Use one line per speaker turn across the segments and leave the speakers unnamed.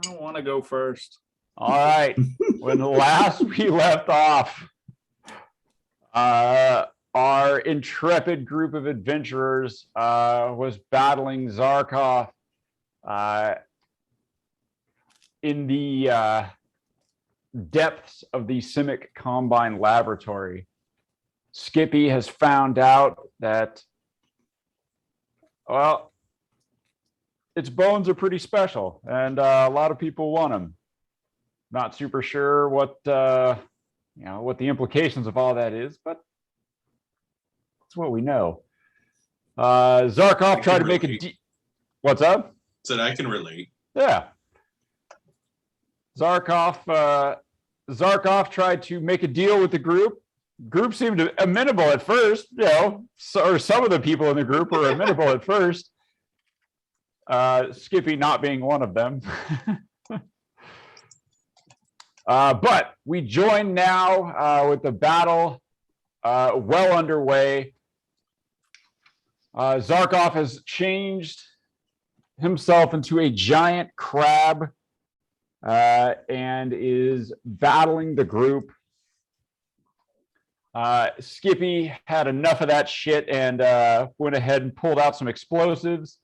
don't want to go first.
All right. When last we left off, our intrepid group of adventurers was battling Zarkov in the depths of the Simic Combine Laboratory. Skippy has found out that, well, its bones are pretty special, and a lot of people want them. Not super sure what what the implications of all that is, but that's what we know. Zarkov tried to make a deal. What's up?
Said I can relate.
Yeah. Zarkov tried to make a deal with the group. Group seemed amenable at first, or some of the people in the group were amenable at first. Skippy not being one of them. But we join now with the battle well underway. Zarkov has changed himself into a giant crab and is battling the group. Skippy had enough of that shit and went ahead and pulled out some explosives.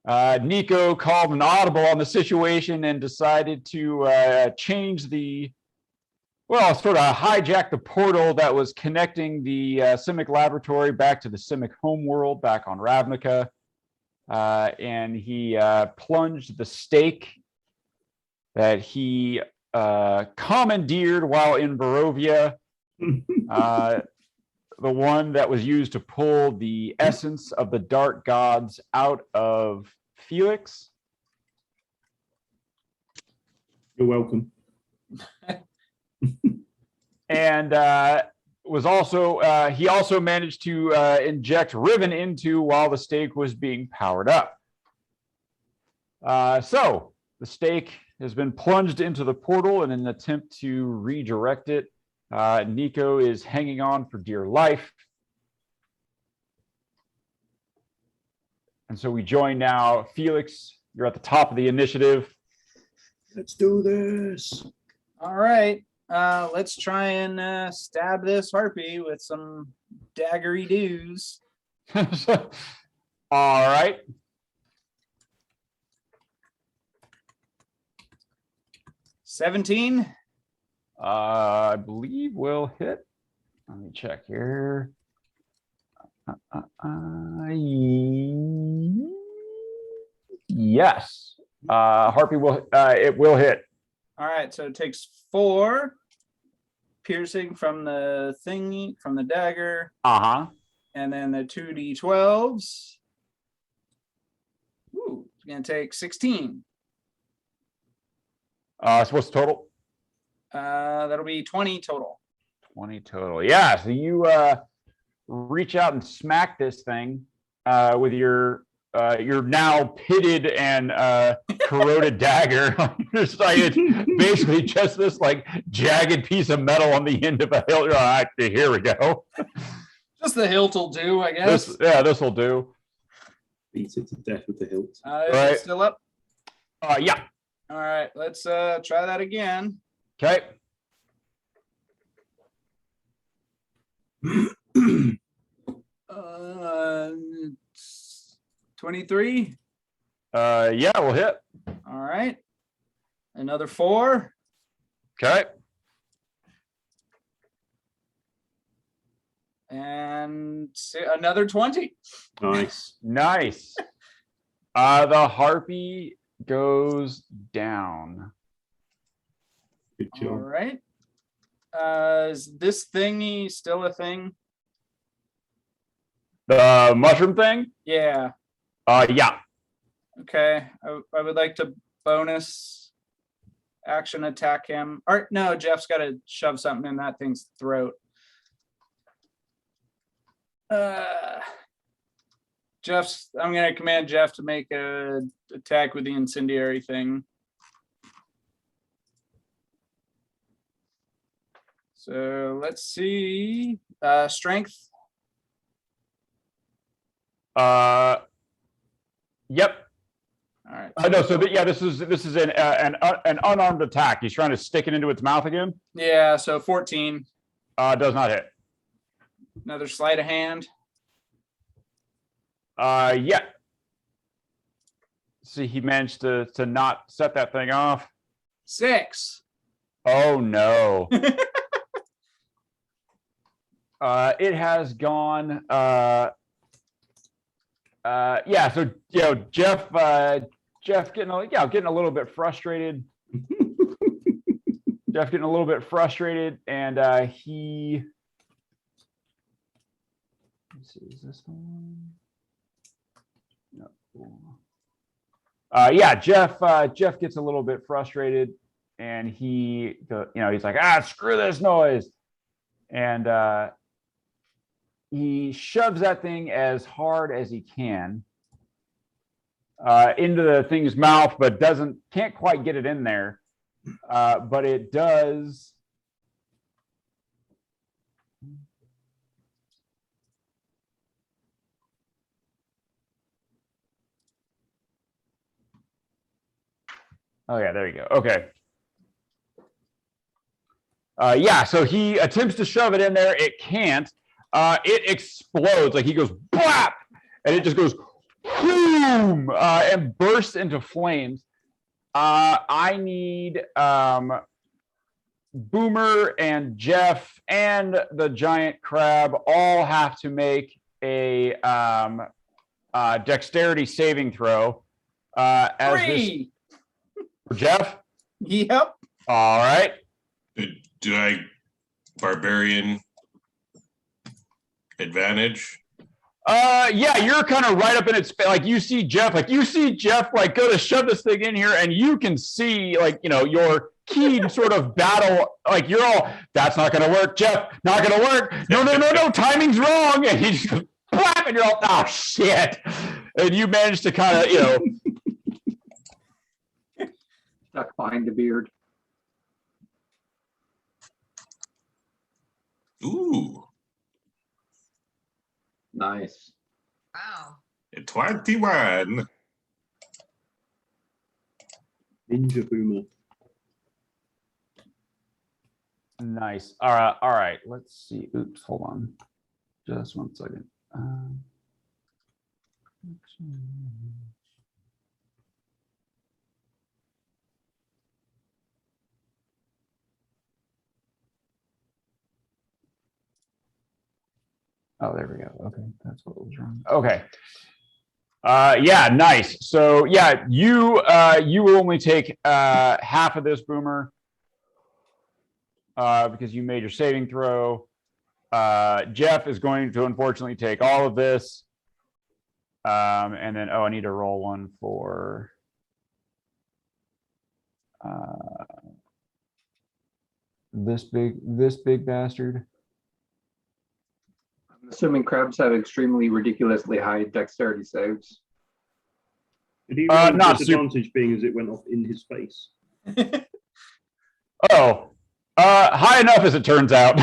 Nico called an audible on the situation and decided to change sort of hijack the portal that was connecting the Simic laboratory back to the Simic homeworld back on Ravnica. And he plunged the stake that he commandeered while in Barovia, the one that was used to pull the essence of the dark gods out of Felix.
You're welcome.
And was also he also managed to inject Riven into while the stake was being powered up. So the stake has been plunged into the portal in an attempt to redirect it. Nico is hanging on for dear life. And so we join now. Felix, you're at the top of the initiative.
Let's do this.
All right. Let's try and stab this harpy with some daggery doos.
All right.
$17.
I believe we'll hit. Let me check here. Yes. Harpy will it will hit.
All right, so it takes 4 piercing from the thingy, from the dagger.
Uh-huh.
And then the 2d12s. Ooh, it's gonna take 16.
So what's the total?
That'll be 20 total.
20 total. Yeah. So you reach out and smack this thing with your now pitted and corroded dagger. It's basically just this like jagged piece of metal on the end of a hilt. Here we go.
Just the hilt will do, I guess.
This will do.
Beat it to death with the hilt.
Is it still up?
Yeah.
All right, let's try that again.
Okay.
23.
Yeah, we'll hit.
All right. Another 4.
Okay.
And another 20.
Nice.
Nice. The harpy goes down.
Good
All
job.
right. Is this thingy still a thing?
The mushroom thing?
Yeah.
Yeah.
Okay. I would like to bonus action attack him. Or no, Jeff's got to shove something in that thing's throat. I'm going to command Jeff to make a attack with the incendiary thing. So let's see. Strength.
Yep.
All right.
No, so yeah, this is an unarmed attack. He's trying to stick it into its mouth again.
Yeah, so 14.
Does not hit.
Another sleight of hand.
Yeah. See, he managed to not set that thing off.
6.
Oh no. It has gone. Yeah. So Jeff getting a little bit frustrated. Jeff getting a little bit frustrated, and he. Let's see, is this one? No. Yeah, Jeff gets a little bit frustrated, and he's like, screw this noise, and he shoves that thing as hard as he can into the thing's mouth, but can't quite get it in there. But it does. Oh yeah, there you go. Okay. Yeah, so he attempts to shove it in there. It can't. It explodes. Like he goes blap, and it just goes boom and bursts into flames. I need Boomer and Jeff and the giant crab all have to make a dexterity saving throw. As
3.
for Jeff.
Yep.
All right.
Do I barbarian advantage?
Yeah, you're kind of right up in its like you see Jeff like go to shove this thing in here, and you can see your keen sort of battle, like you're all, that's not gonna work, Jeff, not gonna work, no, timing's wrong, and he just goes blap, and you're all, oh shit, and you manage to kind of
Duck behind the beard.
Ooh,
Nice.
Wow.
a 21.
Ninja Boomer.
nice. All right, let's see. Oops, hold on just 1 second. Oh, there we go. Okay, that's what was wrong. Okay. Yeah, nice. So yeah, you will only take half of this, Boomer, because you made your saving throw. Jeff is going to unfortunately take all of this, and then I need to roll one for this big bastard.
I'm assuming crabs have extremely ridiculously high dexterity saves.
Did he
Not
not disadvantage being as it went off in his face?
Oh, high enough as it turns out.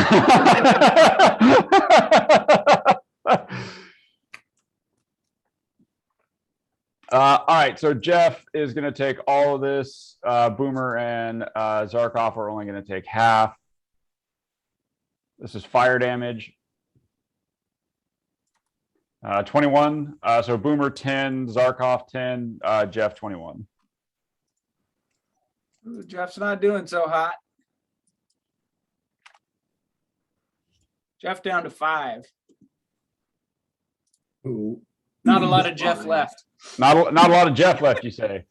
All right, so Jeff is going to take all of this. Boomer and Zarkov are only going to take half. This is fire damage. 21. So Boomer 10, Zarkov 10, Jeff 21.
Ooh, Jeff's not doing so hot. Jeff down to 5.
Oh,
Not a lot of Jeff left.
Not a lot of Jeff left, you say.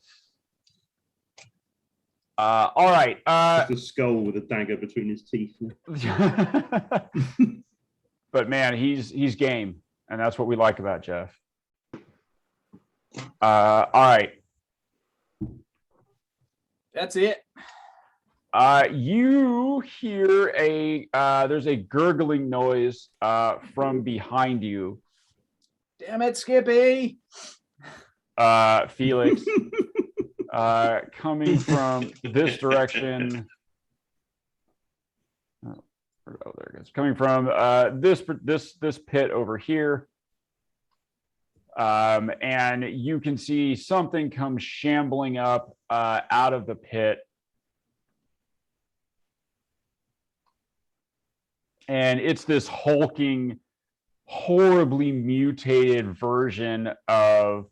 All right.
just a skull with a dagger between his teeth.
But man, he's game, and that's what we like about Jeff. All right.
That's it.
You hear there's a gurgling noise from behind you.
Damn it, Skippy.
Felix, coming from this direction. Oh, there it goes. Coming from this pit over here. And you can see something come shambling up out of the pit. And it's this hulking, horribly mutated version of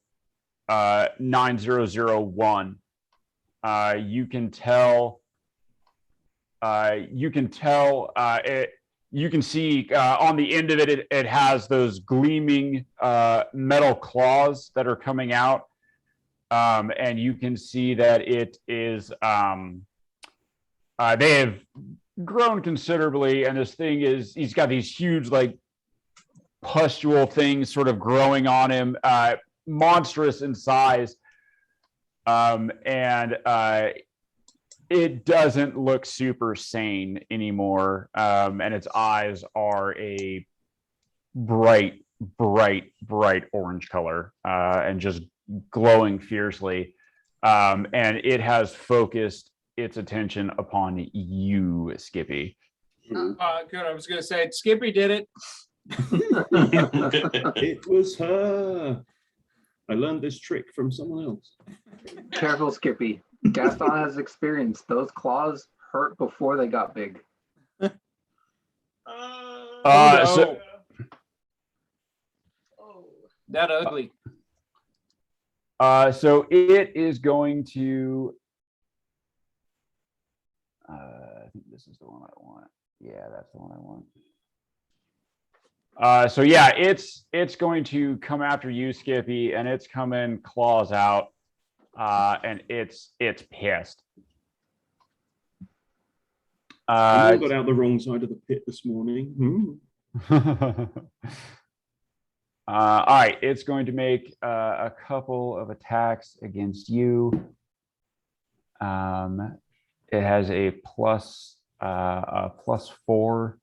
9001. You can see on the end of it, it has those gleaming metal claws that are coming out. And you can see that it is, they have grown considerably. And this thing is, he's got these huge, like, pustule things sort of growing on him, monstrous in size. It doesn't look super sane anymore. And its eyes are a bright orange color, and just glowing fiercely. And it has focused its attention upon you, Skippy.
Hmm.
Good. I was going to say, Skippy did it.
It was her. I learned this trick from someone else.
Careful, Skippy. Gaston has experience. Those claws hurt before they got big.
So
That ugly.
so it is going to. I think this is the one I want. Yeah, that's the one I want. So yeah, it's going to come after you, Skippy, and it's coming claws out, and it's pissed.
I got out the wrong side of the pit this morning.
All right, it's going to make a couple of attacks against you. It has a plus 4.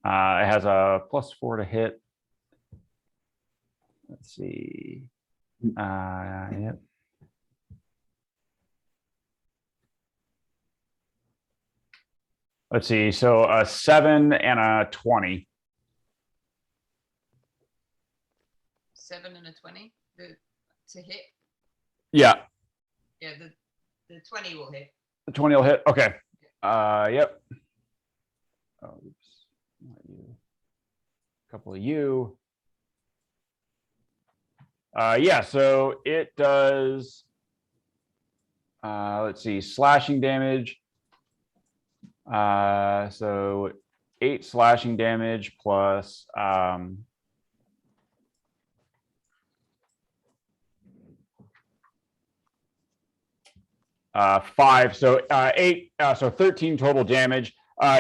It has a +4 to hit. Let's see. Yep. Let's see. So a 7 and a 20.
7 and a 20 to hit.
Yeah,
Yeah, the 20 will hit.
the 20 will hit. Okay. Yep. Oh, oops. Not you. A couple of you. Yeah, so it does, let's see, slashing damage. So 8 slashing damage plus 5, so 8, so 13 total damage.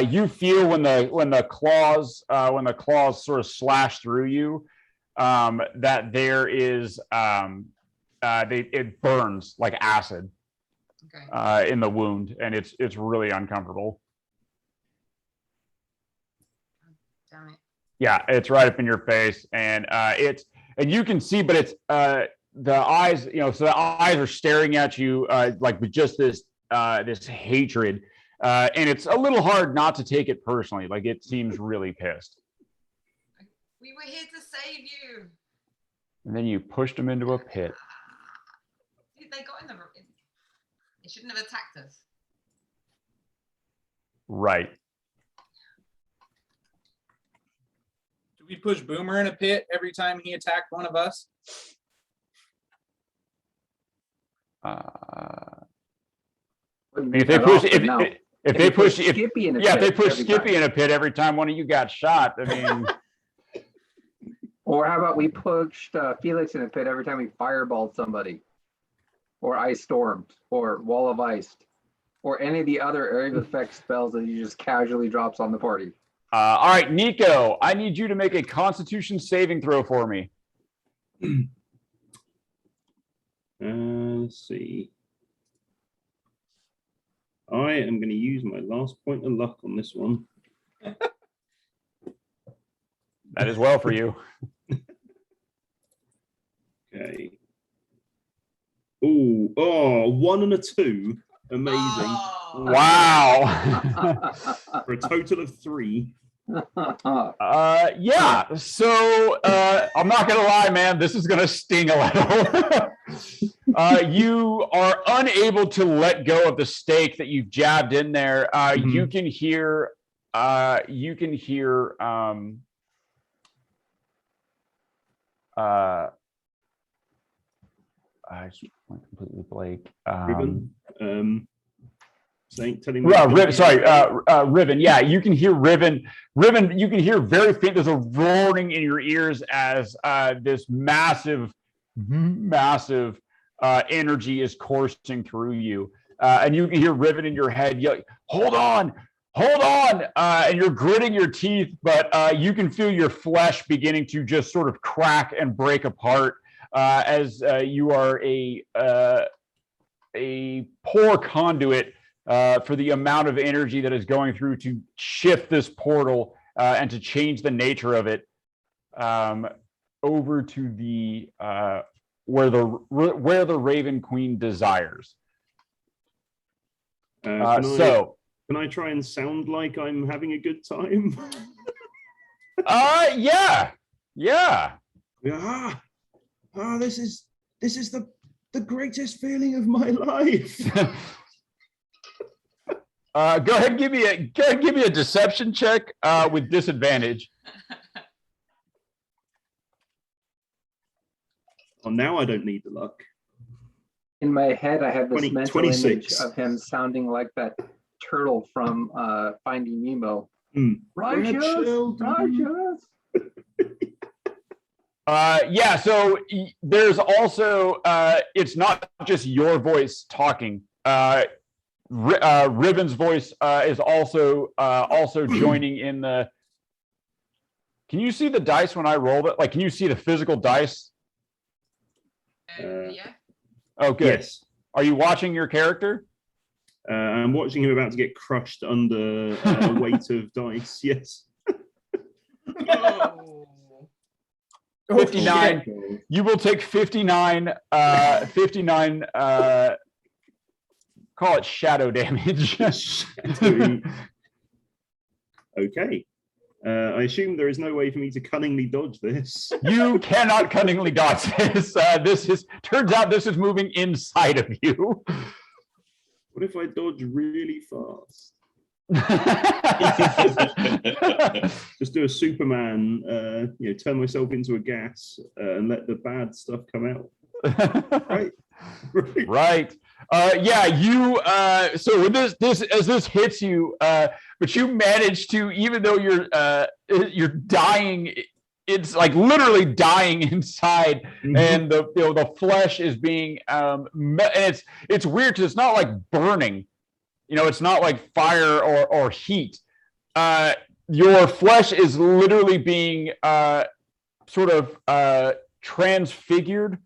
You feel when the claws sort of slash through you, that there is it burns like acid
Okay.
in the wound, and it's really uncomfortable.
Damn it.
Yeah, it's right up in your face, and you can see, but it's the eyes, so the eyes are staring at you like with just this hatred, and it's a little hard not to take it personally. Like, it seems really pissed.
We were here to save you.
And then you pushed him into a pit.
Dude, they got in the. They shouldn't have attacked us.
Right.
Do we push Boomer in a pit every time he attacked one of us?
If they push, if they push,
Skippy in a
yeah, if they
pit
push
every
Skippy
time.
in a pit every time one of you got shot, I mean,
Or how about we pushed Felix in a pit every time we fireballed somebody, or ice stormed, or wall of ice, or any of the other area of effect spells that he just casually drops on the party.
all right, Nico, I need you to make a Constitution saving throw for me.
Let's see. I am going to use my last point of luck on this one.
That is well for you.
Okay. Ooh, oh, 1 and a 2. Amazing.
Oh.
Wow.
For a total of 3.
Yeah, so I'm not gonna lie, man, this is gonna sting a little. You are unable to let go of the stake that you've jabbed in there. You can hear I went completely blank.
Riven, telling
Riven. Yeah, you can hear Riven. Riven, you can hear very faint. There's a roaring in your ears as this massive energy is coursing through you, and you can hear Riven in your head yelling, "Hold on, hold on!" And you're gritting your teeth, but you can feel your flesh beginning to just sort of crack and break apart as you are a poor conduit for the amount of energy that is going through to shift this portal and to change the nature of it over to the where the Raven Queen desires.
Can I try and sound like I'm having a good time?
Yeah.
This is the greatest feeling of my life.
Go ahead and give me a deception check with disadvantage.
Oh, now I don't need the luck.
In my head, I have this mental
26.
image of him sounding like that turtle from Finding Nemo. Righteous, righteous.
Yeah, so there's also it's not just your voice talking. Riven's voice is also joining in the. Can you see the dice when I rolled it? Like, can you see the physical dice?
Yeah.
Oh, good.
Yes.
Are you watching your character?
I'm watching him about to get crushed under a weight of dice. Yes.
Oh.
59. You will take 59. 59. Call it shadow damage.
Okay. I assume there is no way for me to cunningly dodge this.
You cannot cunningly dodge this. Turns out this is moving inside of you.
What if I dodge really fast? Just do a Superman, turn myself into a gas and let the bad stuff come out. Right.
Right. Yeah, you so with this hits you, but you manage to, even though you're dying, it's like literally dying inside, and the flesh is being and it's weird because it's not like burning, it's not like fire or heat. Your flesh is literally being sort of transfigured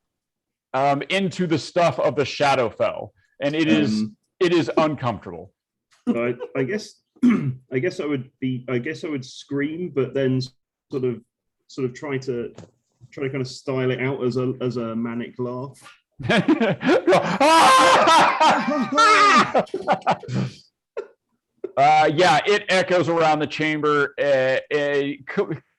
into the stuff of the Shadowfell, and it is uncomfortable.
I guess I would scream, but then sort of try to kind of style it out as a manic laugh.
Yeah, it echoes around the chamber.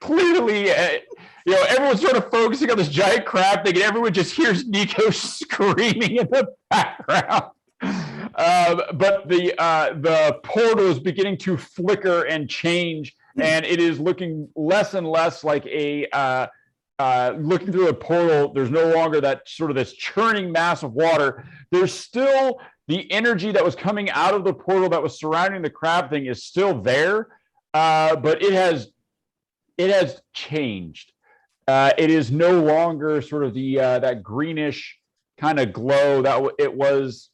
Clearly, everyone's sort of focusing on this giant crab thing, and everyone just hears Nico screaming in the background. But the portal is beginning to flicker and change, and it is looking less and less like a looking through a portal. There's no longer that sort of this churning mass of water. There's still the energy that was coming out of the portal that was surrounding the crab thing is still there, but it has changed. It is no longer sort of the that greenish kind of glow that it was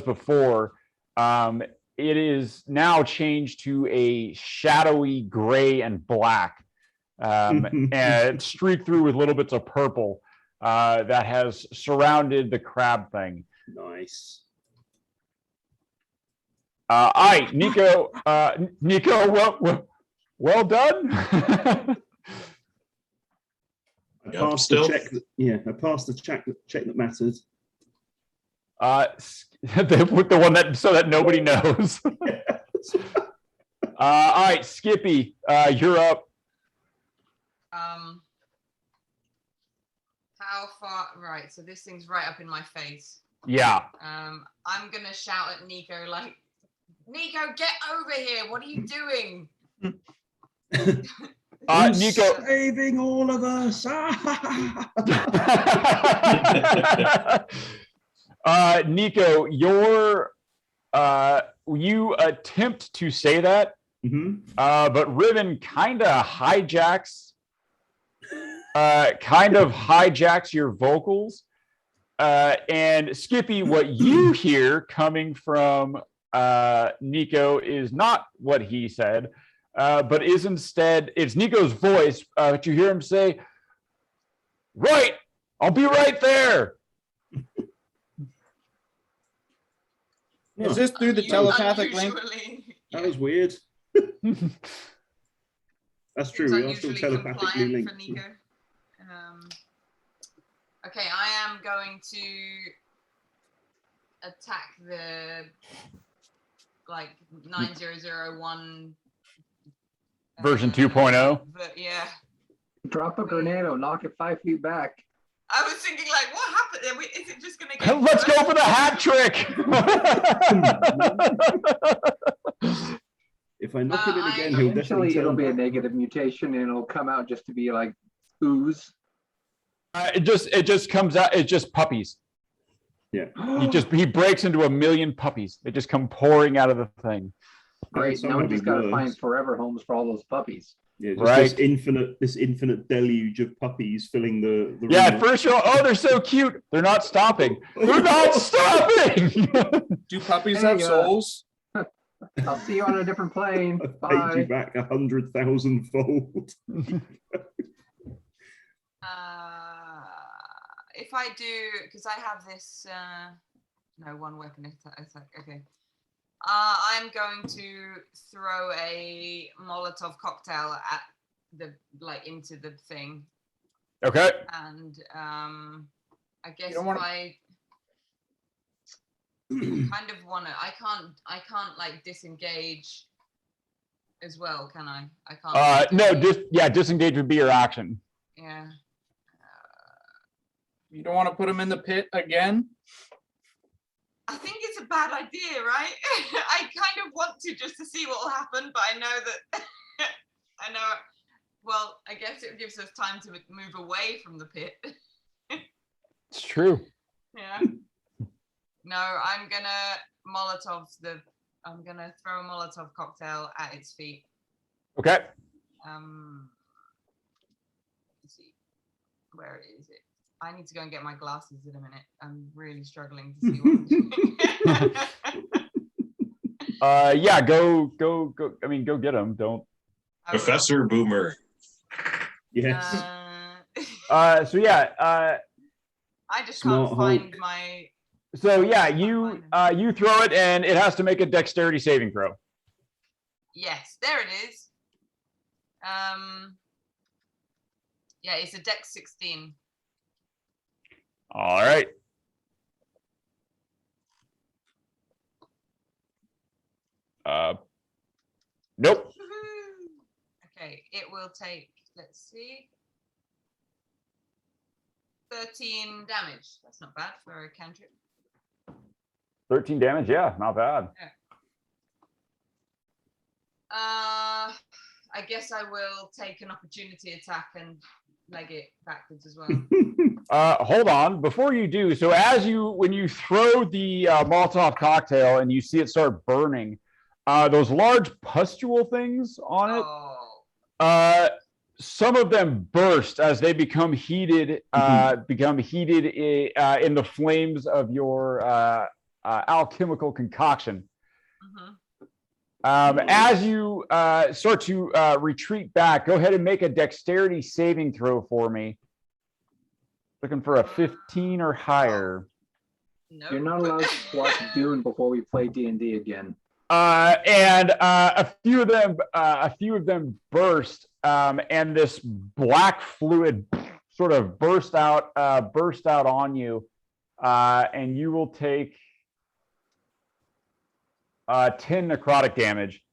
before. It is now changed to a shadowy gray and black, and streaked through with little bits of purple that has surrounded the crab thing.
Nice.
All right, Nico. Well done.
I passed the check that mattered.
They put the one so that nobody knows. All right, Skippy, you're up.
How far? Right. So this thing's right up in my face.
Yeah.
I'm gonna shout at Nico like, Nico, get over here! What are you doing?
Nico.
Saving all of us.
Nico, you attempt to say that, but Riven kind of hijacks your vocals. And Skippy, what you hear coming from Nico is not what he said, but is instead, it's Nico's voice. But you hear him say, "Right, I'll be right there."
Is this through the telepathic link?
That was weird. That's true. We are still telepathically linked.
For Nico. Okay, I am going to attack the 9001
version 2.0.
But yeah,
Drop a grenade or knock it 5 feet back.
I was thinking like, what happened? Is it just gonna go?
Let's go for the hat trick.
If I knock him in again, he'll definitely
Eventually, it'll be a
turn back.
negative mutation, and it'll come out just to be like ooze.
It just comes out. It's just puppies.
Yeah.
He breaks into a million puppies. They just come pouring out of the thing.
Great.
That
Now we
would be
just got to
worse.
find forever homes for all those puppies.
Yeah, just
Right.
this infinite deluge of puppies filling the
Yeah,
room.
at first you're, oh, they're so cute. They're not stopping. They're not stopping.
Do puppies
Hey,
have souls?
I'll see you on a different plane.
I've paid you
Bye.
back 100,000-fold.
If I do, because I have this, no, one weapon attack. Okay. I'm going to throw a Molotov cocktail at into the thing.
Okay.
And I guess
don't wanna-
I kind of want to, I can't like disengage as well, can I? I can't.
No, disengage would be your action.
Yeah.
You don't want to put them in the pit again?
I think it's a bad idea, right? I kind of want to just to see what will happen, but I know that well, I guess it gives us time to move away from the pit.
It's true.
Yeah. No, I'm gonna throw a Molotov cocktail at its feet.
Okay.
Let's see. Where is it? I need to go and get my glasses in a minute. I'm really struggling to see what I'm doing.
Yeah, go. I mean, go get them. Don't.
I will.
Professor Boomer.
Yes.
So yeah.
I just
Smart
can't find
Hulk.
my.
So yeah, you throw it and it has to make a dexterity saving throw.
Yes, there it is. Yeah, it's a Dex 16.
All right. Nope.
Okay, it will take, let's see, 13 damage. That's not bad for a cantrip.
13 damage. Yeah, not bad.
I guess I will take an opportunity attack and leg it backwards as well.
Hold on. Before you do, so when you throw the Molotov cocktail and you see it start burning, those large pustule things on it,
Oh,
some of them burst as they become heated, in the flames of your alchemical concoction.
mhm.
As you start to retreat back, go ahead and make a dexterity saving throw for me. Looking for a 15 or higher.
No.
You're not allowed to watch Dune before we play D&D again.
And a few of them burst, and this black fluid sort of burst out on you, and you will take 10 necrotic damage.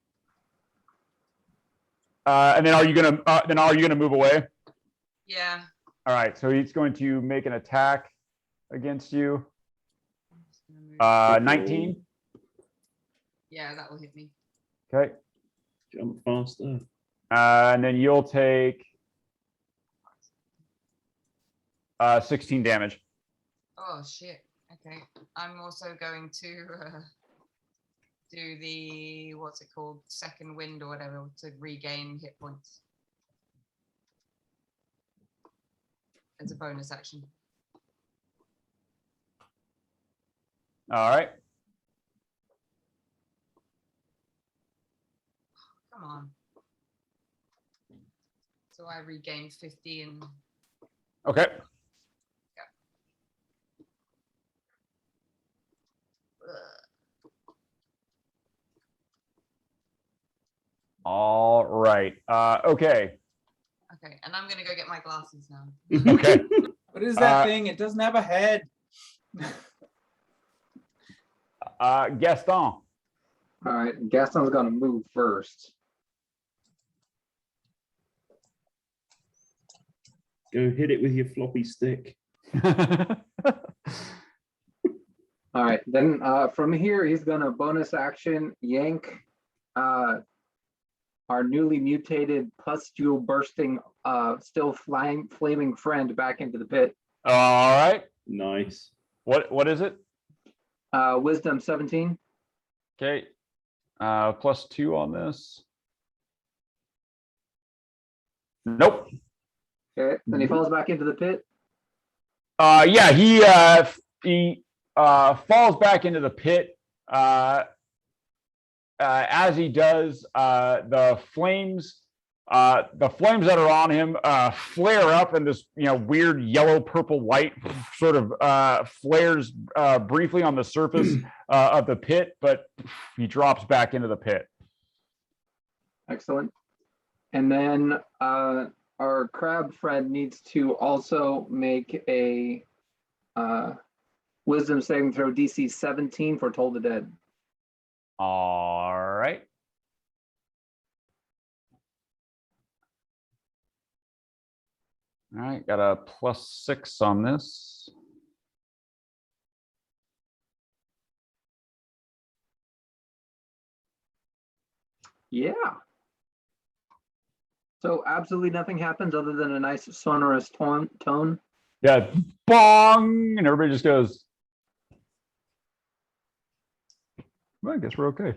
And then are you gonna move away?
Yeah.
All right, so he's going to make an attack against you.
I'm just gonna move.
19.
Yeah, that will hit me.
Okay.
Jump faster.
And then you'll take 16 damage.
Oh shit. Okay. I'm also going to do the what's it called? Second wind or whatever to regain hit points. As a bonus action.
All right.
Come on. So I regain 50 and
Okay. All right. Okay.
okay, and I'm gonna go get my glasses now.
Okay.
What is that
Uh,
thing? It doesn't have a head.
Gaston.
All right, Gaston's gonna move first.
Go hit it with your floppy stick.
All right, then from here, he's gonna bonus action yank our newly mutated pustule bursting, still flaming friend back into the pit.
All right.
Nice.
What is it?
Wisdom 17.
Okay. +2 on this. Nope.
Okay, then he falls back into the pit.
Yeah, he falls back into the pit. As he does, the flames that are on him flare up, and this weird yellow, purple, white sort of flares briefly on the surface of the pit, but he drops back into the pit.
Excellent. And then our crab friend needs to also make a wisdom saving throw DC 17 for Toll the Dead.
All right. All right, got a +6 on this.
Yeah. So absolutely nothing happens other than a nice sonorous tone.
Yeah, bong, and everybody just goes. Well, I guess we're okay.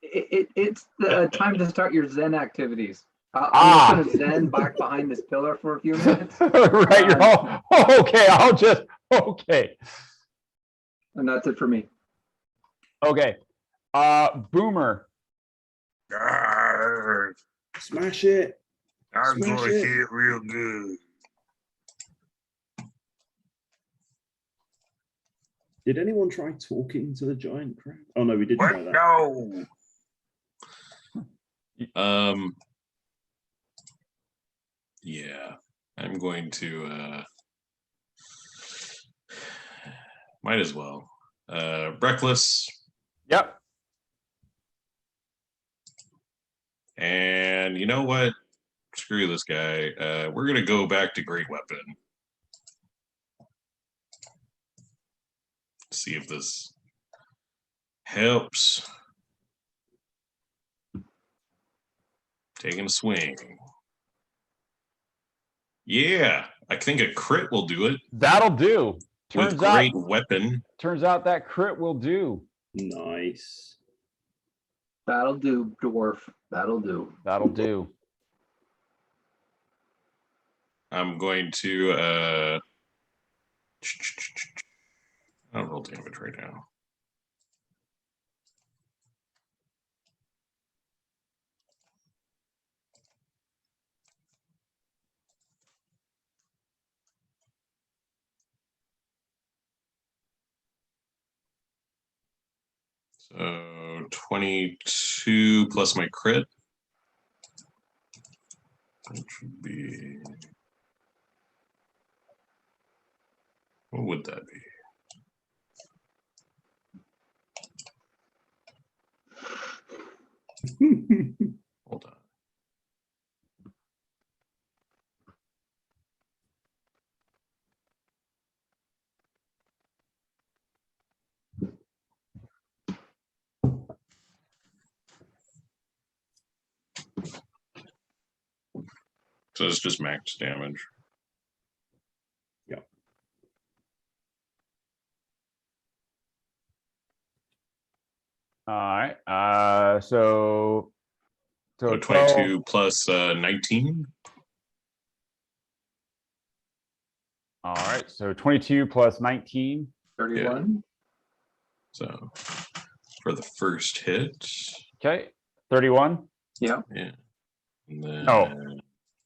It's the time to start your Zen activities. I'm
Ah.
just gonna Zen back behind this pillar for a few minutes,
Right, you're all okay. Okay.
and that's it for me.
Okay. Boomer.
Arr,
Smash it.
I'm
Smash
gonna
it.
hit it real good.
Did anyone try talking to the giant crab? Oh no, we did
What?
try that.
No. Yeah, I'm going to might as well. Reckless,
Yep.
and you know what? Screw this guy. We're gonna go back to Great Weapon. See if this helps. Taking a swing. Yeah, I think a crit will do it
That'll do.
with Great Weapon.
Turns out that crit will do.
Nice.
That'll do, dwarf. That'll do.
That'll do.
I'm going to I don't roll damage right now. So 22 plus my crit. That should be. What would that be? Hold on. So it's just max damage.
All right. So
So
12.
22 plus 19.
All right. So 22 plus 19.
31.
So for the first hit.
Okay. 31.
Yeah.
Yeah. And then
No.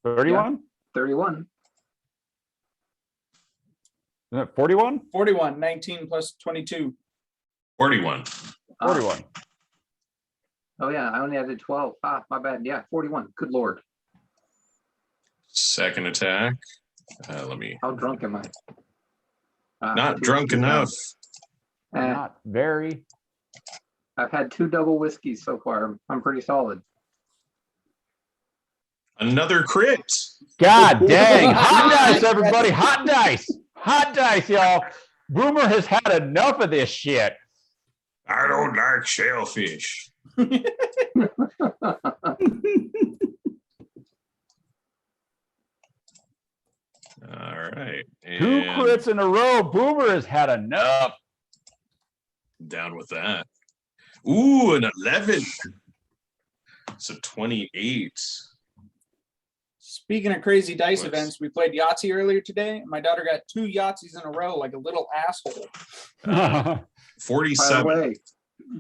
31.
31.
Isn't it 41?
41, 19 plus 22.
41.
41.
Oh yeah, I only added 12. Ah, my bad. Yeah, 41. Good lord.
Second attack. Let me.
How drunk am I?
Not
two
drunk
whiskeys now.
enough.
Eh,
Not very.
I've had 2 double whiskeys so far. I'm pretty solid.
Another crit.
God dang. Hot dice, everybody. Hot dice. Hot dice, y'all. Boomer has had enough of this shit.
I don't like shellfish. All right.
Two
And
crits in a row. Boomer has had enough.
down with that. Ooh, an 11. So 28.
Speaking of crazy dice
Nice.
events, we played Yahtzee earlier today. And my daughter got 2 Yahtzees in a row like a little asshole.
By the
47.
way,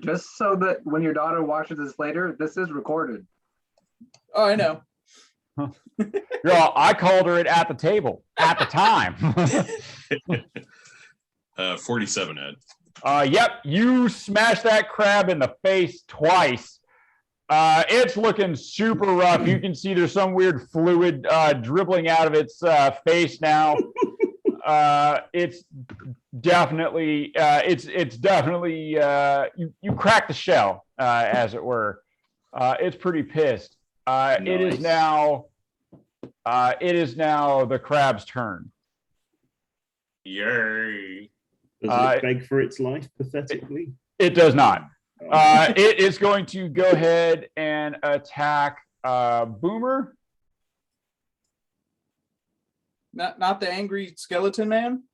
just so that when your daughter watches this later, this is recorded.
Oh, I know.
Y'all, I called her it at the table at the time.
47, Ed.
Yep, you smashed that crab in the face twice. It's looking super rough. You can see there's some weird fluid dribbling out of its face now. It's definitely you cracked the shell, as it were. It's pretty pissed. It is now the crab's turn.
Yay.
Does it beg for its life pathetically?
It does not.
Oh.
It is going to go ahead and attack Boomer.
Not the angry skeleton man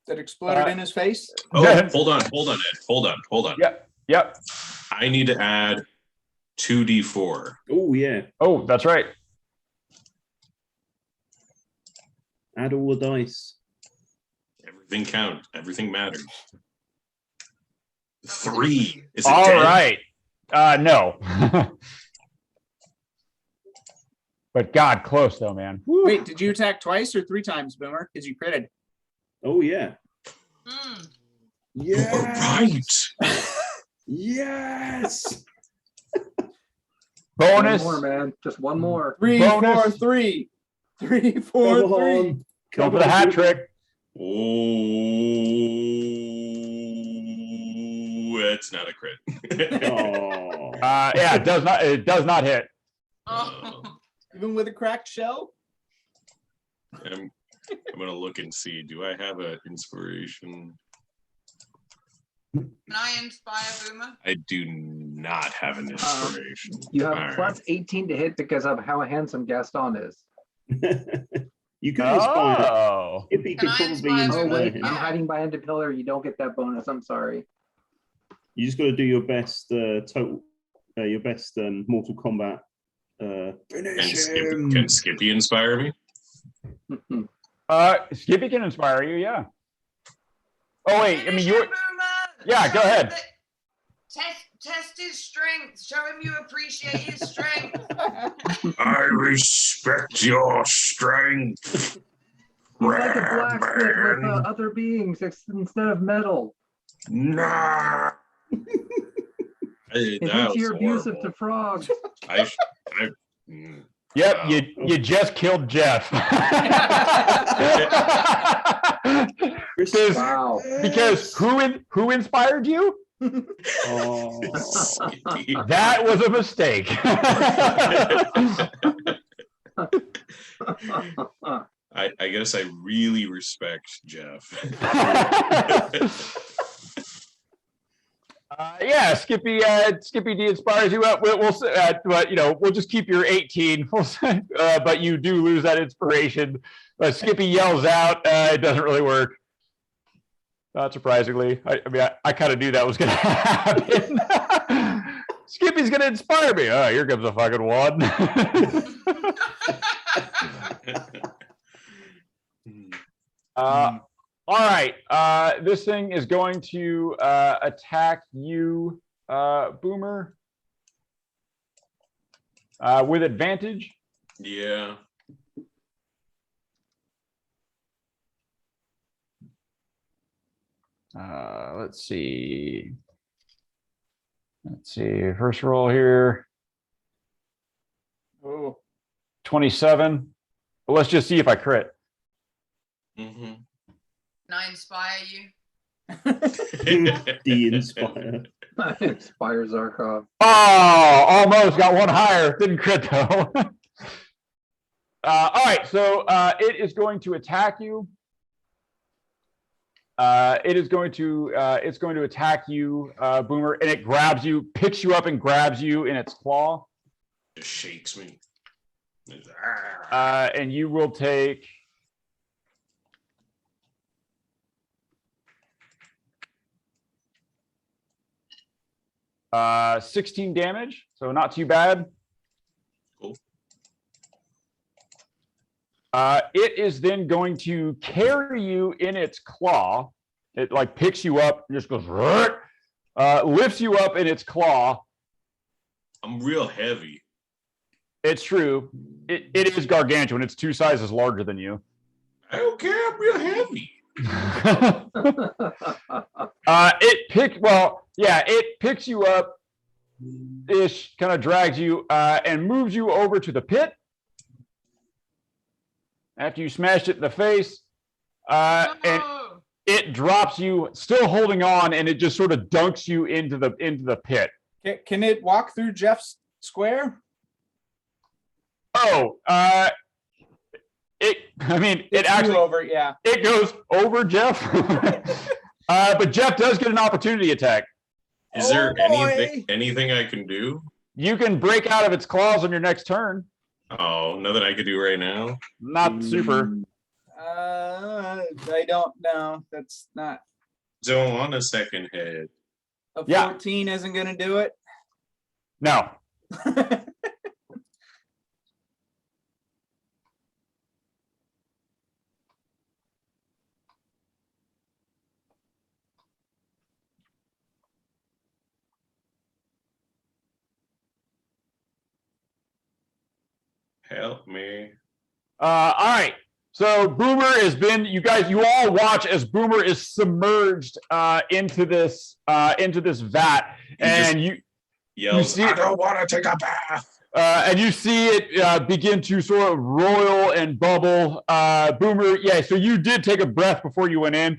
that exploded in his face.
Oh, hold on, Ed. Hold on.
Yep.
I need to add 2d4.
Oh yeah.
Oh, that's right.
Add all the dice.
Everything counts. Everything matters. 3. Is it
All
dead?
right. No. But God, close though, man. Woo.
Wait, did you attack twice or 3 times, Boomer? Because you critted.
Oh yeah.
Mm.
Yes.
Right.
Yes.
Bonus.
One more, man. Just one more.
3,
Bonus.
4, 3. 3, 4,
Come
3.
on.
Go for the hat trick.
Oh, that's not a crit.
Oh.
Yeah, it does not hit.
Oh.
Even with a cracked shell?
I'm gonna look and see. Do I have an inspiration?
Can I inspire Boomer?
I do not have an inspiration.
You have
All right.
plus 18 to hit because of how handsome Gaston is.
You could inspire.
Oh.
If he
Can
could
I
probably
inspire
Oh
inspire
wait,
him.
I'm hiding behind a pillar. You don't get that bonus. I'm sorry.
You just got to do your best your best Mortal Kombat. Finish him.
Can Skippy inspire me?
Skippy can inspire you, yeah. Oh wait, I mean
Finish
you.
him, Boomer!
Yeah, go
Show him
ahead.
that- Test his strength. Show him you appreciate his strength.
I respect your strength.
He's like a blacksmith with other beings instead of metal.
Nah.
He thinks you're abusive to frogs.
Yep,
Wow.
you just killed Jeff.
Wow.
Because who inspired you?
Oh.
Skippy.
That was a mistake.
I guess I really respect Jeff.
Yeah, Skippy de-inspires you. But we'll just keep your 18. But you do lose that inspiration. But Skippy yells out. It doesn't really work. Not surprisingly. I kind of knew that was going to happen. Skippy's going to inspire me. Oh, here comes a fucking one. All right. This thing is going to attack you, Boomer, with advantage.
Yeah.
Let's see. First roll here.
Oh,
27. Well, let's just see if I crit.
Mm-hmm.
Can I inspire you?
De-inspire.
Inspire Zarkov.
Oh, almost got one higher. Didn't crit though. All right, so it is going to attack you. It's going to attack you, Boomer, and it grabs you, picks you up, and grabs you in its claw.
Just shakes me.
And you will take 16 damage, so not too bad.
Cool.
It is then going to carry you in its claw. It like picks you up, and just goes, lifts you up in its claw.
I'm real heavy.
It's true. It is gargantuan. It's 2 sizes larger than you.
I don't care. I'm real heavy.
It picks you up ish, kind of drags you and moves you over to the pit after you smashed it in the face, and
No!
it drops you, still holding on, and it just sort of dunks you into the pit.
can it walk through Jeff's square?
It
It's
actually
over, yeah.
it goes over Jeff, but Jeff does get an opportunity attack.
Is there
boy.
anything I can do?
You can break out of its claws on your next turn.
Oh, nothing I could do right now.
Not super.
I don't know. That's not.
Don't want a second head.
A
Yeah.
14 isn't going to do it.
No.
Help me.
All right. So Boomer has been. You all watch as Boomer is submerged into this vat, and you
Yells,
see
I
it-
don't want to take a bath.
and you see it begin to sort of roil and bubble. Boomer, yeah. So you did take a breath before you went in.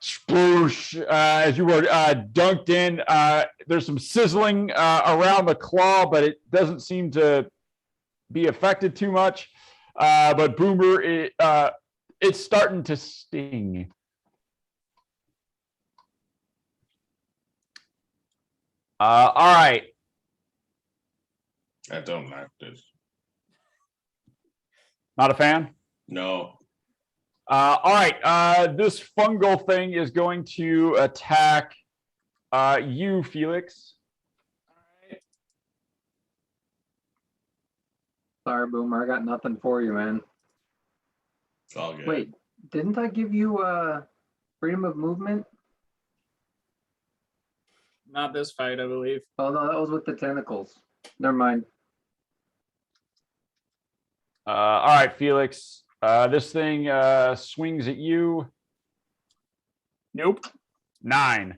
Sploosh! As you were dunked in, there's some sizzling around the claw, but it doesn't seem to be affected too much. But Boomer, it's starting to sting. All right.
I don't like this.
Not a fan?
No.
All right. This fungal thing is going to attack you, Felix.
Sorry, Boomer. I got nothing for you, man.
It's all good.
Wait, didn't I give you freedom of movement?
Not this fight, I believe.
Oh no, that was with the tentacles. Never mind.
All right, Felix. This thing swings at you.
Nope.
9.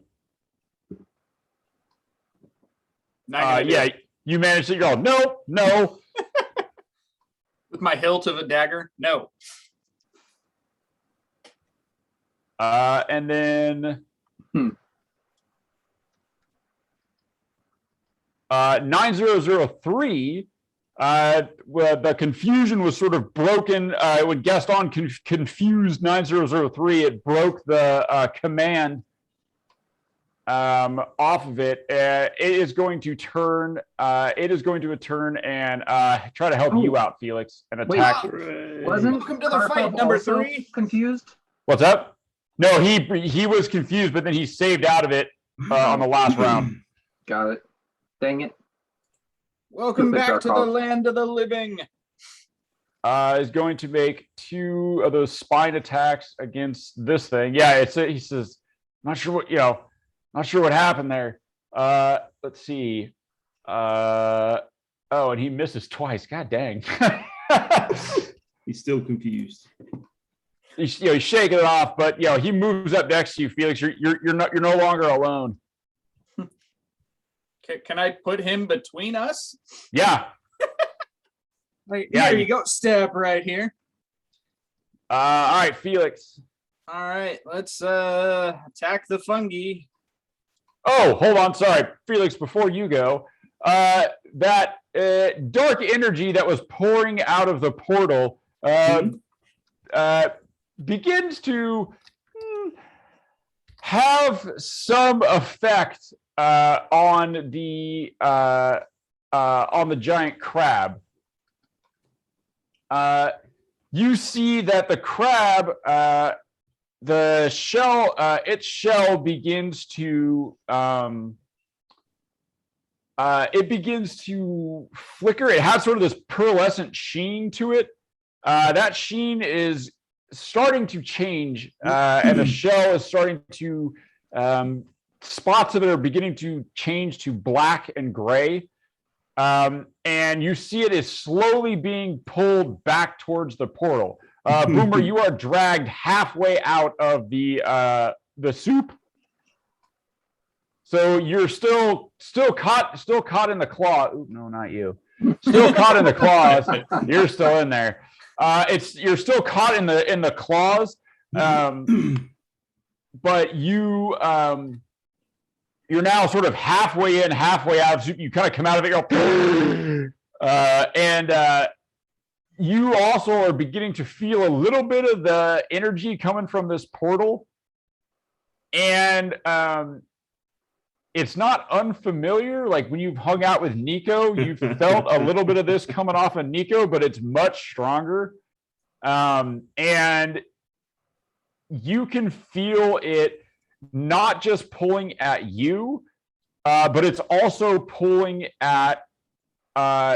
Not gonna do
Yeah,
it.
you managed to go, nope, no.
With my hilt of a dagger? No.
And then 9003, the confusion was sort of broken. When Gaston confused 9003, it broke the command off of it, it is going to turn. It is going to turn and try to help you out, Felix, and
Wait.
attack.
Hooray.
Wasn't
Welcome to the
Karpov
fight, number
also
3.
confused?
What's up? No, he was confused, but then he saved out of it on the last round.
Got it. Dang it.
Welcome
Stupid
back to the
Karpov.
land of the living.
Is going to make 2 of those spine attacks against this thing. Yeah, he says, not sure what happened there. Let's see. Oh, and he misses twice. God dang.
He's still confused.
He's shaking it off, but he moves up next to you, Felix. You're no longer alone.
Can I put him between us?
Yeah.
Like,
Yeah,
here you go. Step right here.
All right, Felix.
All right, let's attack the fungi.
Oh, hold on. Sorry, Felix, before you go, that dark energy that was pouring out of the portal begins to have some effect on the giant crab. You see that the crab, the shell, its shell begins to flicker. It has sort of this pearlescent sheen to it. That sheen is starting to change, and the shell is starting to spots of it are beginning to change to black and gray. And you see it is slowly being pulled back towards the portal. Boomer, you are dragged halfway out of the soup. So you're still caught in the claw. Ooh, no, not you. Still caught in the claws. You're still in there. You're still caught in the claws. But you're now sort of halfway in, halfway out. So you kind of come out of it, and you also are beginning to feel a little bit of the energy coming from this portal. And it's not unfamiliar. Like when you've hung out with Nico, you've felt a little bit of this coming off of Nico, but it's much stronger. And you can feel it not just pulling at you, but it's also pulling at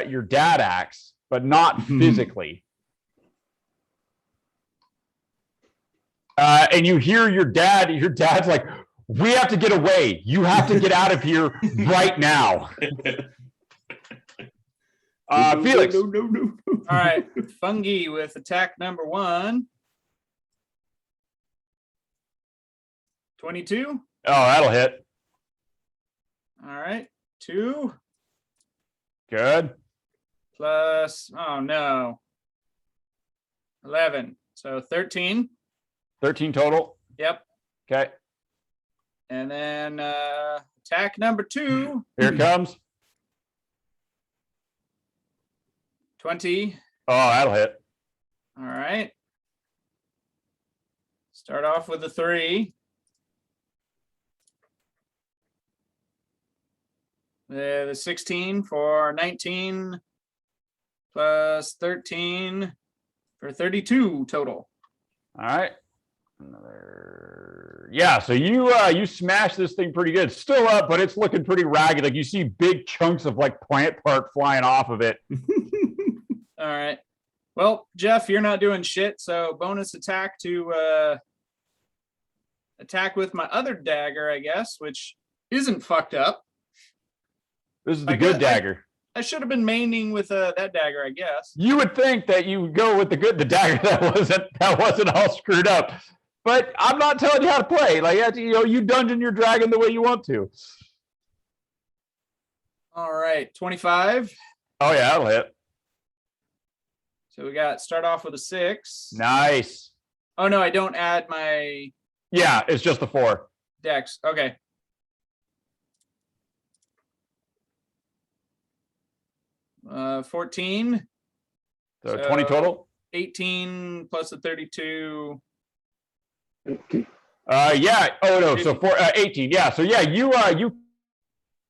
your dad axe, but not physically. And you hear your dad's like, we have to get away. You have to get out of here right now. Felix.
No.
All right, fungi with attack number 1. 22.
Oh, that'll hit.
All right, 2
Good.
plus, oh no, 11. So 13.
13 total.
Yep.
Okay.
And then attack number 2.
Here it comes.
20.
Oh, that'll hit.
All right. Start off with a 3. The 16 for 19 plus 13 for 32 total.
All right. Yeah, so you smashed this thing pretty good. Still up, but it's looking pretty ragged. Like you see big chunks of like plant part flying off of it.
All right. Well, Jeff, you're not doing shit, so bonus attack to attack with my other dagger, I guess, which isn't fucked up.
This is the
I
good
guess-
dagger.
I should have been maining with that dagger, I guess.
You would think that you would go with the dagger that wasn't all screwed up. But I'm not telling you how to play. Like you dungeon your dragon the way you want to.
All right, 25.
Oh yeah, that'll hit.
So we got start off with a 6.
Nice.
Oh no, I don't add my
Yeah, it's just the 4.
dex. Okay. Uh, 14.
So 20 total.
18 plus a 32.
Okay.
Yeah. Oh no. So 18. Yeah. So yeah, you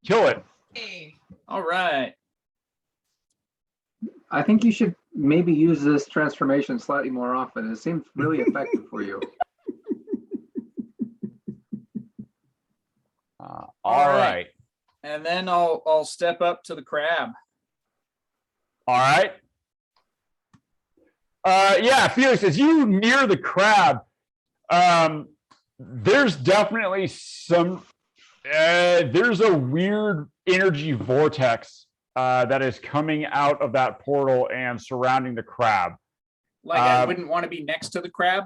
kill it.
Hey.
All right.
I think you should maybe use this transformation slightly more often. It seems really effective for you.
All right.
And then I'll step up to the crab.
All right. Yeah, Felix, as you near the crab, there's definitely some. There's a weird energy vortex that is coming out of that portal and surrounding the crab.
Like I wouldn't want to be next to the crab.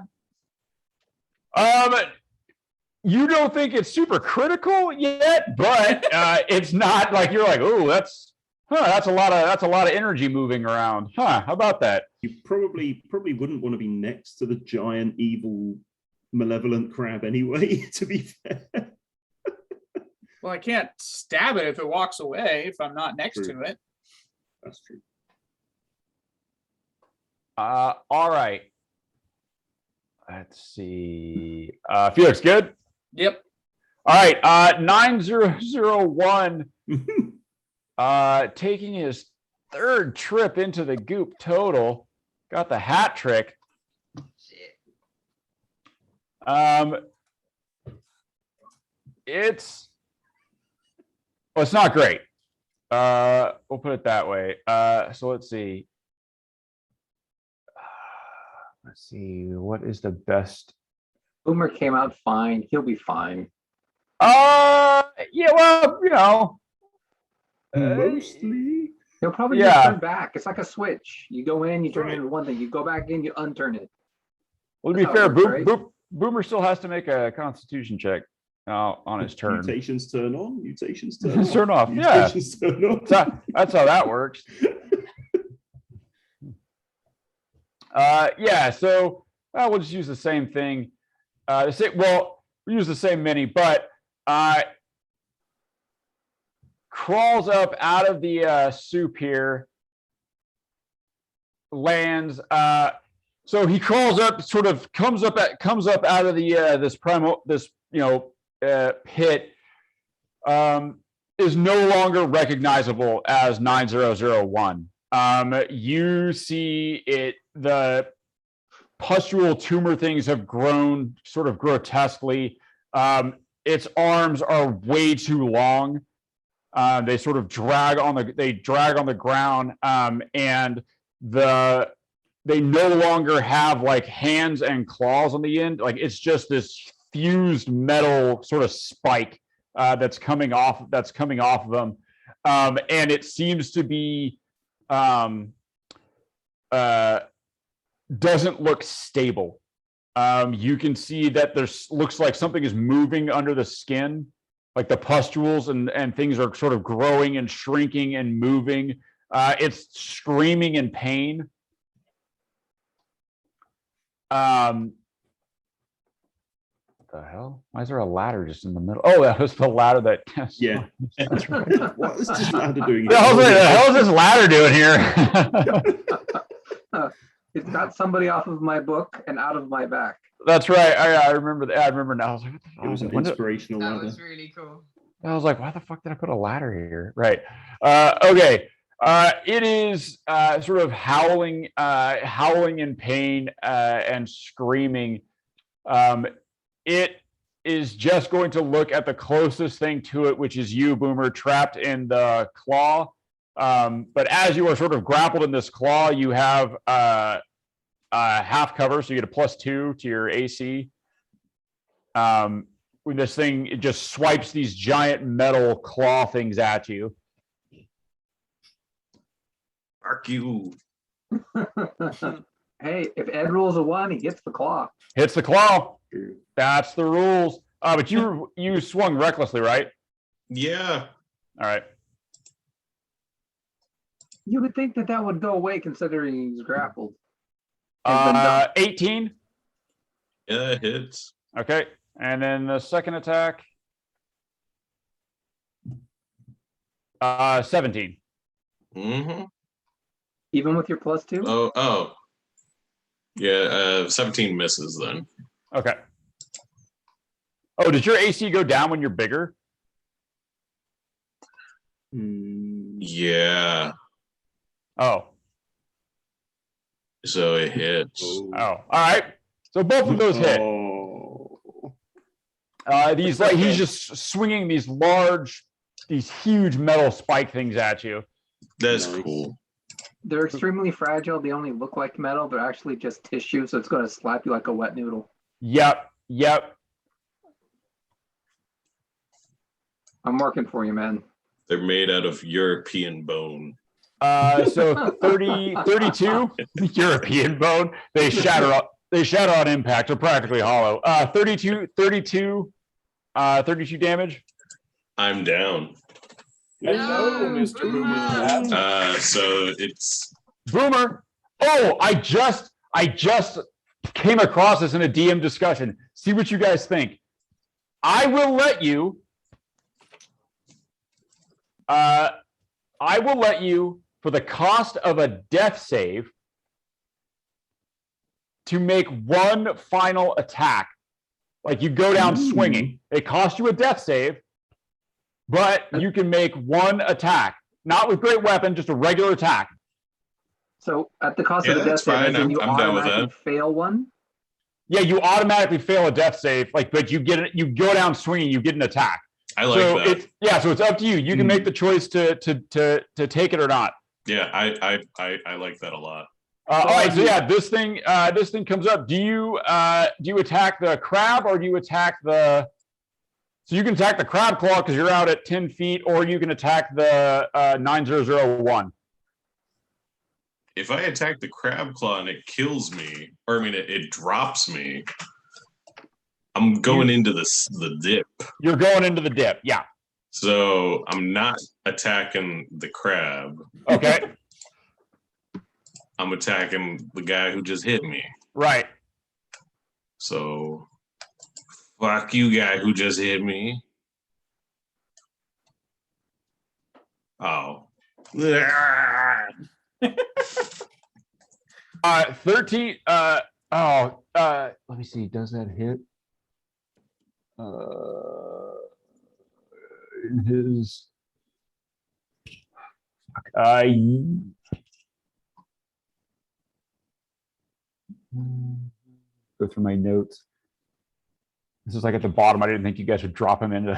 You don't think it's super critical yet, but it's not like you're like, oh, that's a lot of energy moving around. How about that?
You probably wouldn't want to be next to the giant, evil, malevolent crab anyway, to be fair.
Well, I can't stab it if it walks away if I'm not next
True.
to it.
That's true.
All right. Let's see. Felix, good?
Yep.
All right. 9001 taking his third trip into the goop total. Got the hat trick.
Shit.
It's not great. We'll put it that way. So let's see. Let's see. What is the best?
Boomer came out fine. He'll be fine.
Yeah, well, you know.
Mostly.
He'll probably
Yeah.
just turn back. It's like a switch. You go in, you turn into one thing. You go back in, you unturn it.
Well, to be
That's how
fair,
it works, right?
Boomer still has to make a Constitution check on his turn.
Mutations turn on, mutations turn off.
Turn off, yeah.
Mutations turn off.
That's how that works. Yeah, so we'll just use the same thing. We use the same mini, but crawls up out of the soup here, lands. So he crawls up, sort of comes up out of the pit. Is no longer recognizable as 9001. You see it, the pustule tumor things have grown sort of grotesquely. Its arms are way too long. They sort of drag on the ground, and they no longer have like hands and claws on the end. Like it's just this fused metal sort of spike that's coming off of them, and it seems to be doesn't look stable. You can see that looks like something is moving under the skin, like the pustules and things are sort of growing and shrinking and moving. It's screaming in pain. What the hell? Why is there a ladder just in the middle? Oh, that was the ladder that.
Yeah.
That's right.
What is this ladder doing?
The hell is this ladder doing here?
It got somebody off of my book and out of my back.
That's right. I remember that. I remember now. I was like, what the fuck?
It was an
When did-
inspirational
That
ladder.
was really cool.
I was like, why the fuck did I put a ladder here? Right. Okay. It is sort of howling in pain and screaming. It is just going to look at the closest thing to it, which is you, Boomer, trapped in the claw. But as you are sort of grappled in this claw, you have half cover, so you get a +2 to your AC. When this thing, it just swipes these giant metal claw things at you.
Fuck you.
Hey, if Ed rolls a 1, he gets the claw.
Hits the claw.
True.
That's the rules. But you swung recklessly, right?
Yeah.
All right.
You would think that would go away considering he's grappled. Has been done.
18.
Yeah, it hits.
Okay. And then the second attack. 17.
Mm-hmm.
Even with your +2?
Oh. Yeah, 17 misses then.
Okay. Oh, does your AC go down when you're bigger?
Yeah.
Oh,
So it hits.
oh, all right. So both of those hit.
Oh.
These like he's just swinging these huge metal spike things at you.
That's
Nice.
cool.
They're extremely fragile. They only look like metal. They're actually just tissue, so it's going to slap you like a wet noodle.
Yep, yep.
I'm working for you, man.
They're made out of European bone.
So 32 European bone. They shatter on impact. They're practically hollow. 32 damage.
I'm down.
Hello, Mr. Boomer.
So it's
Boomer. Oh, I just came across this in a DM discussion. See what you guys think. I will let you. For the cost of a death save to make one final attack. Like you go down swinging. It costs you a death save, but you can make one attack. Not with great weapon, just a regular attack.
So at the cost
Yeah,
of a death
that's
save,
fine.
then you
I'm down with
automatically
that.
fail one.
Yeah, you automatically fail a death save, but you go down swinging, you get an attack.
I like that.
So it's up to you. You can make the choice to take it or not.
Yeah, I like that a lot.
All right, so yeah, this thing comes up. Do you attack the crab or do you attack the? So you can attack the crab claw because you're out at 10 feet, or you can attack the 9001.
If I attack the crab claw and it kills me, or I mean it drops me, I'm going into the dip.
You're going into the dip, yeah.
So I'm not attacking the crab.
Okay,
I'm attacking the guy who just hit me.
right.
So fuck you, guy who just hit me. Oh.
13. Let me see. Does that hit? In his. Go through my notes. This is like at the bottom. I didn't think you guys would drop him into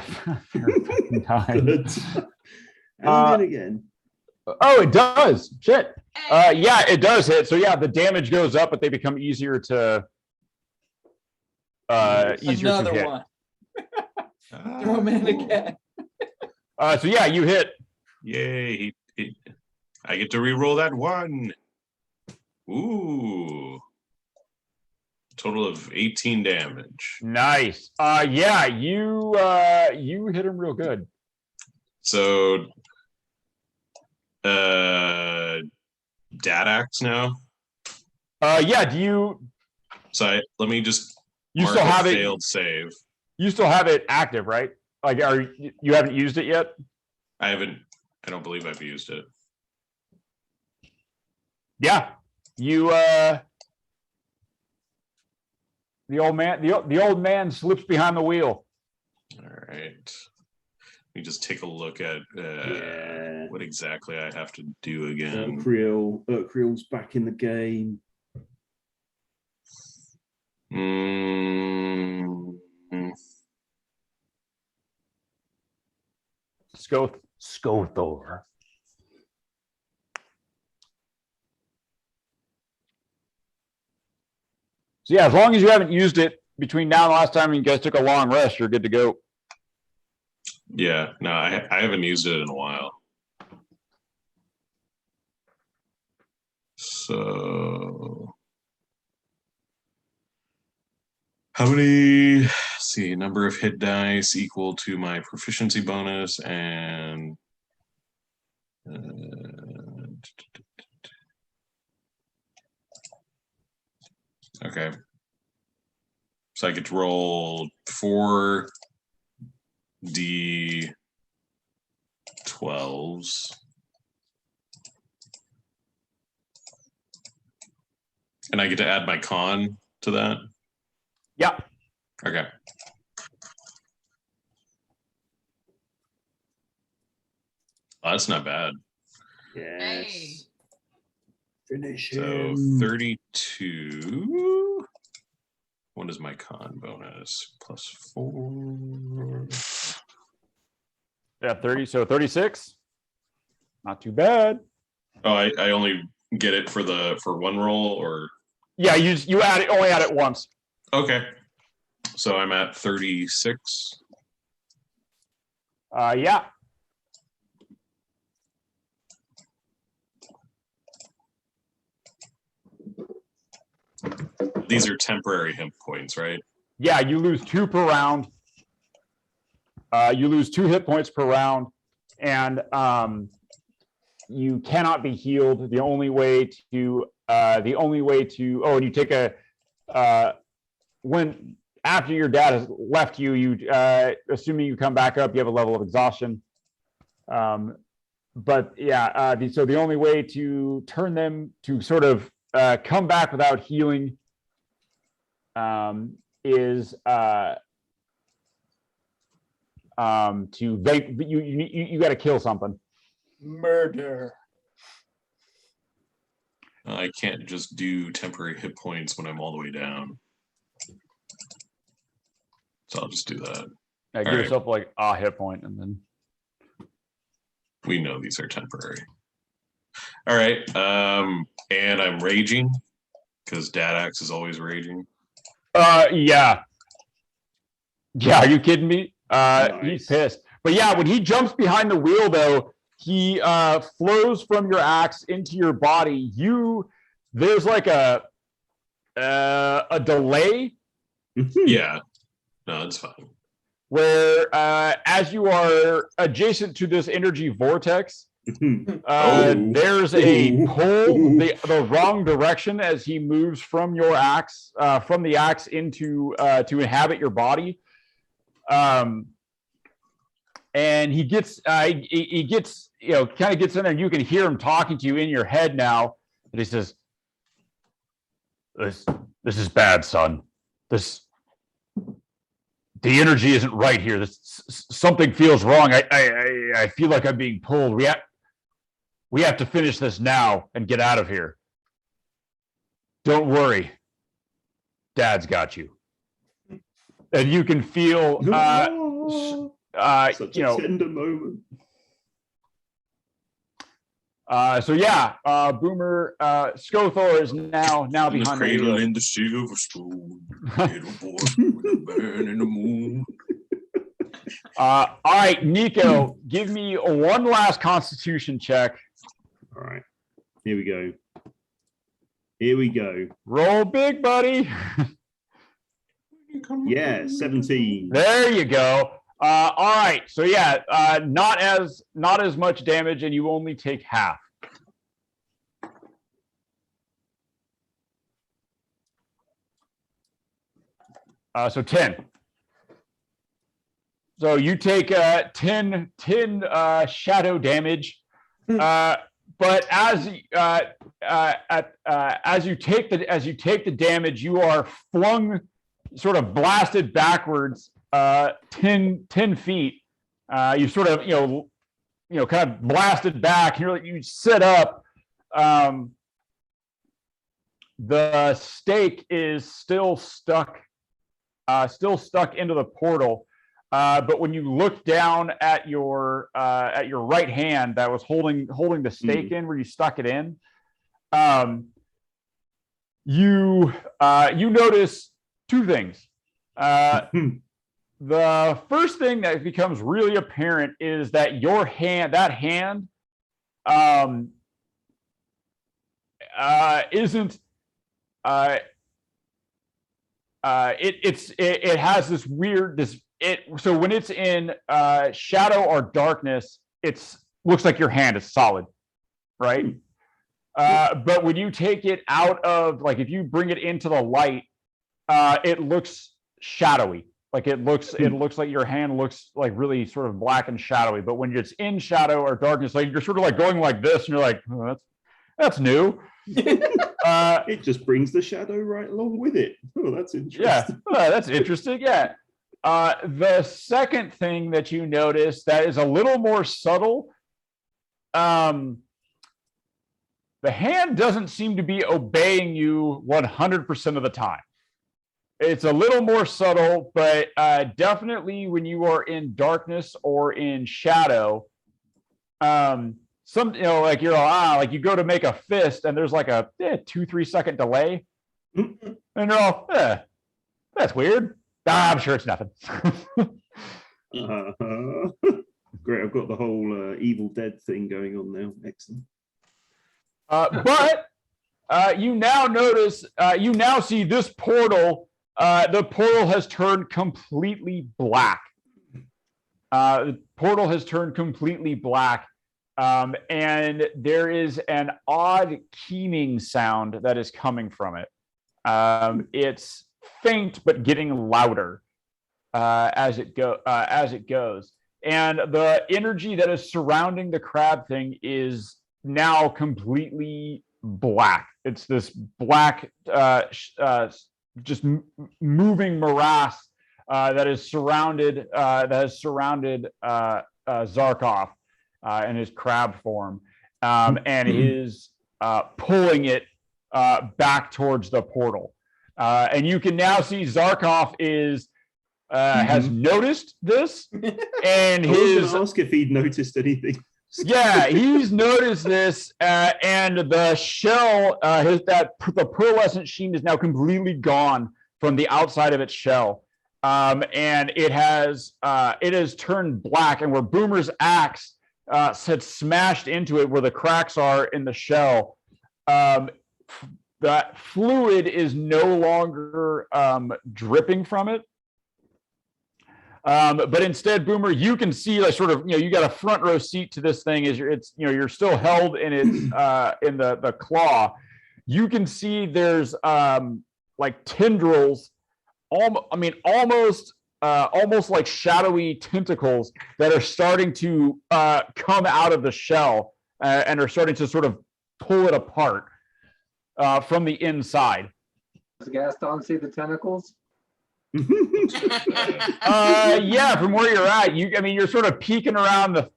time.
Good. And then again.
Oh, it does. Shit. Yeah, it does hit. So yeah, the damage goes up, but they become easier to
Another
hit.
one. Throw him in again.
So yeah, you hit.
Yay. I get to re-roll that one. Ooh. Total of 18 damage.
Nice. Yeah, you hit him real good.
So dad axe now.
Yeah, do you
Let me just
still have it
failed save.
you still have it active, right? Like you haven't used it yet?
I don't believe I've used it.
Yeah. You the old man slips behind the wheel.
All right. Let me just take a look at what exactly I have to do again.
Kriel's back in the game.
Scothor. So yeah, as long as you haven't used it between now and last time you guys took a long rest, you're good to go.
Yeah, no, I haven't used it in a while. So how many, let's see, number of hit dice equal to my proficiency bonus and okay. So I get to roll 4d12s. And I get to add my con to that?
Yeah.
Okay. That's not bad.
Yes. Finish
So
him.
32. What is my con bonus? +4.
Yeah, 30. So 36. Not too bad.
Oh, I only get it for one roll, or
Yeah, you add it, only add it once.
okay. So I'm at 36.
Yeah.
These are temporary hit points, right?
Yeah, you lose 2 per round. You lose 2 hit points per round, and you cannot be healed. The only way to and you take a when after your dad has left you, assuming you come back up, you have a level of exhaustion. But yeah, so the only way to turn them to sort of come back without healing is you got to kill something.
Murder.
I can't just do temporary hit points when I'm all the way down. So I'll just do that.
Yeah, give
right.
yourself like a hit point, and then
We know these are temporary. All right. And I'm raging because Dadax is always raging.
yeah. Yeah, are you kidding me?
Nice.
He's pissed. But yeah, when he jumps behind the wheel, though, he flows from your axe into your body. There's like a delay
Yeah. No, it's fine.
where as you are adjacent to this energy vortex,
Oh.
there's a
Ooh.
pull the wrong direction as he moves from your axe, from the axe into to inhabit your body. And he gets kind of gets in there, and you can hear him talking to you in your head now. And he says, "This is bad, son. The energy isn't right here. Something feels wrong. I feel like I'm being pulled. We have to finish this now and get out of here. Don't worry. Dad's got you." And you can feel
Such a tender moment.
So yeah, Boomer Scothor is now
In the
behind the
cradle
wheel.
in the silver spoon, little boy with the man in the moon.
All right, Nico, give me one last Constitution check.
All right. Here we go. Here we go.
Roll big, buddy.
Yeah, 17.
There you go. All right. So yeah, not as much damage, and you only take half. So 10. So you take 10 shadow damage. But as you take the damage, you are flung, sort of blasted backwards 10 feet. You sort of kind of blasted back. You sit up. The stake is still stuck into the portal. But when you look down at your right hand that was holding the stake in, where you stuck it in, you notice 2 things. The first thing that becomes really apparent is that that hand isn't. It has this weird so when it's in shadow or darkness, looks like your hand is solid, right? But when you take it out of, like, if you bring it into the light, it looks shadowy. Like it looks like your hand looks like really sort of black and shadowy. But when it's in shadow or darkness, like you're sort of like going like this, and you're like, oh, that's new.
It just brings the shadow right along with it. Oh, that's interesting.
Yeah, that's interesting. Yeah. The second thing that you notice that is a little more subtle the hand doesn't seem to be obeying you 100% of the time. It's a little more subtle, but definitely when you are in darkness or in shadow, some, like like you go to make a fist and there's like a 2-3 second delay, and you're all, that's weird. I'm sure it's nothing.
Great, I've got the whole Evil Dead thing going on now. Excellent.
But you now notice, you now see this portal. The portal has turned completely black. The portal has turned completely black. And there is an odd keening sound that is coming from it. It's faint, but getting louder as it goes. And the energy that is surrounding the crab thing is now completely black. It's this black, just moving morass that has surrounded Zarkov in his crab form, and is pulling it back towards the portal. And you can now see Zarkov has noticed this, and
I was going to ask if he'd noticed anything.
Yeah, he's noticed this, and the shell, the pearlescent sheen is now completely gone from the outside of its shell, and it has turned black. And where Boomer's axe had smashed into it, where the cracks are in the shell, that fluid is no longer dripping from it. But instead, Boomer, you can see like sort of, you got a front row seat to this thing as you're still held in its in the claw. You can see there's like tendrils, almost like shadowy tentacles that are starting to come out of the shell and are starting to sort of pull it apart from the inside.
Does Gaston see the tentacles?
Yeah, from where you're at, you're sort of peeking around the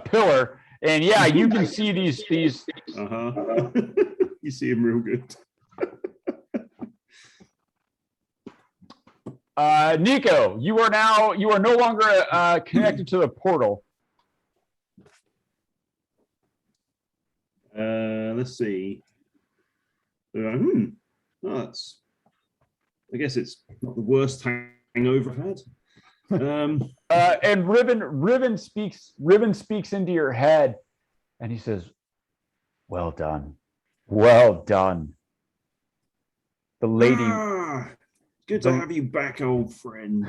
pillar, and yeah, you can see these.
You see him real good.
Nico, you are no longer connected to the portal.
Let's see. I guess it's not the worst hangover I've had.
And Riven speaks into your head, and he says, "Well done, well done." The lady,
good to have you back, old friend.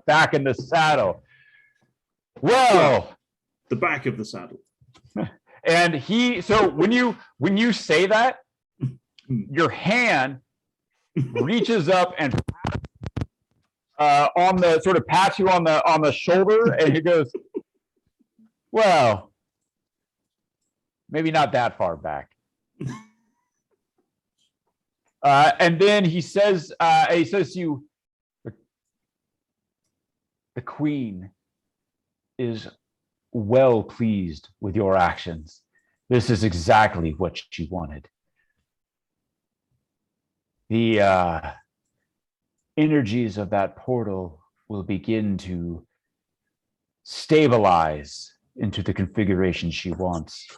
back in the saddle. Well,
the back of the saddle.
And so when you say that, your hand reaches up and pats you on the shoulder, and he goes, "Well, maybe not that far back." And then he says to you, "The queen is well pleased with your actions. This is exactly what she wanted. The energies of that portal will begin to stabilize into the configuration she wants.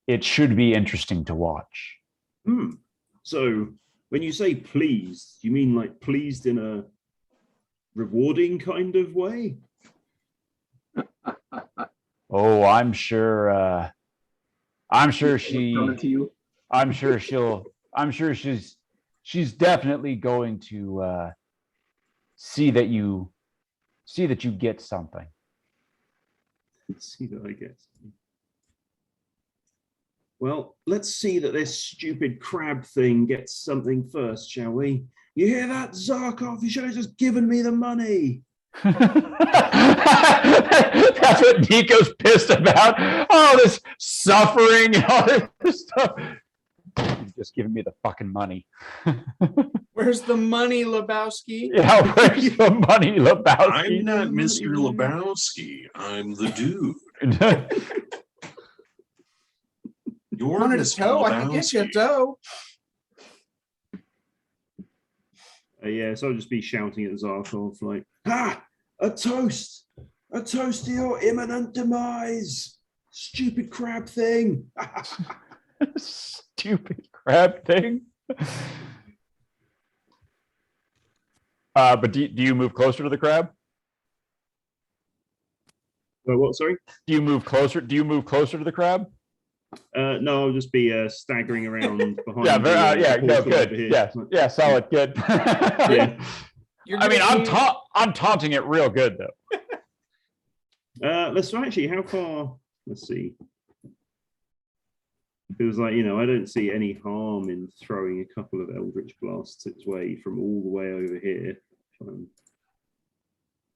It should be interesting to watch."
So when you say pleased, you mean like pleased in a rewarding kind of way?
Oh, I'm sure she's definitely going to see that you get something.
See that I get. Well, let's see that this stupid crab thing gets something first, shall we? You hear that, Zarkov? You should have just given me the money.
That's what Nico's pissed about. All this suffering and all this stuff. just giving me the fucking money.
Where's the money, Lebowski?
Yeah, where's the money, Lebowski?
I'm not Mr. Lebowski. I'm the dude. You're
Wanted a
Mr.
toe? I can get you a
Lebowski.
toe.
Yeah, so I'll just be shouting at Zarkov like, "Ah, a toast to your imminent demise, stupid crab thing."
Stupid crab thing. But do you move closer to the crab?
What? Sorry.
Do you move closer to the crab?
No, I'll just be staggering around behind.
Yeah, very,
the
yeah, no,
portal over
good.
here.
Yeah, yeah, solid, good.
Yeah.
You're
I mean,
gonna need-
I'm taunting it real good though.
Let's actually, how far? Let's see. It was like, I don't see any harm in throwing a couple of Eldritch Blasts its way from all the way over here.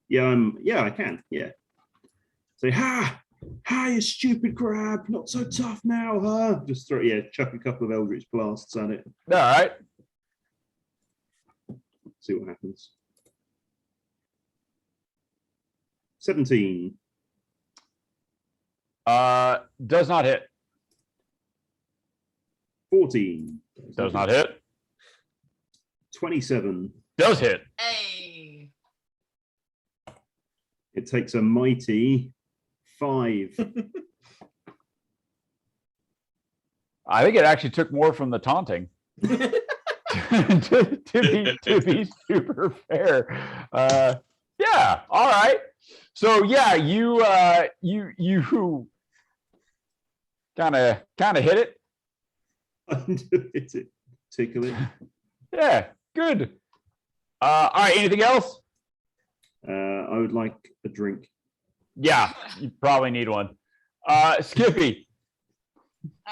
Yeah, I can. Yeah. Say, ha, you stupid crab, not so tough now, huh? Just chuck a couple of Eldritch Blasts at it.
All right.
See what happens. 17.
Does not hit.
14.
Does not hit.
27.
Does hit.
Hey.
It takes a mighty 5.
I think it actually took more from the taunting. to be super fair. Yeah, all right. So yeah, you kind of hit it.
Hit it, tickle it.
Yeah, good. All right, anything else?
I would like a drink.
Yeah, you probably need one. Skippy.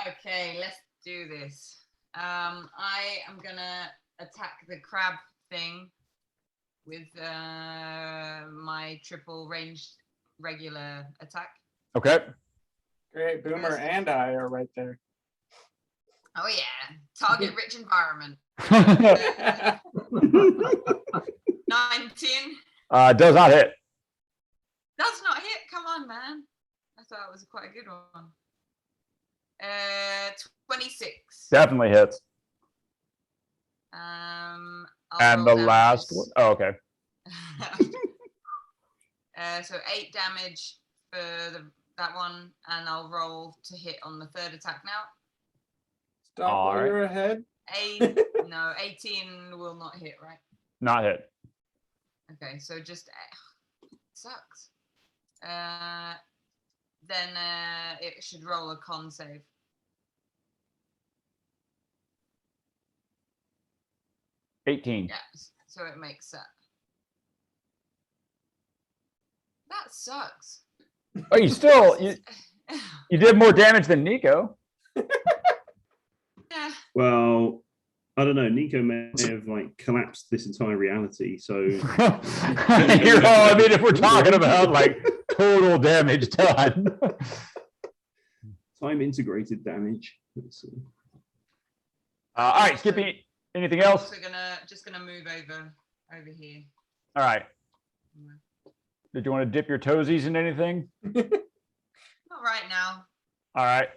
Okay, let's do this. I am gonna attack the crab thing with my triple ranged regular attack.
Okay.
Great, Boomer and I are right there.
Oh yeah, target rich environment. 19
Does not hit.
does not hit. Come on, man. I thought it was quite a good one. 26.
Definitely hits.
I'll
And
roll
the last
damages.
one. Oh, okay.
So 8 damage for that one, and I'll roll to hit on the third attack now.
Stop
All
while
right.
you're ahead.
18 will not hit, right?
Not hit.
Okay, so just sucks. Then it should roll a con save.
$18.
Yeah, so it makes that. That sucks.
Oh, you did more damage than Nico.
Yeah.
Well, I don't know. Nico may have collapsed this entire reality. So,
I mean, if we're talking about total damage done.
time integrated damage.
All right, Skippy. Anything else?
So just gonna move over here.
All right. Did you want to dip your toesies in anything?
Not right now.
All right.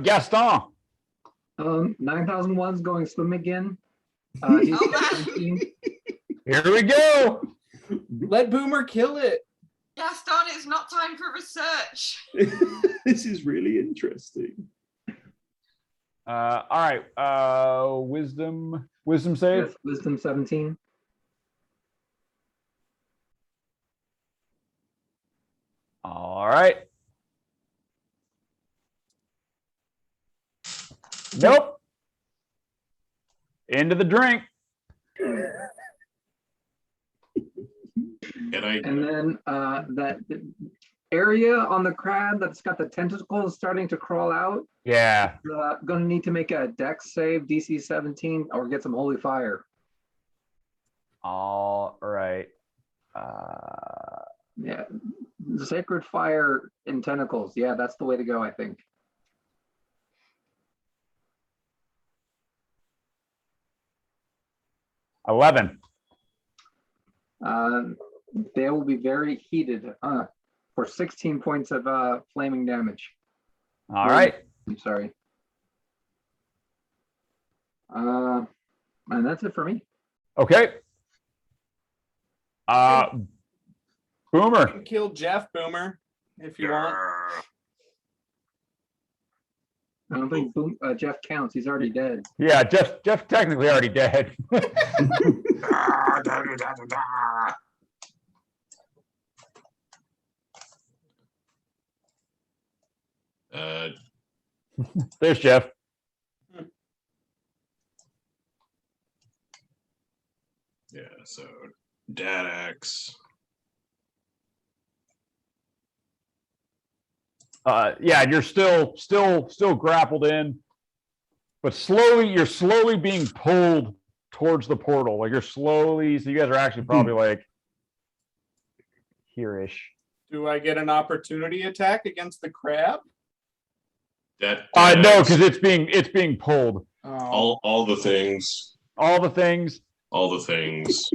Gaston.
9001's going swim again.
Oh,
He's
man.
17.
Here we go.
Let Boomer kill it.
Gaston, it's not time for research.
This is really interesting.
All right. Wisdom save.
Yes, wisdom 17.
All right. Nope. Into the drink.
And then that area on the crab that's got the tentacles starting to crawl out,
Yeah.
gonna need to make a dex save, DC 17, or get some holy fire.
All right.
Yeah, the sacred fire and tentacles. Yeah, that's the way to go, I think.
11.
They will be very heated for 16 points of flaming damage.
All right.
I'm sorry. And that's it for me.
Okay.
You
Boomer.
can kill Jeff, Boomer, if you want.
I don't think Jeff counts. He's already dead.
Yeah, Jeff technically already dead. There's Jeff.
Yeah, so dad axe.
Yeah, and you're still grappled in, but you're slowly being pulled towards the portal. Like you're slowly, so you guys are actually probably like here-ish.
Do I get an opportunity attack against the crab?
That
No, because it's being pulled.
Oh.
all the things.
All the things.
All the things.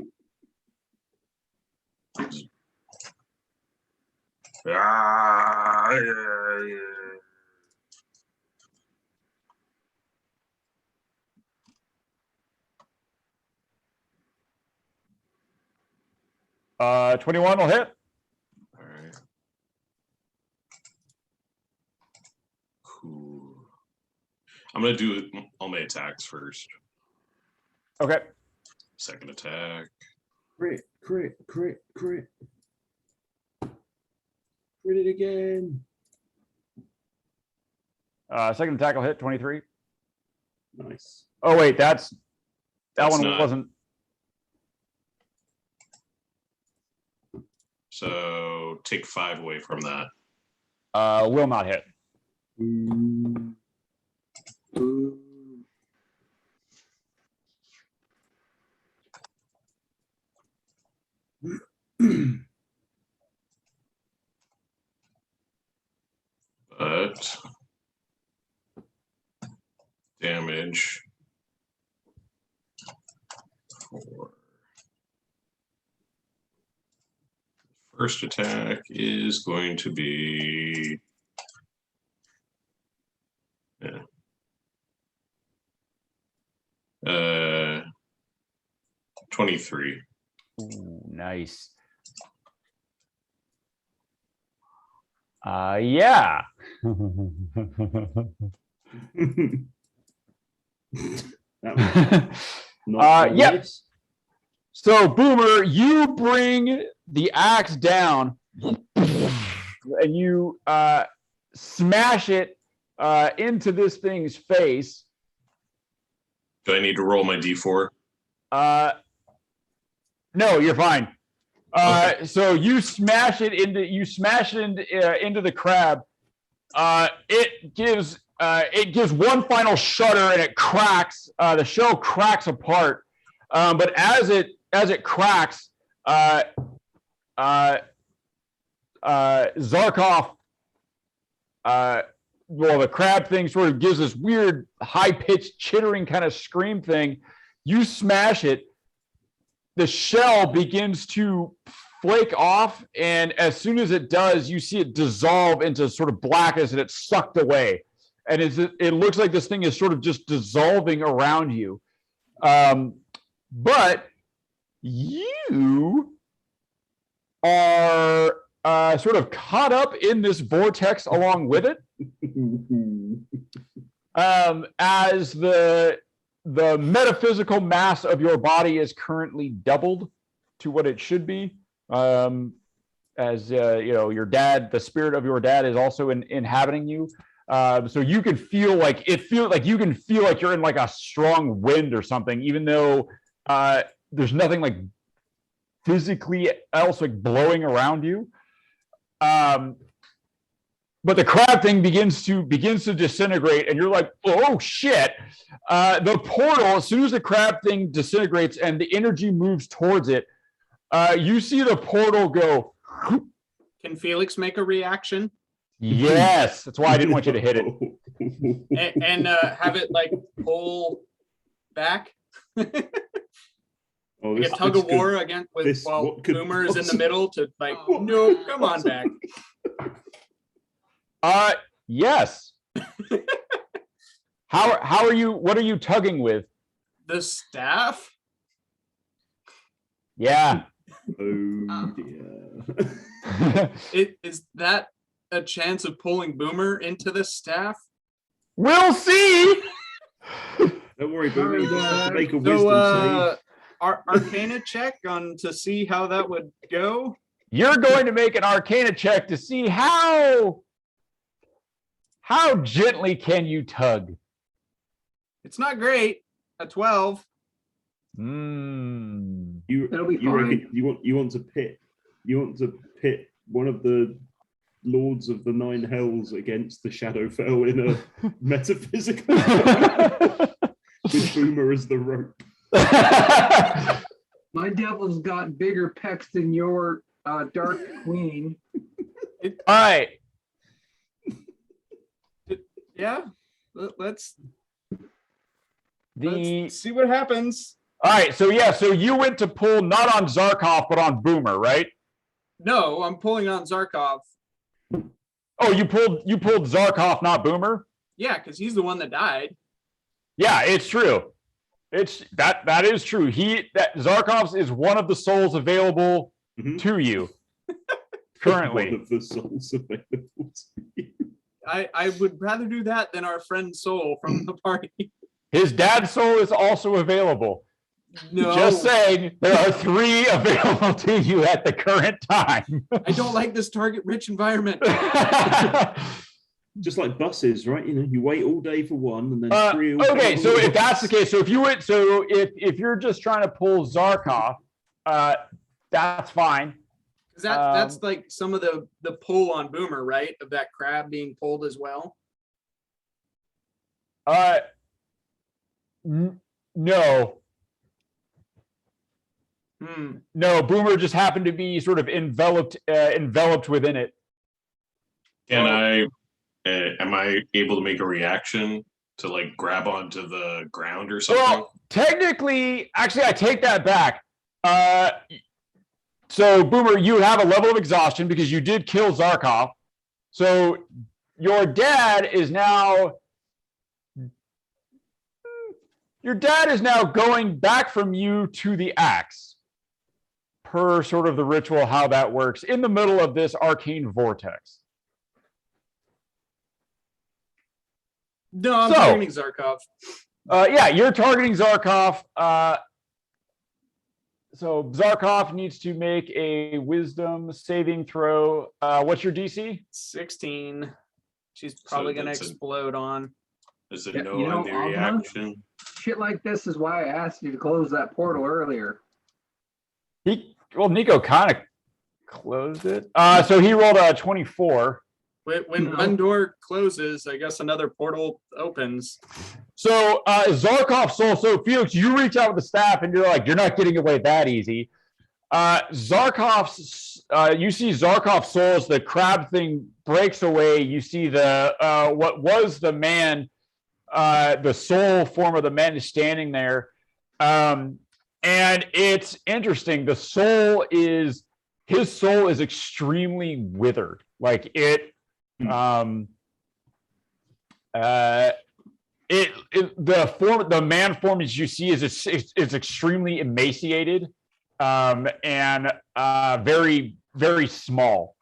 Yeah.
21 will hit.
All right. Cool. I'm gonna do all my attacks first.
Okay.
Second attack.
Crit. Crit it again.
Second attack will hit 23.
Nice.
Oh wait, that
That's
one
not-
wasn't.
So take 5 away from that.
Will not hit.
But damage 4. First attack is going to be 23.
Ooh, nice. Yeah.
That was not
Yep.
nice.
So, Boomer, you bring the axe down and you smash it into this thing's face.
Do I need to roll my d4?
No, you're fine.
Okay.
So you smash it into the crab. It gives one final shudder and it cracks. The shell cracks apart. But as it cracks, Zarkov, well, the crab thing sort of gives this weird high-pitched chittering kind of scream thing. You smash it. The shell begins to flake off, and as soon as it does, you see it dissolve into sort of blackness, and it's sucked away. And it looks like this thing is sort of just dissolving around you. But you are sort of caught up in this vortex along with it. As the metaphysical mass of your body is currently doubled to what it should be. As your dad, the spirit of your dad is also inhabiting you. So you can feel like you can feel like you're in like a strong wind or something, even though there's nothing like physically else like blowing around you. But the crab thing begins to disintegrate, and you're like, oh shit. The portal, as soon as the crab thing disintegrates and the energy moves towards it, you see the portal go.
Can Felix make a reaction
Yes, that's why I didn't want you to hit it.
and have it like pull back?
Oh,
Like a tug of war again with
this-
while
what could
Boomer is in the
possibly-
middle to like,
Oh,
no,
man.
come on back.
Yes. How are you? What are you tugging with?
The staff?
Yeah.
Oh dear.
Is that a chance of pulling Boomer into the staff?
We'll see.
Don't worry, Boomer. You just have to make a wisdom
So,
save.
Arcana check on to see how that would go.
You're going to make an Arcana check to see how gently can you tug.
It's not great. A 12.
Hmm.
It'll be
You
fine.
reckon you want to pit one of the lords of the nine hells against the Shadowfell in a metaphysical with Boomer as the rope.
My devil's got bigger pecs than your dark queen.
All right.
Yeah. Let's
The
see what happens.
all right. So yeah. So you went to pull not on Zarkov but on Boomer, right?
No, I'm pulling on Zarkov.
Oh, you pulled Zarkov, not Boomer.
Yeah, because he's the one that died.
Yeah, it's true. It's that is true. That Zarkov's is one of the souls available
Mhm.
to you
One
currently.
of the souls available to you.
I would rather do that than our friend Soul from the party.
His dad's soul is also available.
No,
Just saying, there are 3 available to you at the current time.
I don't like this target-rich environment.
Just like buses, right? You know, you wait all day for one, and then 3. all
Okay,
day
so
for
if that's the
one.
case, so if you're just trying to pull Zarkov, that's fine.
'Cause that's like some of the pull on Boomer, right? Of that crab being pulled as well.
No,
Hmm.
no, Boomer just happened to be sort of enveloped within it.
Can I? Am I able to make a reaction to like grab onto the ground or something?
Well, technically, actually, I take that back. So, Boomer, you have a level of exhaustion because you did kill Zarkov. So, your dad is now going back from you to the axe, per sort of the ritual, how that works in the middle of this arcane vortex.
No, I'm
So-
targeting Zarkov.
Yeah, you're targeting Zarkov. So Zarkov needs to make a wisdom saving throw. What's your DC?
16. She's probably gonna
that's a-
explode on.
Is it
Yeah,
no
you know,
on the
Alma?
reaction?
Shit like this is why I asked you to close that portal earlier.
Nico kind of closed it. So he rolled a 24.
When
No.
one door closes, I guess another portal opens.
So Zarkov's soul. So Felix, you reach out with the staff and you're like, you're not getting away that easy. Zarkov's, you see Zarkov's soul as the crab thing breaks away. You see the what was the man, the soul form of the man is standing there. And it's interesting. His soul is extremely withered. Like it, the man form as you see is extremely emaciated, and very, very small.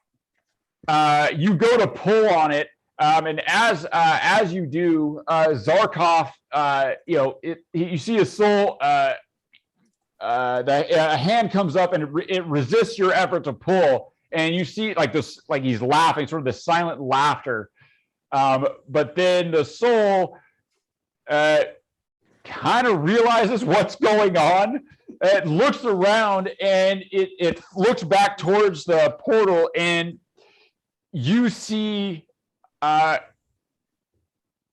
You go to pull on it, and as you do, Zarkov, you see his soul. A hand comes up and it resists your effort to pull, and you see like this, like he's laughing, sort of the silent laughter. But then the soul kind of realizes what's going on. It looks around and it looks back towards the portal, and you see,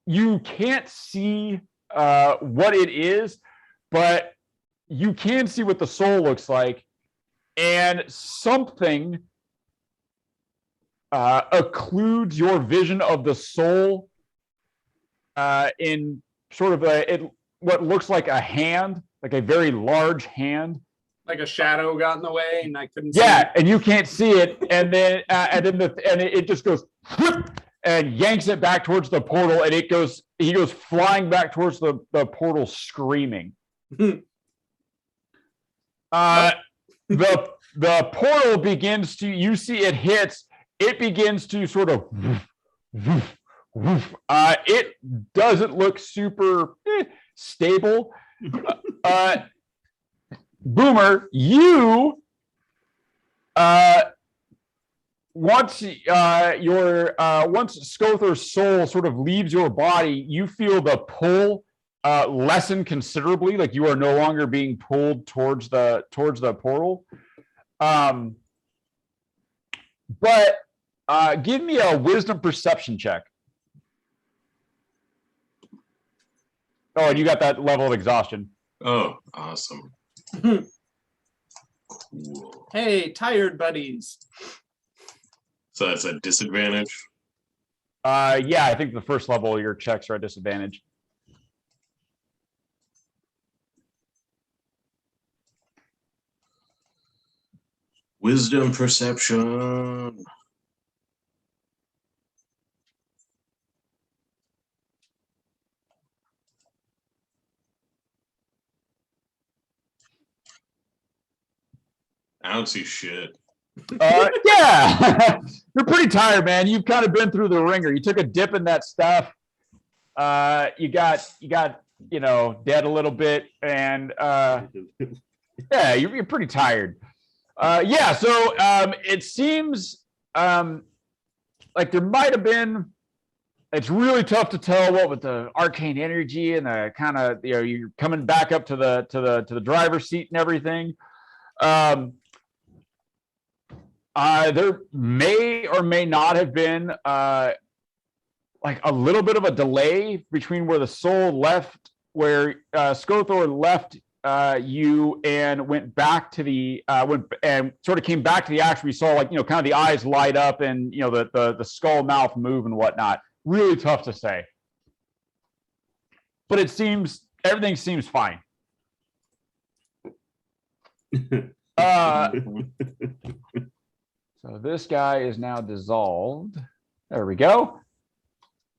you can't see what it is, but you can see what the soul looks like, and something occludes your vision of the soul in sort of what looks like a hand, like a very large hand
Like a shadow got in the way and I couldn't see.
Yeah, and you can't see it, and then it just goes whoop, and yanks it back towards the portal, and he goes flying back towards the portal, screaming. The portal begins to, you see it hits, it begins to sort of it doesn't look super stable. Boomer, you once Skother's soul sort of leaves your body, you feel the pull lessen considerably, like you are no longer being pulled towards the portal. But give me a wisdom perception check. Oh, and you got that level of exhaustion.
Oh, awesome. Cool.
Hey, tired buddies.
So that's a disadvantage.
Yeah, I think the first level of your checks are a disadvantage.
Wisdom perception. I don't see shit.
Yeah, you're pretty tired, man. You've kind of been through the ringer. You took a dip in that stuff. You got dead a little bit, and yeah, you're pretty tired. Yeah, so it seems like there might have been. It's really tough to tell what with the arcane energy and the kind of you're coming back up to the driver's seat and everything. There may or may not have been like a little bit of a delay between where the soul left, where Skothor left you and went back to the and sort of came back to the action. We saw kind of the eyes light up and the skull mouth move and whatnot. Really tough to say, but everything seems fine. So this guy is now dissolved. There we go.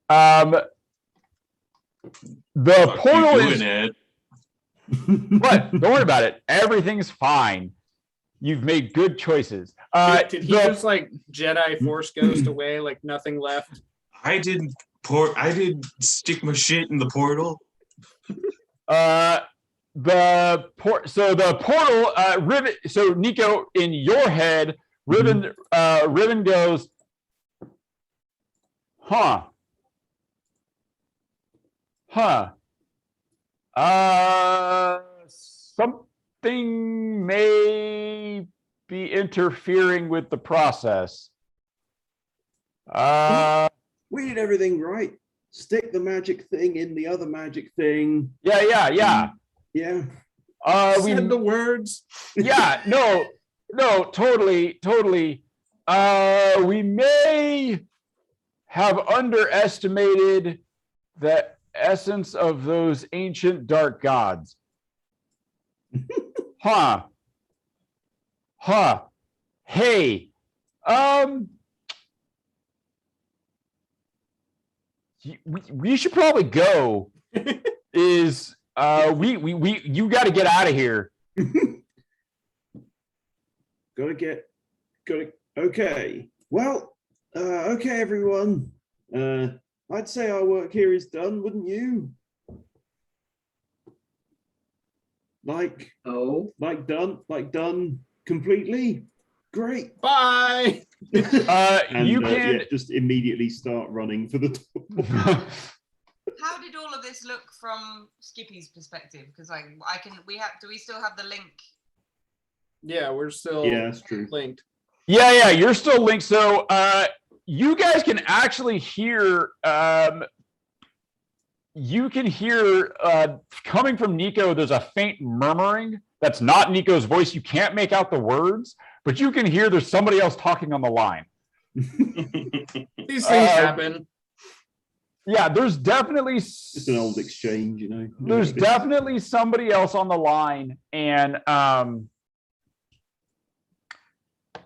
The portal is. What? Don't worry about it. Everything's fine. You've made good choices.
Did he just like Jedi Force Ghost away, like nothing left?
I didn't stick my shit in the portal.
So the portal, Riven. So Nico, in your head, Riven goes, something may be interfering with the process.
We did everything right. Stick the magic thing in the other magic thing.
Yeah.
Yeah.
We
said the words.
Yeah, no, totally. We may have underestimated the essence of those ancient dark gods. Hey, we should probably go. You got to get out of here.
Okay. Well, okay, everyone. I'd say our work here is done, wouldn't you? Like done completely. Great.
Bye.
And,
you can
just immediately start running for the door.
How did all of this look from Skippy's perspective? Because do we still have the link?
Yeah, we're still
that's true.
linked.
Yeah, you're still linked. So you guys can actually hear coming from Nico, there's a faint murmuring. That's not Nico's voice. You can't make out the words, but you can hear there's somebody else talking on the line.
These things happen.
Yeah, there's definitely
It's an old exchange,
There's definitely somebody else on the line, and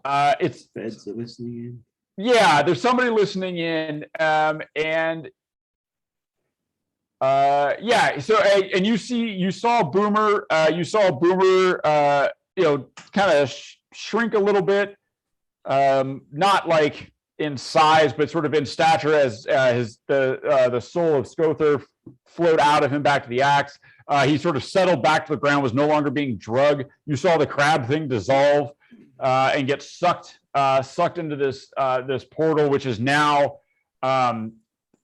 It's
Feds are listening in.
yeah, there's somebody listening in, and yeah. So and you saw Boomer, kind of shrink a little bit, not like in size, but sort of in stature as the soul of Skother flowed out of him back to the axe. He sort of settled back to the ground, was no longer being drugged. You saw the crab thing dissolve and get sucked into this portal, which is now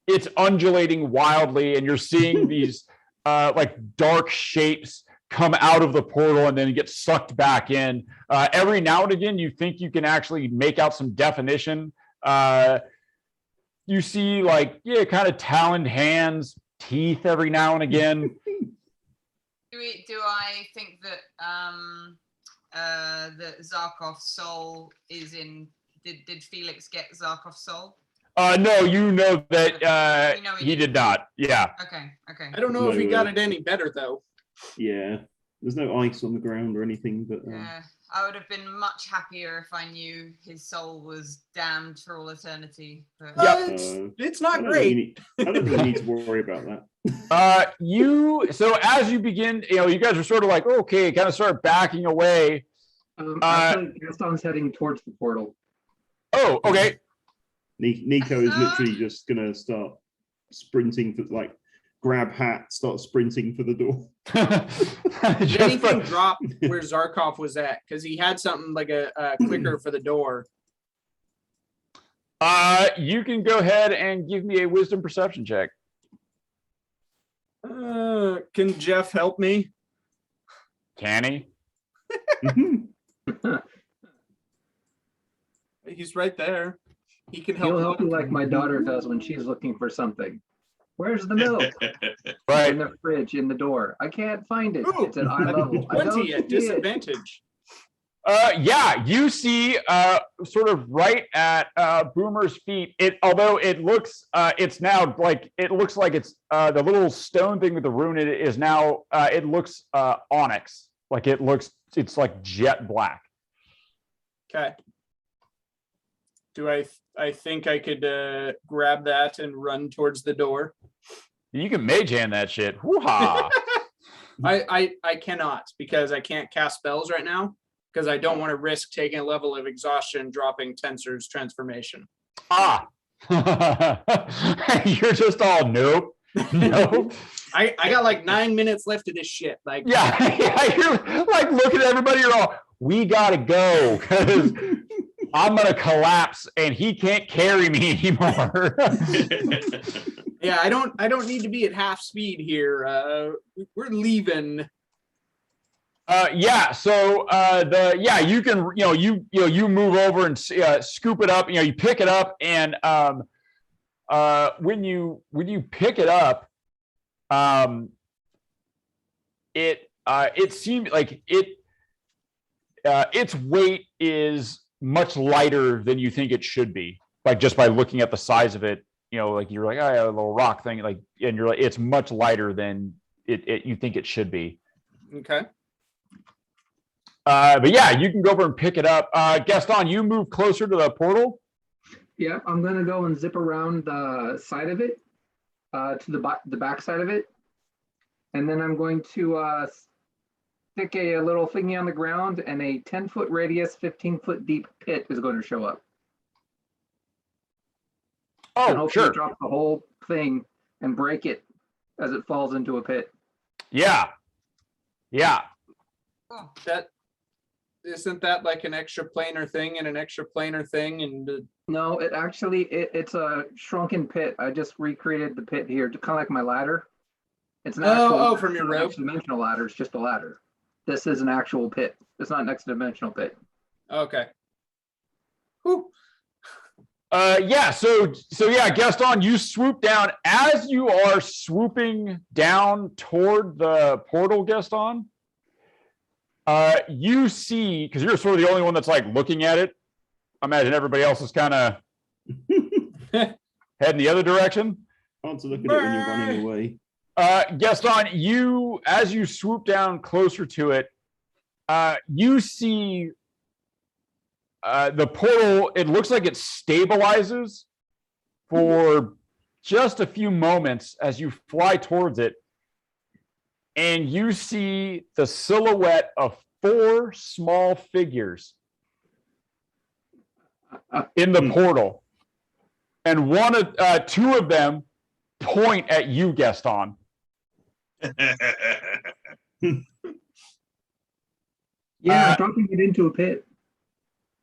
it's undulating wildly, and you're seeing these like dark shapes come out of the portal and then get sucked back in. Every now and again, you think you can actually make out some definition. You see like kind of taloned hands, teeth every now and again.
Do I think that that Zarkov's soul is in? Did Felix get Zarkov's soul?
No, you know that he did not. Yeah.
Okay.
I don't know if he got it any better though.
Yeah, there's no ice on the ground or anything, but
Yeah, I would have been much happier if I knew his soul was damned for all eternity. But...
It's not great.
I don't think you need to worry about that.
So as you begin, you guys are sort of like, okay, kind of start backing away.
Actually, Gaston's heading towards the portal.
Oh, okay.
Nico is literally just gonna start sprinting for grab hat, start sprinting for the door.
Did anything drop where Zarkov was at? Because he had something like a clicker for the door.
You can go ahead and give me a wisdom perception check.
Can Jeff help me?
Can he?
He's right there. He can help.
He'll help you like my daughter does when she's looking for something. Where's the milk?
Right.
In the fridge, in the door. I can't find it.
Ooh,
It's at eye level. I don't
20 at
see it.
disadvantage.
Yeah, you see sort of right at Boomer's feet. Although it looks it's now like it looks like it's the little stone thing with the rune in it is now it looks onyx. Like it's like jet black.
Okay. Do I think I could grab that and run towards the door?
You can mage hand that shit. Woo-ha.
I cannot, because I can't cast spells right now, because I don't want to risk taking a level of exhaustion dropping Tensor's transformation.
You're just all nope. Nope.
I got like 9 minutes left of this shit. Like
yeah, you're like looking at everybody, you're all, we gotta go because I'm gonna collapse and he can't carry me anymore.
Yeah, I don't need to be at half speed here. We're leaving.
Yeah, so you can you move over and scoop it up, you pick it up, and when you pick it up, it seemed like its weight is much lighter than you think it should be, like just by looking at the size of it. Like you're like, oh, yeah, a little rock thing, like, and you're like, it's much lighter than it you think it should be.
Okay.
But yeah, you can go over and pick it up. Gaston, you move closer to the portal.
Yeah, I'm gonna go and zip around the side of it, to the back side of it, and then I'm going to stick a little thingy on the ground, and a 10-foot radius, 15-foot deep pit is going to show up. And
Oh,
hopefully
sure.
drop the whole thing and break it as it falls into a pit.
Yeah. Yeah.
Cool.
That isn't that like an extra planar thing and an extra planar thing and
No, it actually it's a shrunken pit. I just recreated the pit here, kind of like my ladder. It's an actual
from your rope.
next dimensional ladder. It's just a ladder. This is an actual pit. It's not next dimensional pit.
Okay. Whew.
Yeah, so yeah, Gaston, you swoop down. As you are swooping down toward the portal, Gaston, you see, because you're sort of the only one that's like looking at it. I imagine everybody else is kind of heading the other direction.
Hard to look at it when you're running away.
Gaston, as you swoop down closer to it, you see the portal, it looks like it stabilizes for just a few moments as you fly towards it. And you see the silhouette of 4 small figures in the portal. And 2 of them point at you, Gaston.
Yeah, dropping it into a pit.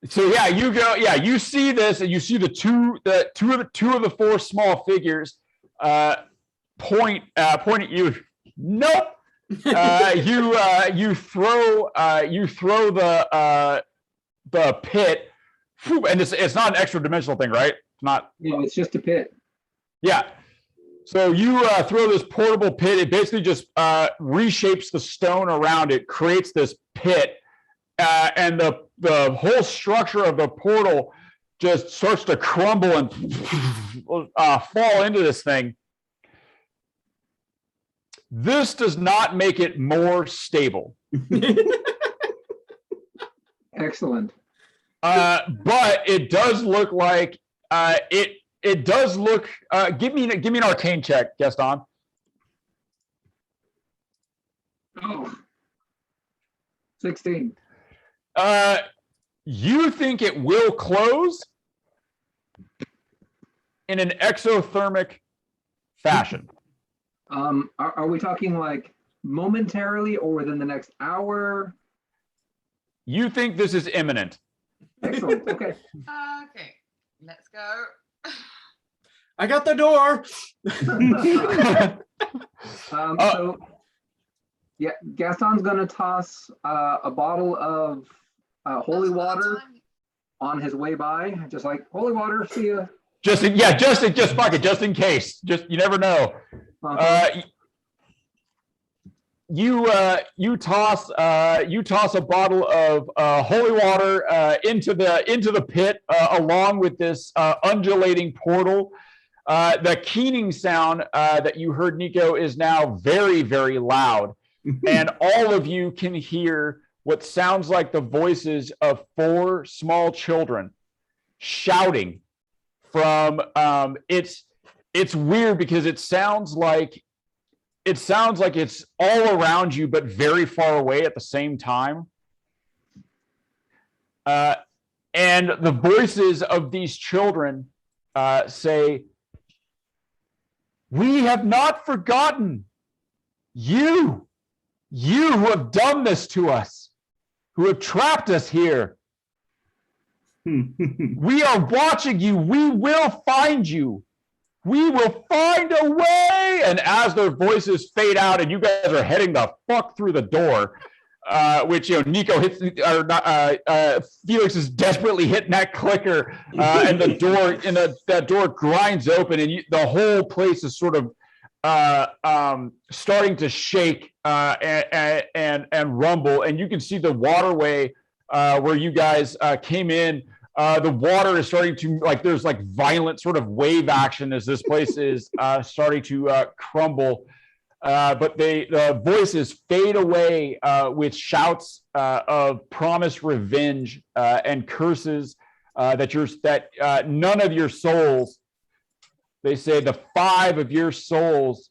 So yeah, you see this, and you see two of the 4 small figures point at you. Nope. You throw the pit, and it's not an extra dimensional thing, right? It's not.
No, it's just a pit.
Yeah. So you throw this portable pit. It basically just reshapes the stone around it, creates this pit, and the whole structure of the portal just starts to crumble and fall into this thing. This does not make it more stable.
Excellent.
But it does look like it does look. Give me an arcane check, Gaston.
Oh. 16.
You think it will close in an exothermic fashion.
Are we talking like momentarily or within the next hour?
You think this is imminent.
Excellent. Okay.
Okay, let's go.
I got the door.
So, yeah, Gaston's gonna toss a bottle of holy
That's all the
water
time.
on his way by, just like holy water. See ya.
Just fuck it, just in case. Just you never know. You toss a bottle of holy water into the pit along with this undulating portal. The keening sound that you heard, Nico, is now very, very loud, and all of you can hear what sounds like the voices of 4 small children shouting from. It's weird because it sounds like it's all around you, but very far away at the same time. And the voices of these children say, "We have not forgotten you who have done this to us, who have trapped us here. We are watching you. We will find you. We will find a way." And as their voices fade out and you guys are heading the fuck through the door, which, Nico hits, Felix is desperately hitting that clicker, and the door, that door grinds open, and the whole place is sort of starting to shake and rumble, and you can see the waterway where you guys came in. The water is starting to, there's violent sort of wave action as this place is starting to crumble. But the voices fade away with shouts of promised revenge and curses that none of your souls, they say the 5 of your souls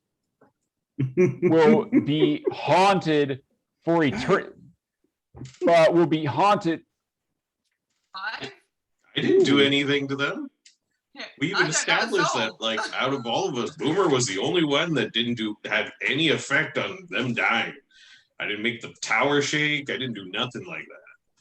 will be haunted for eternity, will be haunted.
5?
I didn't do anything to them.
Yeah,
We
I
even
don't have a
established
soul.
that, out of all of us, Boomer was the only one that didn't have any effect on them dying. I didn't make the tower shake. I didn't do nothing like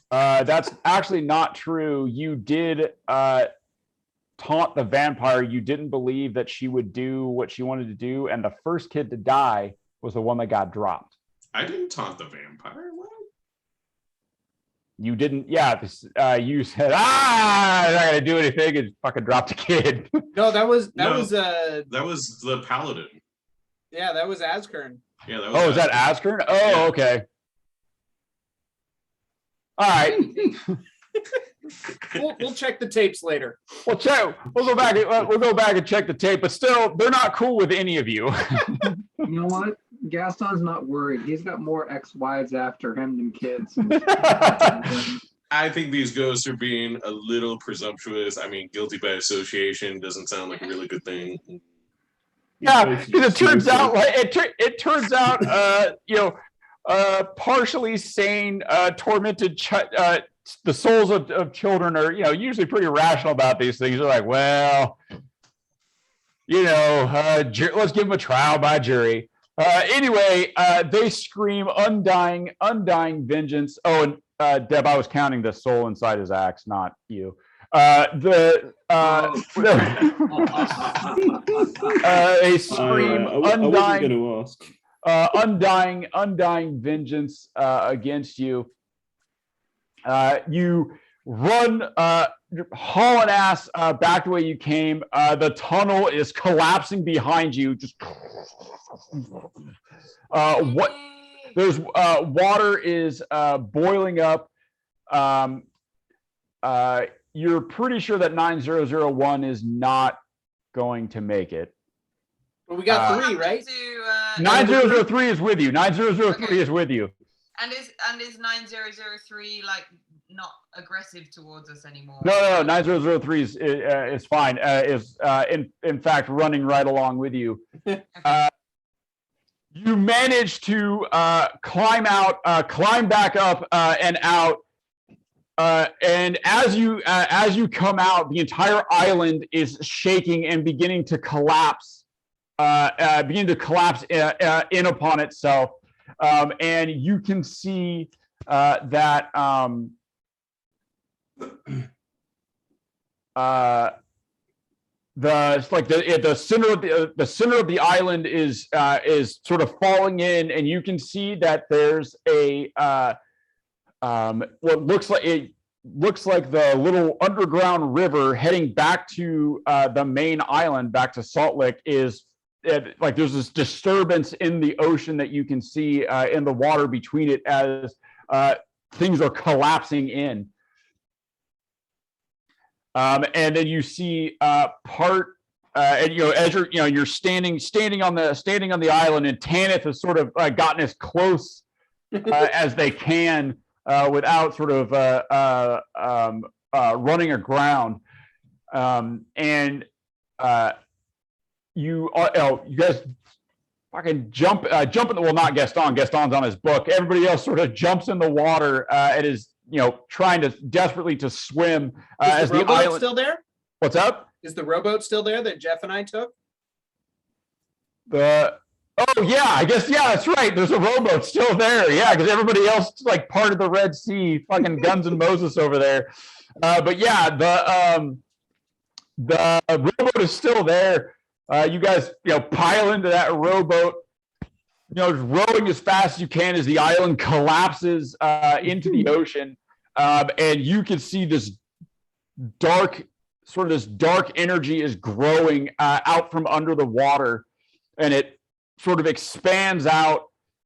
that.
That's actually not true. You did taunt the vampire. You didn't believe that she would do what she wanted to do, and the first kid to die was the one that got dropped.
I didn't taunt the vampire. What?
You didn't, you said, I'm not gonna do anything, and fucking dropped a kid.
No, that was
That was the paladin.
yeah, that was Azkern.
Yeah, that was.
Oh, is that Azkern? Oh,
Yeah.
okay. All right.
We'll check the tapes later.
We'll go back. We'll go back and check the tape. But still, they're not cool with any of you.
You know what? Gaston's not worried. He's got more ex-wives after him than kids.
I think these ghosts are being a little presumptuous. I mean, guilty by association doesn't sound like a really good thing.
Yeah, because it turns out like it turns out partially sane, tormented the souls of children are usually pretty rational about these things. They're like, well, let's give them a trial by jury. Anyway, they scream undying vengeance. Oh, and Deb, I was counting the soul inside his axe, not you. They scream undying vengeance against you. You run hauling ass back the way you came. The tunnel is collapsing behind you. Just there's water is boiling up. You're pretty sure that 9001 is not going to make it.
Well, we got 3, right?
9003 is with you. 9003 is with you.
And is 9003 like not aggressive towards us anymore?
No. 9003 is fine. Is in fact running right along with you. You manage to climb back up and out. And as you come out, the entire island is shaking and beginning to collapse, in upon itself. And you can see that the center of the island is sort of falling in, and you can see that there's a what looks like the little underground river heading back to the main island, back to Salt Lick. Is like there's this disturbance in the ocean that you can see in the water between it as things are collapsing in. And then you see and as you're standing on the island, and Tanith has sort of gotten as close as they can without sort of running aground. You guys fucking jump in the, well, not Gaston. Gaston's on his book. Everybody else sort of jumps in the water and is trying to desperately to swim.
Is the rowboat still there?
What's up?
Is the rowboat still there that Jeff and I took?
Oh yeah, I guess that's right. There's a rowboat still there. Yeah, because everybody else like part of the Red Sea, fucking Guns and Moses over there. But yeah, the rowboat is still there. You guys, pile into that rowboat. Rowing as fast as you can as the island collapses into the ocean, and you can see this dark energy is growing out from under the water, and it sort of expands out,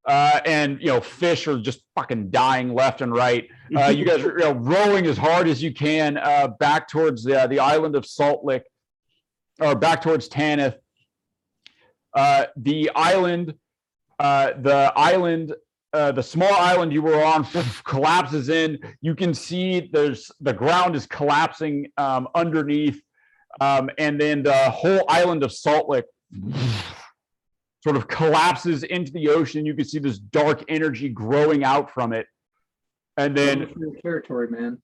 and fish are just fucking dying left and right. You guys are rowing as hard as you can back towards the island of Salt Lick, or back towards Tanith. The small island you were on collapses in. You can see the ground is collapsing underneath, and then the whole island of Salt Lick sort of collapses into the ocean. You can see this dark energy growing out from it, and then
territory, man.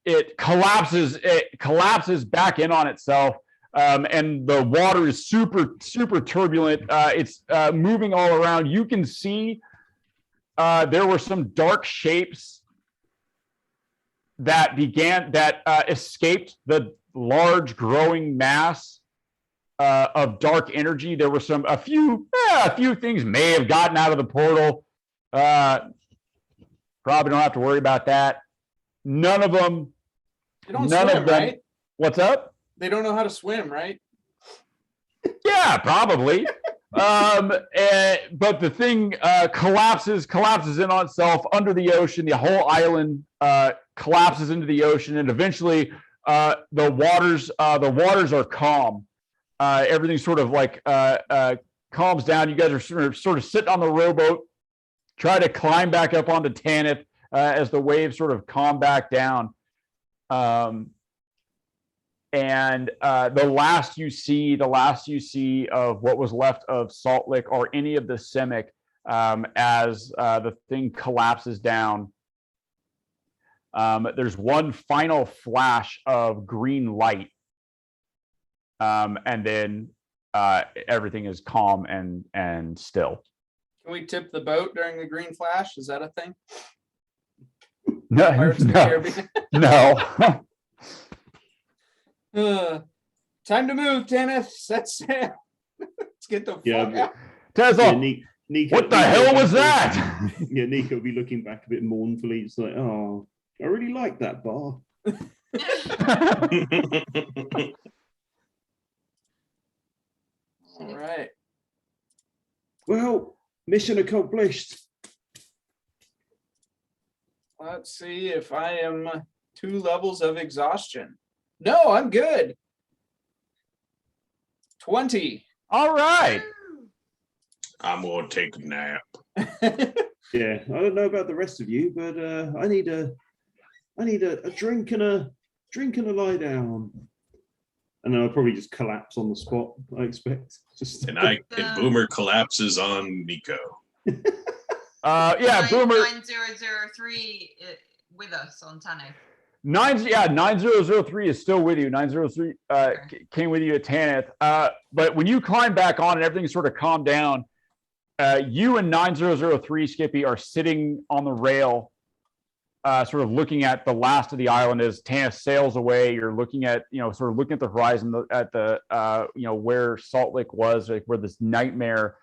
It collapses back in on itself. And the water is super turbulent. It's moving all around. You can see there were some dark shapes that escaped the large growing mass of dark energy. There were a few things may have gotten out of the portal. Probably don't have to worry about that. None of them.
Right?
What's up?
They don't know how to swim, right?
Yeah, probably. But the thing collapses in on itself under the ocean. The whole island collapses into the ocean, and eventually the waters are calm. Everything sort of like calms down. You guys are sort of sitting on the rowboat, try to climb back up onto Tanith as the waves sort of calm back down. And the last you see of what was left of Salt Lick or any of the Simic as the thing collapses down. There's one final flash of green light, and then everything is calm and still.
Can we tip the boat during the green flash? Is that a thing?
No,
Pirates of the Caribbean.
no.
Time to move, Tanith. Set sail. Let's get the fuck out.
Tesla,
Nico,
what the hell was that?
Yeah, Nico will be looking back a bit mournfully. It's like, oh, I really like that bar.
All right.
Well, mission accomplished.
Let's see if I am 2 levels of exhaustion. No, I'm good. 20.
All right.
I'm gonna take a nap.
Yeah, I don't know about the rest of you, but I need a drink and a lie down. And then I'll probably just collapse on the spot, I expect. Just
And Boomer collapses on Nico.
Yeah, Boomer.
9003 with us on Tanith.
9003 is still with you. 903 came with you at Tanith. But when you climb back on and everything sort of calmed down, you and 9003, Skippy, are sitting on the rail, sort of looking at the last of the island as Tanith sails away. You're looking at, sort of looking at the horizon, at the, where Salt Lake was, like where this nightmare,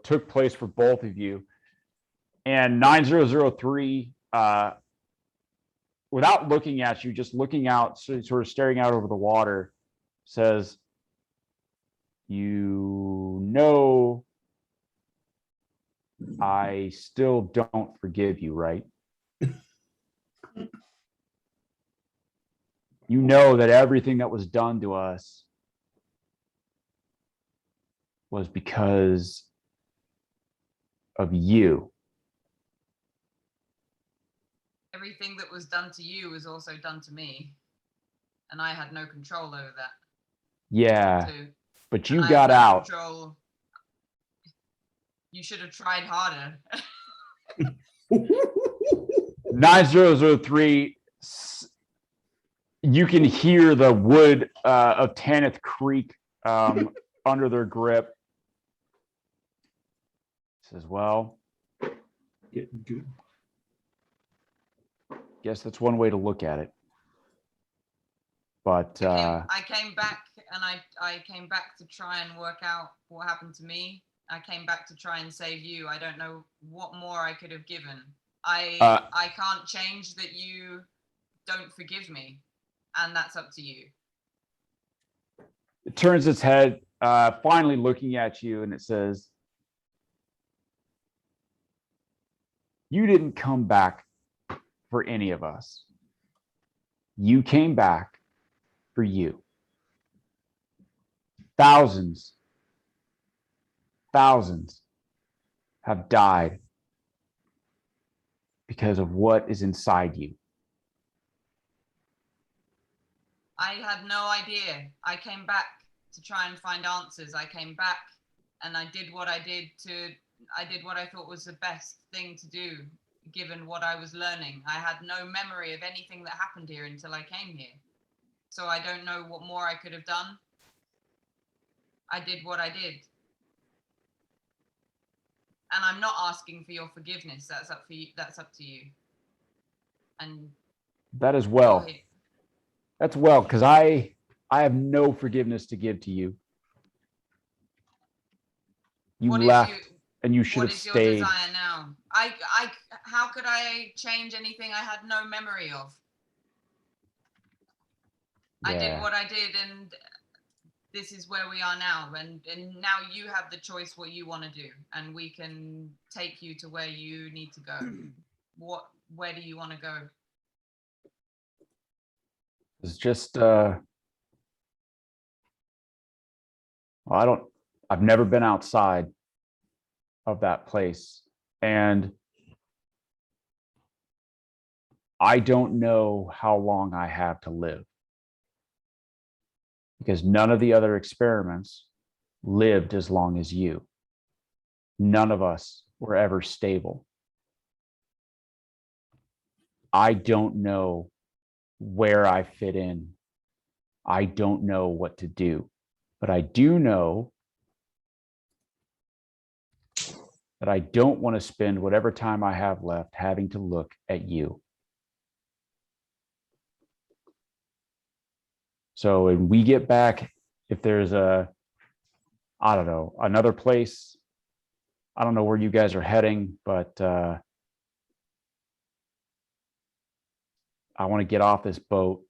took place for both of you. And 9003, without looking at you, just looking out, sort of staring out over the water, says, I still don't forgive you, right? You know that everything that was done to us was because of you.
Everything that was done to you was also done to me. And I had no control over that.
Yeah,
So,
but you
I
got
had no
out.
control. You should have tried harder.
9003, you can hear the wood of Tanith Creek under their grip. Says, well,
getting good.
guess that's one way to look at it. But
I came back and I came back to try and work out what happened to me. I came back to try and save you. I don't know what more I could have given. I can't change that you don't forgive me, and that's up to you.
it turns its head, finally looking at you, and it says, you didn't come back for any of us. You came back for you. Thousands have died because of what is inside you.
I had no idea. I came back to try and find answers. I came back and I did what I did I did what I thought was the best thing to do, given what I was learning. I had no memory of anything that happened here until I came here. So I don't know what more I could have done. I did what I did. And I'm not asking for your forgiveness. That's up for you. That's up to you. And
That as well. That's well, because I have no forgiveness to give to you. You left, and you should have stayed.
What is your desire now? How could I change anything I had no memory of? I did what I did, and this is where we are now. And now you have the choice what you want to do, and we can take you to where you need to go. Where do you want to go?
It's just, I've never been outside. of that place. And I don't know how long I have to live, because none of the other experiments lived as long as you. None of us were ever stable. I don't know where I fit in. I don't know what to do, but I do know that I don't want to spend whatever time I have left having to look at you. So when we get back, if there's I don't know, another place, I don't know where you guys are heading, but I want to get off this boat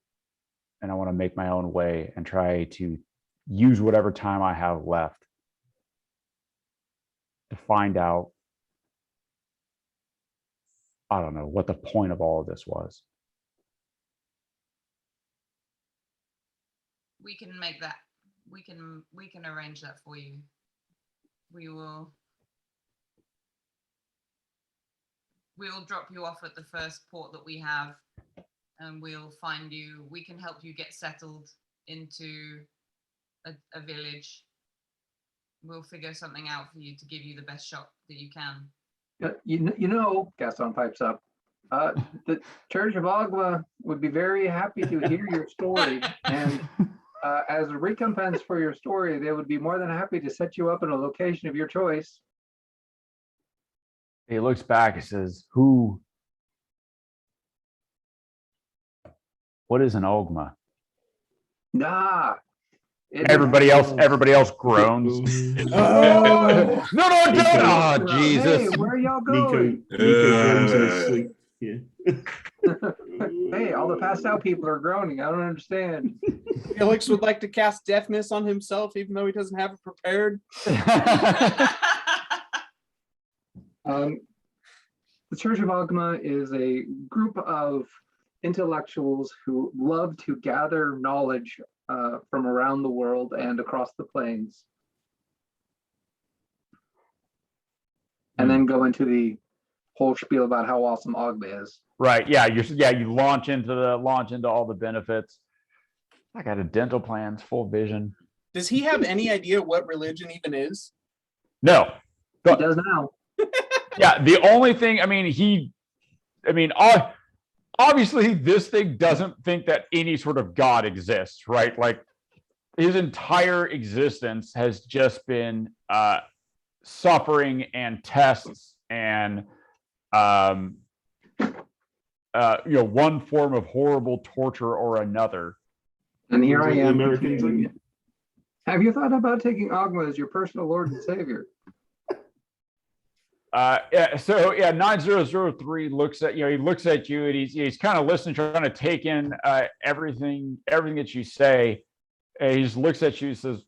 and I want to make my own way and try to use whatever time I have left to find out, I don't know, what the point of all of this was.
We can make that. We can arrange that for you. We will drop you off at the first port that we have, and we'll find you. We can help you get settled into a village. We'll figure something out for you to give you the best shot that you can.
You know, Gaston pipes up. The Church of Agua would be very happy to hear your story, and as a recompense for your story, they would be more than happy to set you up in a location of your choice.
He looks back and says, what is an Ogma?
Nah.
Everybody else groans.
Oh.
No, don't.
Nico.
Oh, Jesus.
Hey, where are y'all
Nico
going?
groans in his sleep. Yeah.
Hey, all the passed out people are groaning. I don't understand.
Felix would like to cast deafness on himself, even though he doesn't have it prepared.
The Church of Agma is a group of intellectuals who love to gather knowledge from around the world and across the plains, and then go into the whole spiel about how awesome Agma is.
Right. Yeah. You launch into all the benefits. I got a dental plan, full vision.
Does he have any idea what religion even is?
No.
He does now.
Yeah. The only thing, obviously this thing doesn't think that any sort of God exists, right? Like his entire existence has just been suffering and tests and one form of horrible torture or another.
And here I am.
Americans.
Have you thought about taking Agma as your personal Lord and Savior?
9003 looks at he looks at you and he's kind of listening, trying to take in everything that you say, and he just looks at you and says,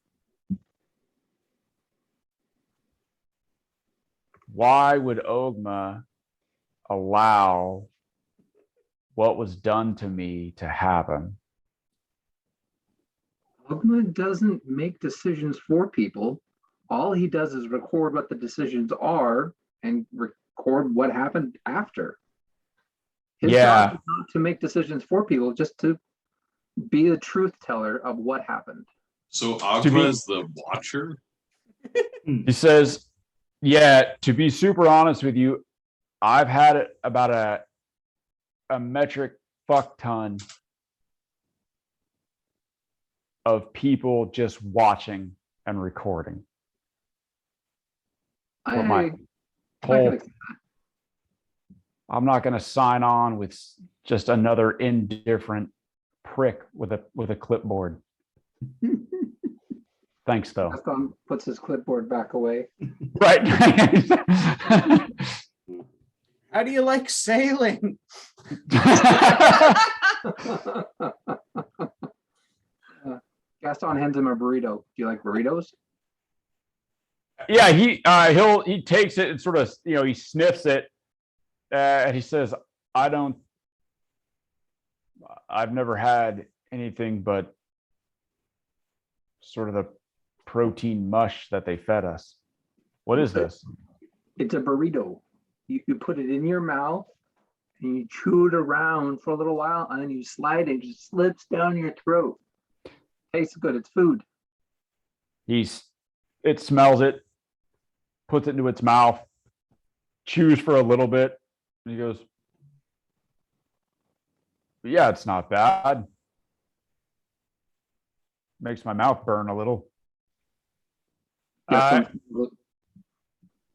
why would Ogma allow what was done to me to happen?
Agma doesn't make decisions for people. All he does is record what the decisions are and record what happened after. His job is not to make decisions for people, just to be the truth teller of what happened.
So Agma is the watcher?
He says, yeah, to be super honest with you, I've had about a metric fuck ton of people just watching and recording. I'm not going to sign on with just another indifferent prick with a clipboard. Thanks, though.
Gaston puts his clipboard back away.
Right.
How do you like sailing?
Gaston hands him a burrito. Do you like burritos?
Yeah, he takes it and sort of, he sniffs it, and he says, I've never had anything but sort of the protein mush that they fed us. What is this?
It's a burrito. You put it in your mouth and you chew it around for a little while, and then you slide it. It just slips down your throat. Tastes good. It's food.
It smells it, puts it into its mouth, chews for a little bit, and he goes, yeah, it's not bad. Makes my mouth burn a little.
What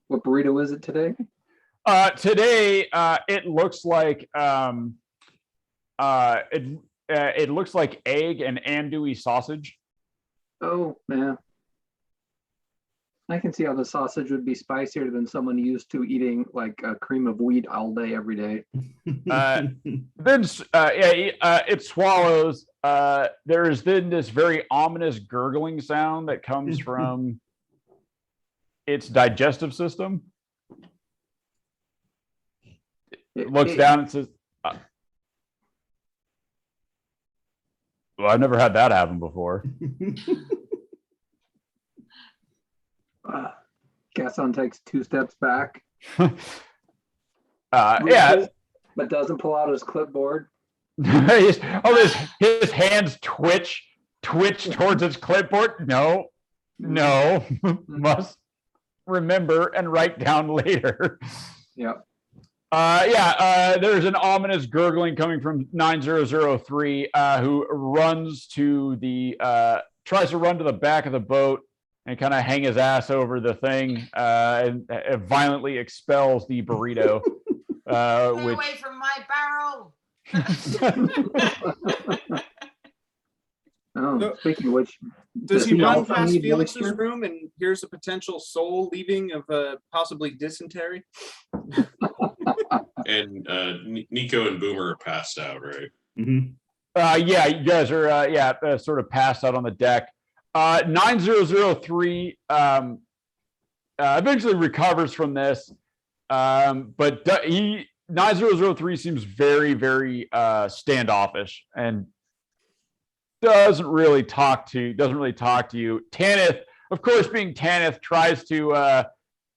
burrito is it today?
Today, it looks like it looks like egg and andouille sausage.
Oh, yeah. I can see how the sausage would be spicier than someone used to eating like a cream of wheat all day, every day.
It swallows. There's then this very ominous gurgling sound that comes from its digestive system. It looks down and says, well, I've never had that happen before.
Gaston takes 2 steps back.
Yeah.
But doesn't pull out his clipboard.
his hands twitch towards his clipboard. No, must remember and write down later.
Yep.
There's an ominous gurgling coming from 9003, who runs to tries to run to the back of the boat and kind of hang his ass over the thing, and violently expels the burrito.
Stay away from my barrel.
Speaking of which,
does he run past Felix's room and here's a potential soul leaving of possibly dysentery?
And Nico and Boomer are passed out, right?
Mm-hmm. You guys are sort of passed out on the deck. 9003 eventually recovers from this, but 9003 seems very, very standoffish and doesn't really talk to you. Tanith, of course, being Tanith, tries to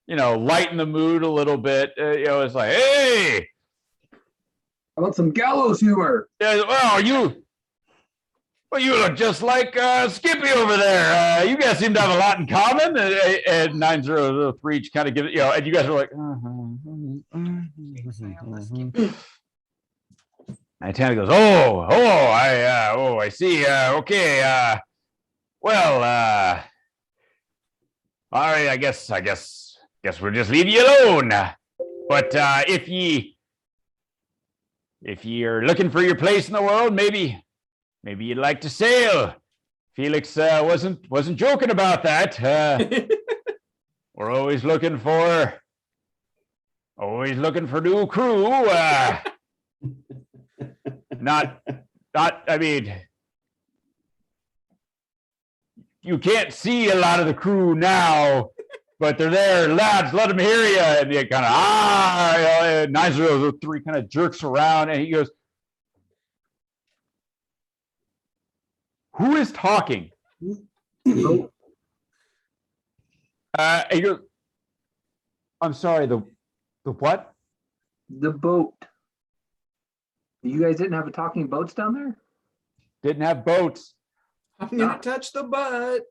lighten the mood a little bit. It's like, hey,
I want some gallows humor.
Yeah, you look just like Skippy over there. You guys seem to have a lot in common. And 9003 kind of gives it, and you guys are like, and Tanith goes, I see. Okay. Well, all right. I guess we'll just leave you alone. But if you're looking for your place in the world, maybe you'd like to sail. Felix wasn't joking about that. We're always looking for new crew. I mean, you can't see a lot of the crew now, but they're there. Lads, let them hear you. And they kind of 9003 kind of jerks around, and he goes, "Who is talking?" He goes, "I'm sorry. The what?"
The boat. You guys didn't have talking boats down there?
Didn't have boats.
I'm gonna touch the butt.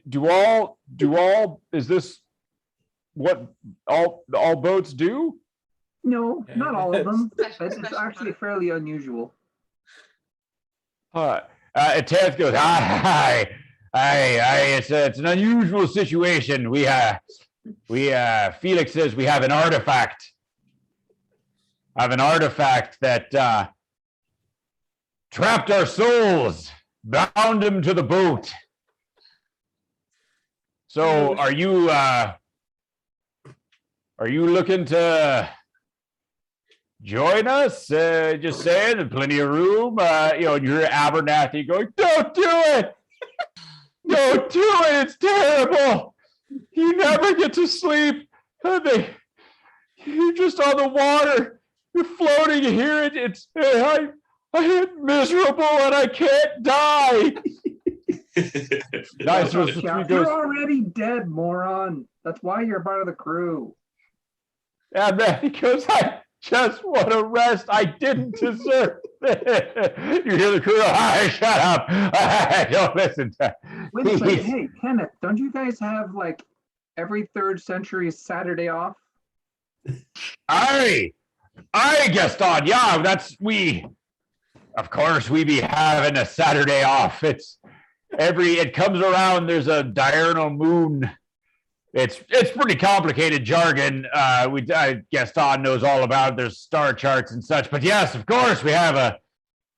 Do all? Is this what all boats do?
No, not all of them.
Special
It's actually fairly unusual.
Teth goes, hi. It's an unusual situation. Felix says we have an artifact. That trapped our souls, bound them to the boat. So are you looking to join us? Just saying, there's plenty of room. And you're Abernathy going, don't do it. Don't do it. It's terrible. You never get to sleep. You're just on the water. You're floating here. I am miserable and I can't die. Nice.
You're
So the tree goes,
already dead, moron. That's why you're part of the crew.
and then he goes, I just want to rest. I didn't deserve it. You hear the crew, shut up. Don't listen to
Wait a second. Hey, Kenneth, don't you guys have like every third century Saturday off?
I Gaston, yeah, of course we be having a Saturday off. It comes around, there's a diurnal moon. It's pretty complicated jargon. Gaston knows all about it. There's star charts and such, but yes, of course we have a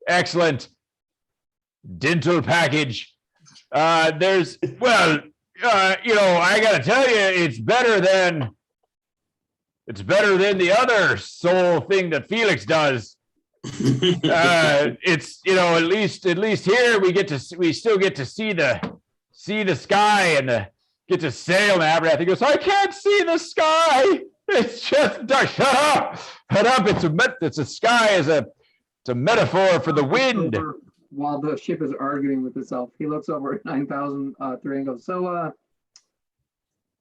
excellent dental package. I gotta tell you, it's better than the other soul thing that Felix does. It's at least here we still get to see the sky and get to sail and everything. He goes, I can't see the sky. It's just dark. Shut up. It's a metaphor for the wind.
While the ship is arguing with itself, he looks over at 9,003 and goes, so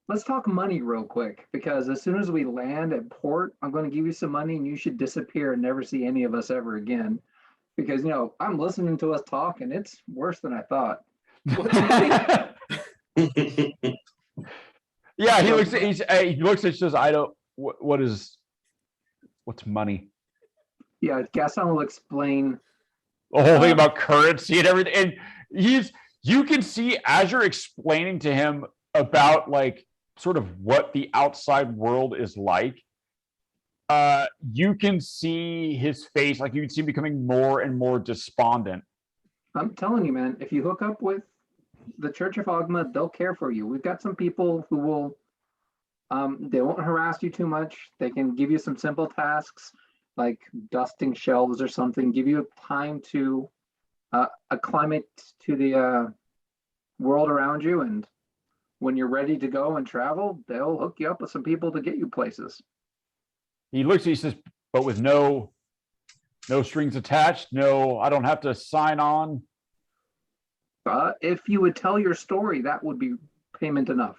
let's talk money real quick, because as soon as we land at port, I'm going to give you some money and you should disappear and never see any of us ever again. Because, I'm listening to us talk and it's worse than I thought.
Yeah, he looks and says, what's money?
Yeah, Gaston will explain
the whole thing about currency and everything. And you can see as you're explaining to him about like sort of what the outside world is like, you can see his face, like you can see him becoming more and more despondent.
I'm telling you, man, if you hook up with the Church of Ogma, they'll care for you. We've got some people who will, they won't harass you too much. They can give you some simple tasks like dusting shelves or something, give you time to acclimate to the world around you. And when you're ready to go and travel, they'll hook you up with some people to get you places.
He looks, he says, but with no strings attached, I don't have to sign on.
If you would tell your story, that would be payment enough.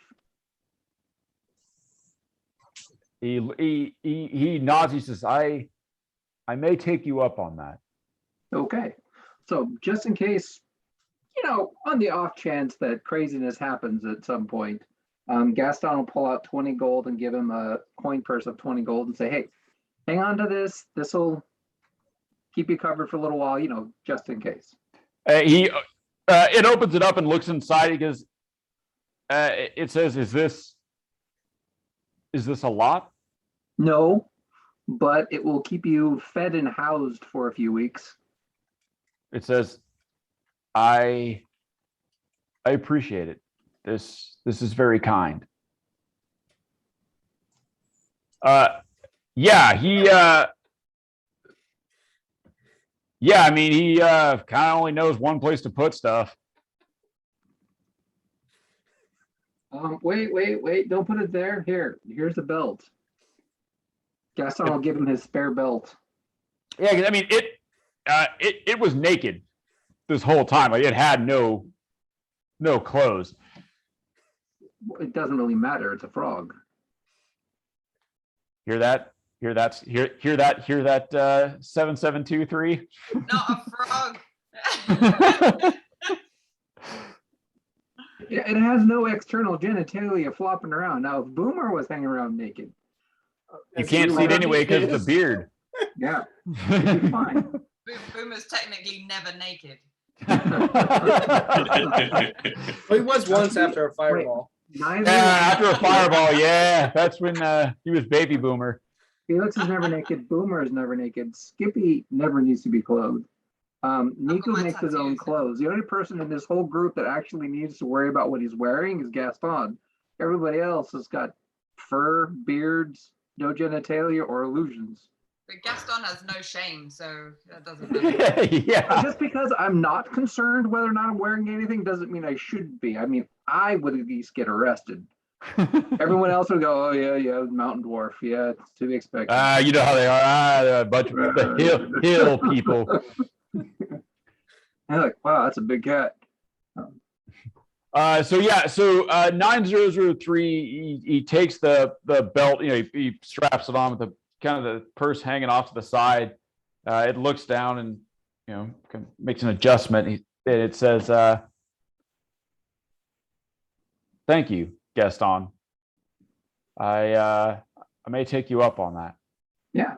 He nods, he says, I may take you up on that.
Okay. So just in case, on the off chance that craziness happens at some point, Gaston will pull out 20 gold and give him a coin purse of 20 gold and say, hey, hang on to this. This will keep you covered for a little while, just in case.
It opens it up and looks inside. He goes, it says, is this a lot?
No, but it will keep you fed and housed for a few weeks.
It says, I appreciate it. This is very kind. He kind of only knows one place to put stuff.
Wait, don't put it there. Here's the belt. Gaston will give him his spare belt.
Yeah, it was naked this whole time. Like it had no clothes.
It doesn't really matter. It's a frog.
Hear that? Hear that? 7723.
Not a frog.
It has no external genitalia flopping around. Now, if Boomer was hanging around naked,
you can't see it anyway because of the beard.
Yeah, it'd be fine.
Boomer's technically never naked.
Well, he was once after a fireball.
After a fireball, yeah. That's when he was baby Boomer.
Felix is never naked. Boomer is never naked. Skippy never needs to be clothed. Nico makes his own clothes. The only person in this whole group that actually needs to worry about what he's wearing is Gaston. Everybody else has got fur, beards, no genitalia, or illusions.
But Gaston has no shame, so that doesn't matter.
Yeah.
Just because I'm not concerned whether or not I'm wearing anything doesn't mean I should be. I mean, I would at least get arrested. Everyone else would go, oh yeah, mountain dwarf. Yeah, it's to be expected.
You know how they are. They're a bunch of hill people.
I'm like, wow, that's a big cat.
So 9003, he takes the belt, he straps it on with the kind of the purse hanging off to the side. It looks down and kind of makes an adjustment. It says, "Thank you, Gaston. I may take you up on that."
Yeah.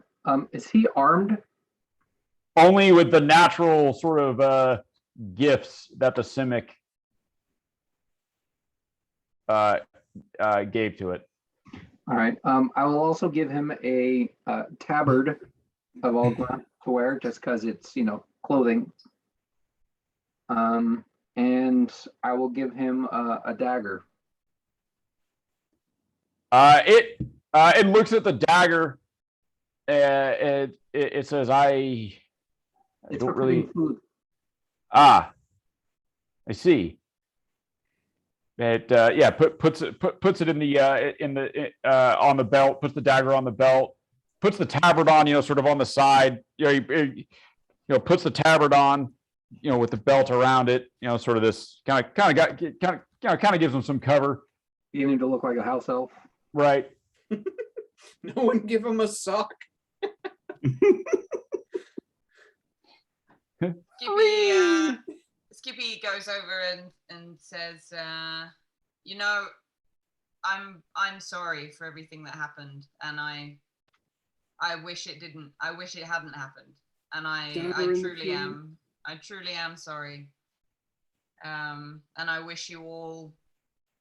Is he armed?
Only with the natural sort of gifts that the Simic gave to it.
All right. I will also give him a tabard of Olga to wear, just because it's clothing. And I will give him a dagger.
It looks at the dagger. It says, I
It's
don't
for cooking
really.
food.
I see. It puts it in the on the belt, puts the dagger on the belt, puts the tabard on, sort of on the side, puts the tabard on, with the belt around it, sort of this kind of gives him some cover.
You need to look like a house elf.
Right.
No one give him a sock.
Skippy goes over and says, I'm sorry for everything that happened, and I wish it hadn't happened, and I truly am sorry, and I wish you all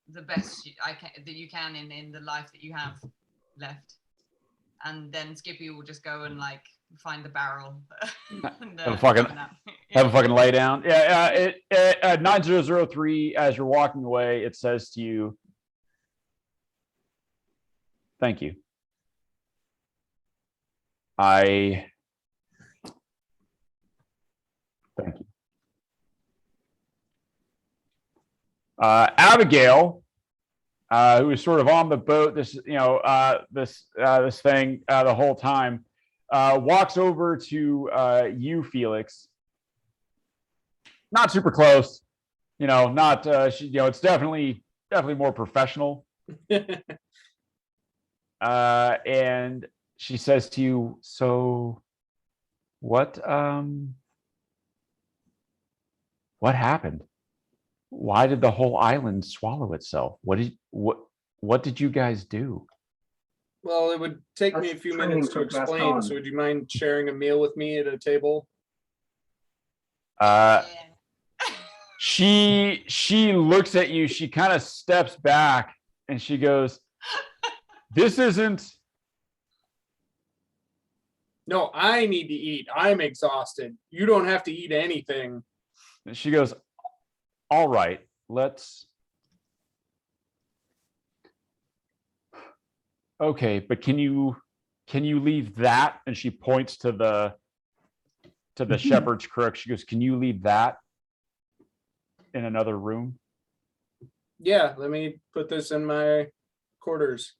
the best that you can in the life that you have left. And then Skippy will just go and find the barrel. And,
have a fucking lay down. Yeah. 9003, as you're walking away, it says to you, "Thank you. Thank you." Abigail, who was sort of on the boat, this thing the whole time, walks over to you, Felix. Not super close, not it's definitely more professional. And she says to you, "So what happened? Why did the whole island swallow itself? What did you guys do?"
Well, it would take me a few minutes to explain. So would you mind sharing a meal with me at a table?
She looks at you, she kind of steps back and she goes, "This isn't."
No, I need to eat. I'm exhausted. You don't have to eat anything.
And she goes, "All right, let's." "Okay, but can you leave that?" And she points to the shepherd's crook. She goes, "Can you leave that in another room?"
Yeah, let me put this in my quarters.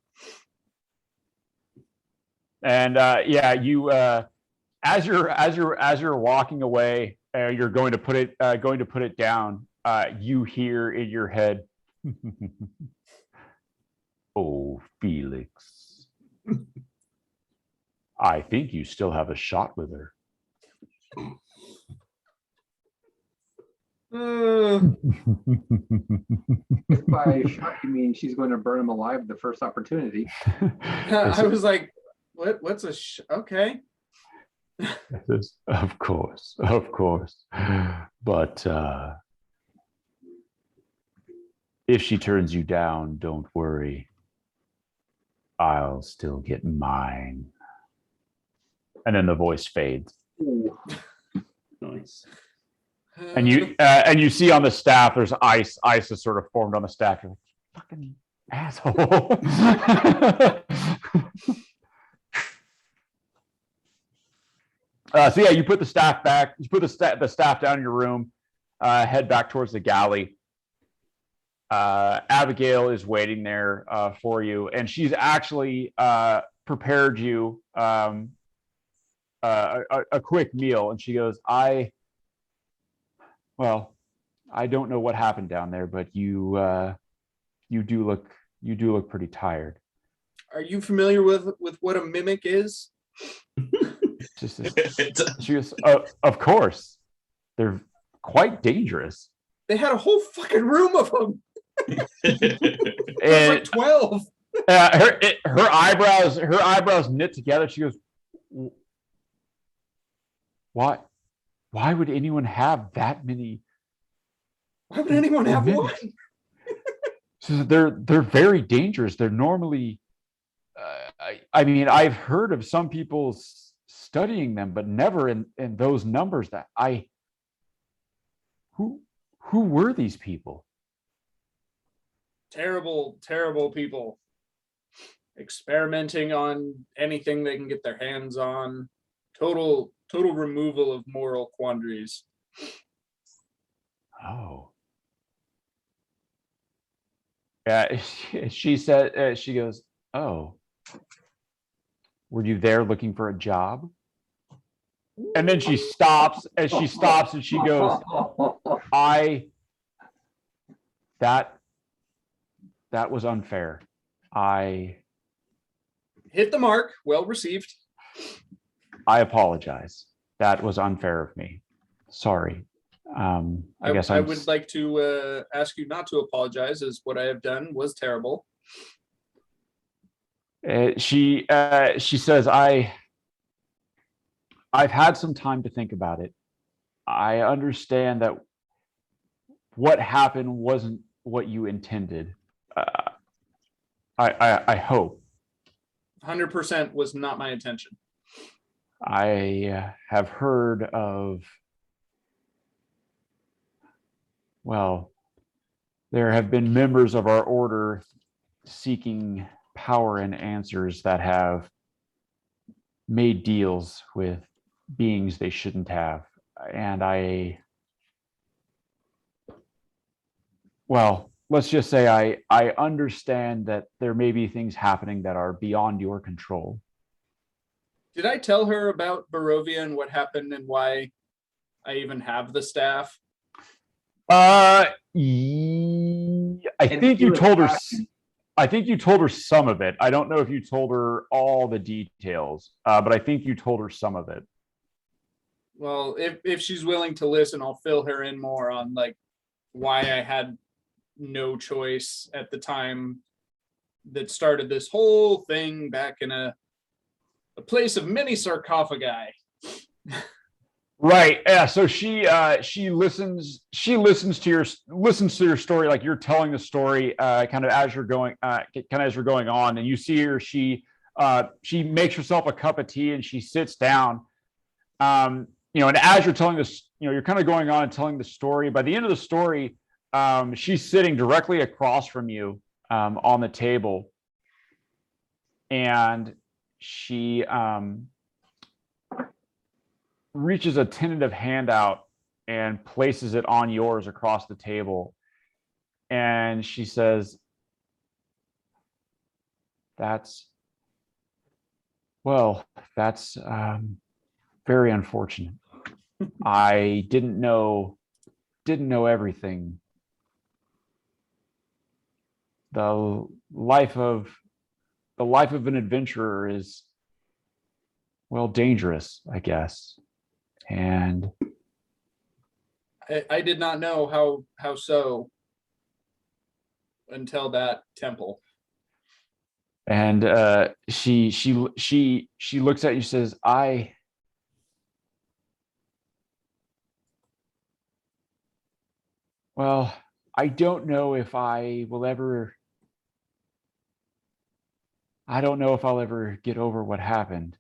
And you as you're walking away, you're going to put it down. You hear in your head, "Oh, Felix, I think you still have a shot with her."
If by shot you mean she's going to burn him alive the first opportunity.
I was like, what's okay.
Of course. But if she turns you down, don't worry. I'll still get mine. And then the voice fades.
Ooh.
Nice.
And you see on the staff, there's ice. Ice is sort of formed on the staff. You're like, "Fucking asshole." So yeah, you put the staff back. You put the staff down in your room. Head back towards the galley. Abigail is waiting there for you, and she's actually prepared you a quick meal. And she goes, I I don't know what happened down there, but you do look pretty tired.
Are you familiar with what a mimic is?
She goes, of course, they're quite dangerous.
They had a whole fucking room of them.
And
Like 12.
her eyebrows knit together. She goes, "Why would anyone have that many?
Why would anyone have one?
So they're very dangerous. They're normally, I mean, I've heard of some people studying them, but never in those numbers. Who were these people?
Terrible, terrible people. Experimenting on anything they can get their hands on. Total removal of moral quandaries.
Oh. Yeah, she said, she goes, "Oh, were you there looking for a job?" And then she stops and she goes, that was unfair. I
Hit the mark. Well received.
apologize. That was unfair of me. Sorry. I guess
I would like to ask you not to apologize, as what I have done was terrible.
She says, I've had some time to think about it. I understand that what happened wasn't what you intended. I hope.
100% was not my intention.
I have heard of, well, there have been members of our order seeking power and answers that have made deals with beings they shouldn't have. And well, let's just say I understand that there may be things happening that are beyond your control.
Did I tell her about Barovia and what happened and why I even have the staff?
I think you told her. I think you told her some of it. I don't know if you told her all the details, but I think you told her some of it.
Well, if she's willing to listen, I'll fill her in more on like why I had no choice at the time that started this whole thing back in a place of many sarcophagi.
Right. Yeah. So she listens to your story, like you're telling the story, kind of as you're going on, and you see her. She makes herself a cup of tea and she sits down. And as you're telling this, you're kind of going on and telling the story. By the end of the story, she's sitting directly across from you on the table, and she reaches a tentative hand out and places it on yours across the table. And she says, that's very unfortunate. I didn't know everything. The life of an adventurer is, well, dangerous, I guess. And
I did not know how so until that temple.
And she looks at you, says, I don't know if I'll ever get over what happened.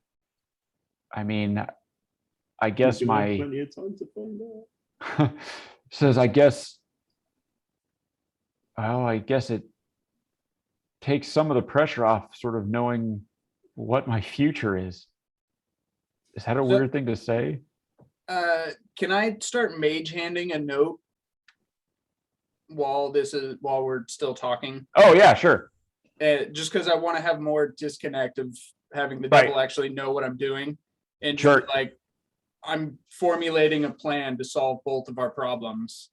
I mean, I guess
plenty of time to find out.
says, I guess it takes some of the pressure off sort of knowing what my future is. Is that a weird thing to say?
Can I start mage handing a note while we're still talking?
Oh yeah, sure.
Just because I want to have more disconnect of having the devil actually know what I'm doing, and
sure.
Like I'm formulating a plan to solve both of our problems.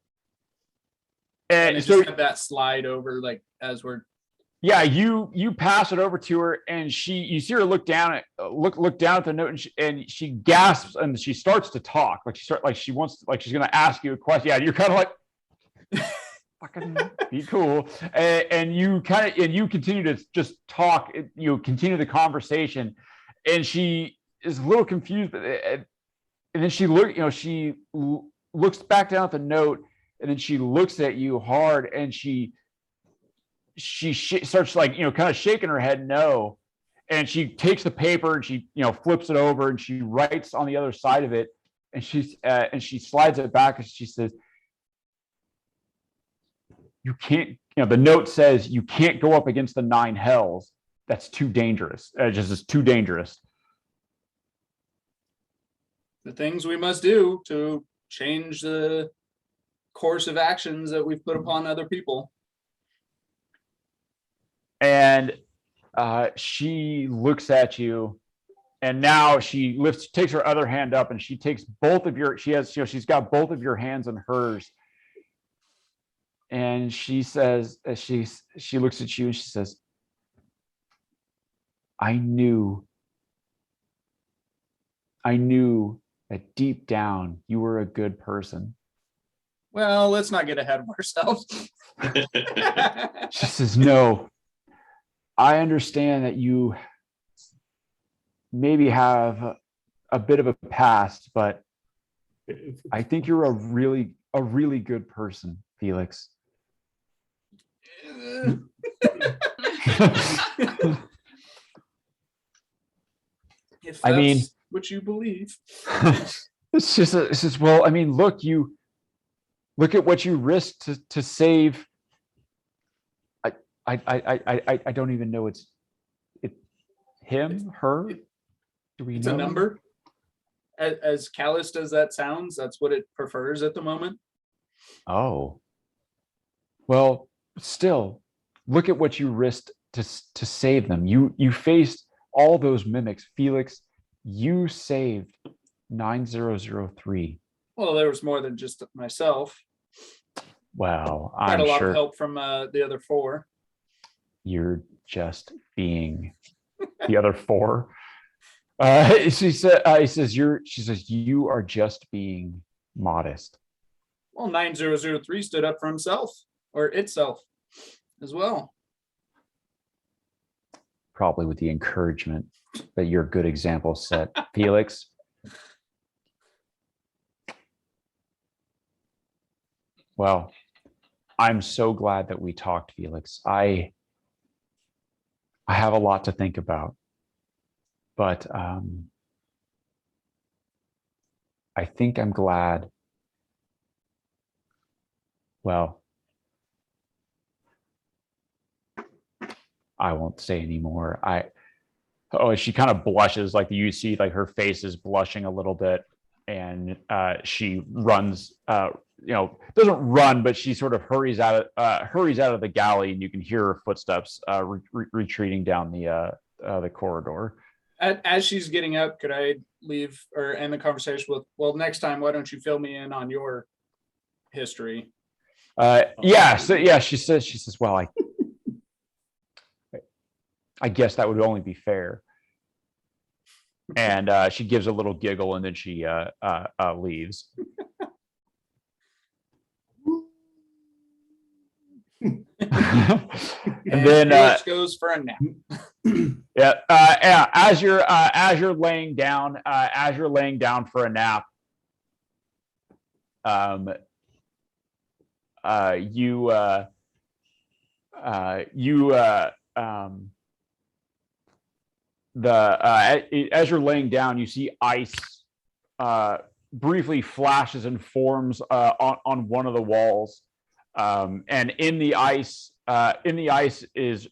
And I
And so
just have that slide over like as we're
yeah, you pass it over to her, and you see her look down at the note, and she gasps, and she starts to talk like she's going to ask you a question. Yeah, you're kind of like, fucking be cool, and you continue to just talk. You continue the conversation, and she is a little confused, and then she looks back down at the note, and then she looks at you hard, and she starts like, kind of shaking her head no, and she takes the paper and she flips it over, and she writes on the other side of it, and she slides it back, and she says, you can't, the note says you can't go up against the 9 hells. That's too dangerous. It's too dangerous.
the things we must do to change the course of actions that we've put upon other people.
And she looks at you, and now she takes her other hand up, and she takes both of she's got both of your hands in hers. And she says, as she looks at you, and she says, I knew that deep down you were a good person.
Well, let's not get ahead of ourselves.
She says, no, I understand that you maybe have a bit of a past, but I think you're a really good person, Felix.
If
I mean,
that's what you believe.
It's just well, I mean, look at what you risked to save. I don't even know it's him, her. Do we
It's
know
a number. As callous as that sounds, that's what it prefers at the moment.
Oh, well, still, look at what you risked to save them. You faced all those mimics, Felix. You saved 9003.
Well, there was more than just myself.
Well,
Got
I'm
a lot
sure
of help from the other 4.
you're just being the other 4. She says you are just being modest.
Well, 9003 stood up for himself or itself as well.
Probably with the encouragement that your good example set, Felix. Well, I'm so glad that we talked, Felix. I have a lot to think about, but I think I'm glad. Well, I won't say anymore. She kind of blushes, like you see, like her face is blushing a little bit, and she runs. Doesn't run, but she sort of hurries out of the galley, and you can hear her footsteps retreating down the corridor.
As she's getting up, could I leave or end the conversation with, well, next time, why don't you fill me in on your history?
She says, well, I guess that would only be fair. And she gives a little giggle, and then she leaves.
And
And then
Felix goes for a nap.
as you're laying down for a nap, as you're laying down, you see ice briefly flashes and forms on one of the walls, and in the ice is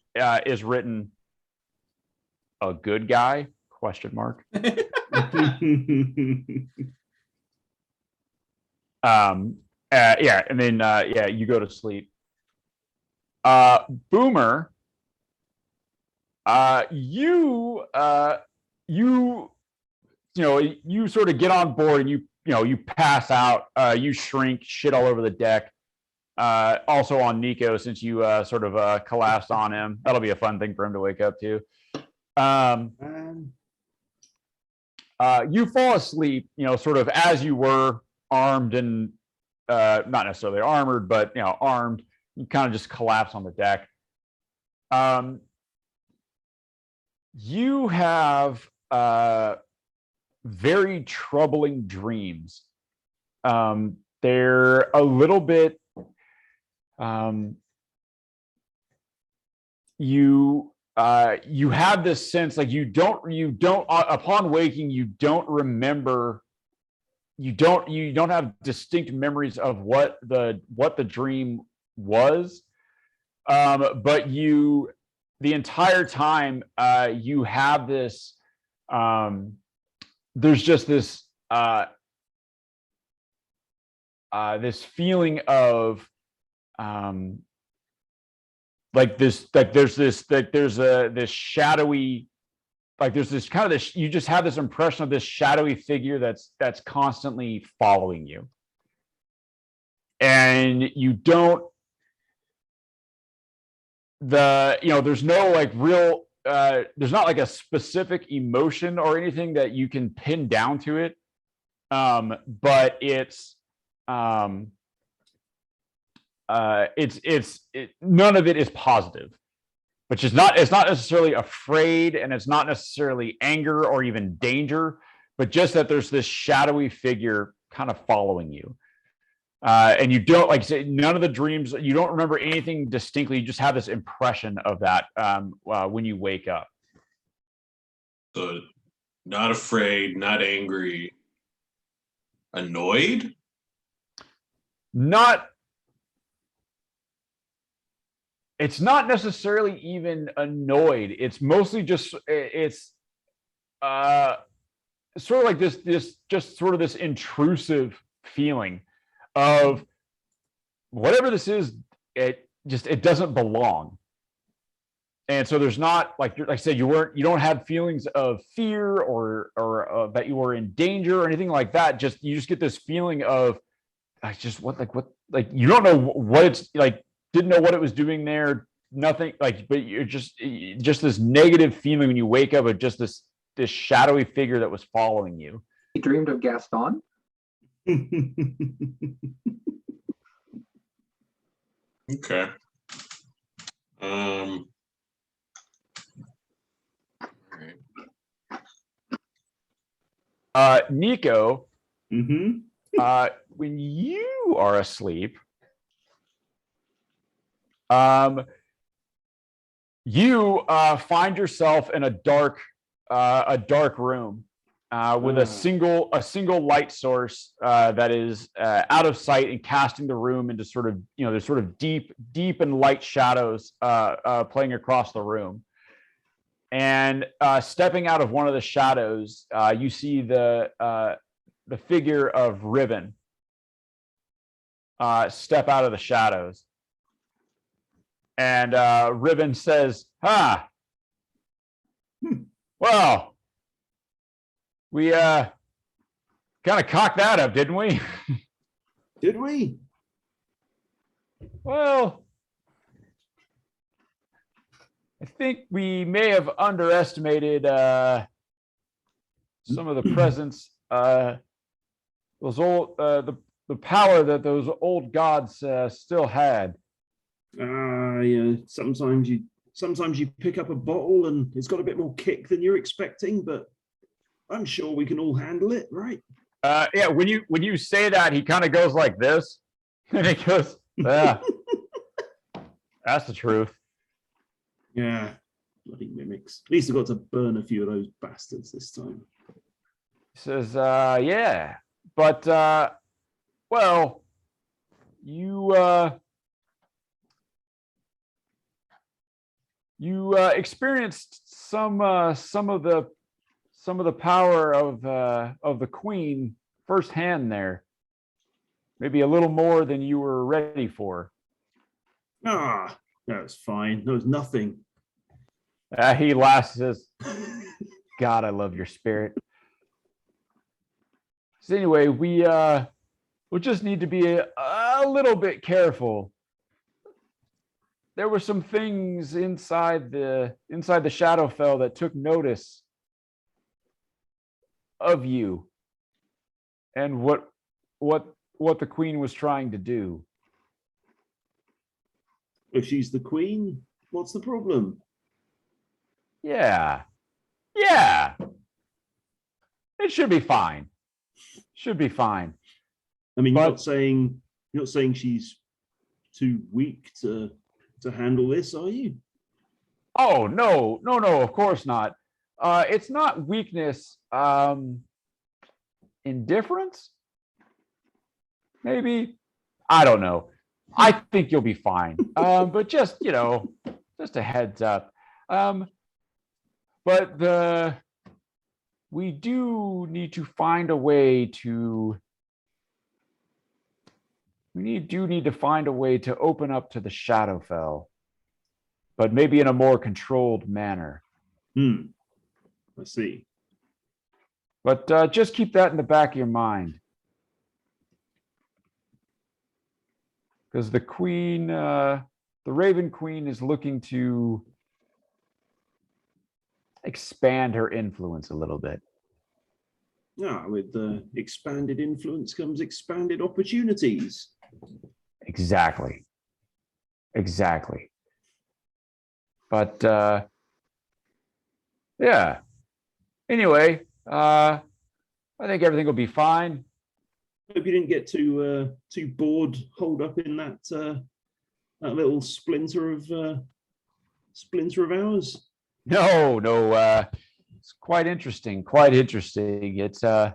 written, "A good guy?" ? And then you go to sleep. Boomer, you sort of get on board, and you pass out, you shrink, shit all over the deck. also on Nico, since you sort of collapsed on him. That'll be a fun thing for him to wake up to. You fall asleep, sort of as you were armed and not necessarily armored, but armed. You kind of just collapse on the deck. You have very troubling dreams. They're a little bit. You have this sense like you don't upon waking you don't remember. You don't have distinct memories of what the dream was, but the entire time you have this. There's just this this feeling of this shadowy, there's this kind of this, you just have this impression of this shadowy figure that's constantly following you, and you don't there's no real there's not a specific emotion or anything that you can pin down to it, but it's none of it is positive, which is it's not necessarily afraid, and it's not necessarily anger or even danger, but just that there's this shadowy figure kind of following you. And you don't, like I say, none of the dreams, you don't remember anything distinctly. You just have this impression of that when you wake up.
So, not afraid, not angry, annoyed?
It's not necessarily even annoyed. It's mostly just, it's sort of like this intrusive feeling of whatever this is, it doesn't belong. And so there's not, like I said, you don't have feelings of fear or that you were in danger or anything like that. You just get this feeling of you don't know what it's like, didn't know what it was doing there, nothing, but you're just this negative feeling when you wake up of just this shadowy figure that was following you.
You dreamed of Gaston?
Okay. All
right. Nico,
mm-hmm.
When you are asleep, you find yourself in a dark room with a single light source that is out of sight and casting the room into sort of there's sort of deep and light shadows playing across the room. And stepping out of one of the shadows, you see the figure of Ribbon step out of the shadows. And Ribbon says, well, we kind of cocked that up, didn't we?
Did we?
Well, I think we may have underestimated some of the presence, those old, the power that those old gods still had.
Yeah. Sometimes you pick up a bottle and it's got a bit more kick than you're expecting, but I'm sure we can all handle it, right?
Yeah. When you say that, he kind of goes like this, and he goes, "Yeah, that's the truth."
Yeah, bloody mimics. At least I got to burn a few of those bastards this time.
He says, "Yeah, but well, you experienced some of the power of the queen firsthand there. Maybe a little more than you were ready for."
That was fine. There was nothing.
He laughs and says, "God, I love your spirit." So anyway, we'll just need to be a a little bit careful. There were some things inside the Shadowfell that took notice of you and what the queen was trying to do.
If she's the queen, what's the problem?
Yeah. It should be fine. Should be fine.
I mean,
But-
you're not saying she's too weak to handle this, are you?
Oh, no, of course not. It's not weakness, indifference? Maybe. I don't know. I think you'll be fine. But just, just a heads up. But we do need to find a way to need to find a way to open up to the Shadowfell, but maybe in a more controlled manner.
I see.
But just keep that in the back of your mind. Because the queen, the Raven Queen is looking to expand her influence a little bit.
With expanded influence comes expanded opportunities.
Exactly. But yeah. Anyway, I think everything will be fine.
Hope you didn't get too bored, holed up in that little splinter of ours.
No, it's quite interesting. It's I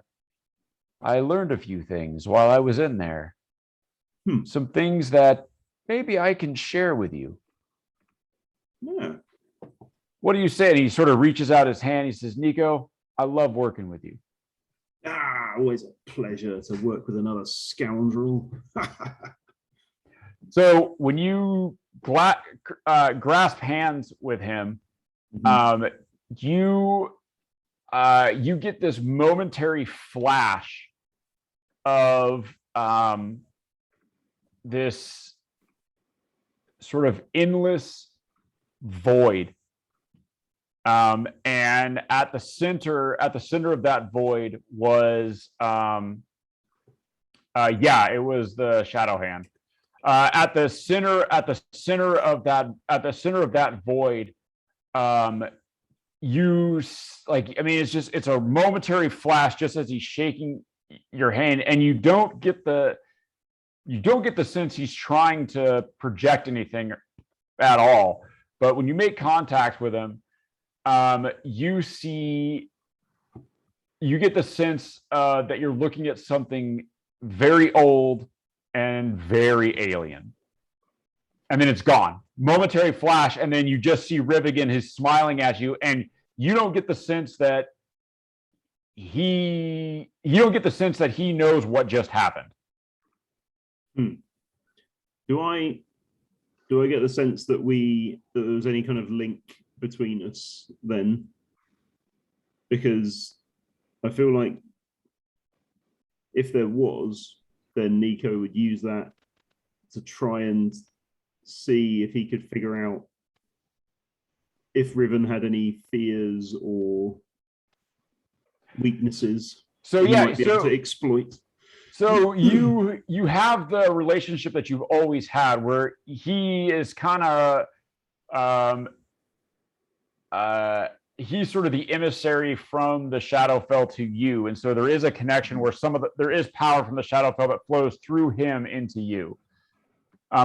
learned a few things while I was in there. Some things that maybe I can share with you.
Yeah.
What do you say? And he sort of reaches out his hand. He says, Nico, I love working with you.
Always a pleasure to work with another scoundrel.
So when you grasp hands with him, you get this momentary flash of this sort of endless void, and at the center of that void was it was the Shadow Hand. At the center of that void, it's a momentary flash just as he's shaking your hand, and you don't get the sense he's trying to project anything at all. But when you make contact with him, you get the sense that you're looking at something very old and very alien. And then it's gone. Momentary flash, and then you just see Rivigan, who's smiling at you, and you don't get the sense that he knows what just happened.
Do I get the sense that there was any kind of link between us then? Because I feel like if there was, then Nico would use that to try and see if he could figure out if Riven had any fears or weaknesses.
So
he
yeah,
might be able to exploit.
So you have the relationship that you've always had, where he is kind of he's sort of the emissary from the Shadowfell to you, and so there is a connection where there is power from the Shadowfell that flows through him into you.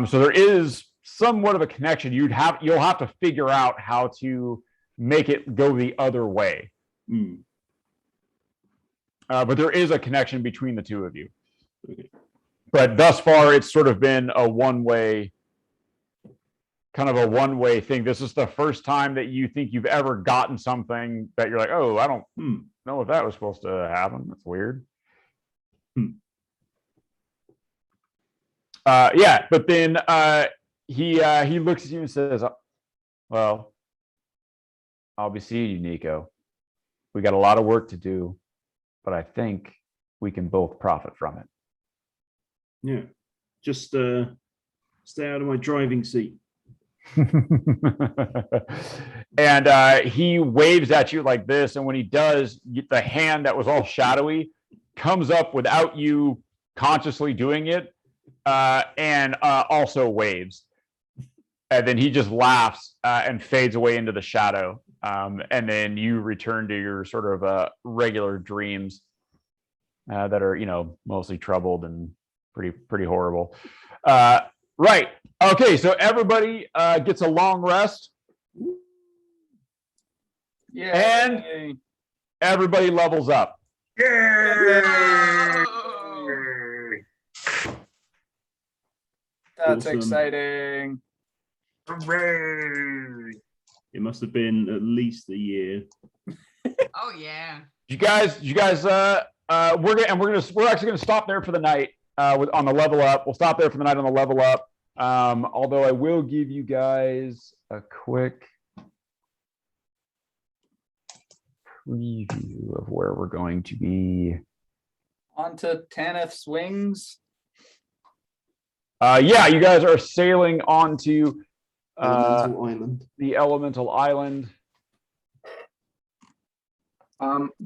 So there is somewhat of a connection. You'll have to figure out how to make it go the other way. But there is a connection between the two of you.
Okay.
But thus far, it's sort of been a one-way thing. This is the first time that you think you've ever gotten something that you're like, oh, I don't know if that was supposed to happen. That's weird. Yeah, but then he looks at you and says, well, I'll be seeing you, Nico. We got a lot of work to do, but I think we can both profit from it.
Yeah. Just stay out of my driving seat.
And he waves at you like this, and when he does, the hand that was all shadowy comes up without you consciously doing it, and also waves. And then he just laughs and fades away into the shadow. And then you return to your sort of regular dreams that are, mostly troubled and pretty horrible. Right. Okay. So everybody gets a long rest.
Yeah.
And everybody levels up.
Oh.
That's
Awesome.
exciting.
It must have been at least a year.
Oh yeah.
You guys, we're actually gonna stop there for the night on the level up. We'll stop there for the night on the level up. Although I will give you guys a quick preview of where we're going to be.
On to Tanith's wings.
Yeah, you guys are sailing onto
Elemental Island.
the elemental island.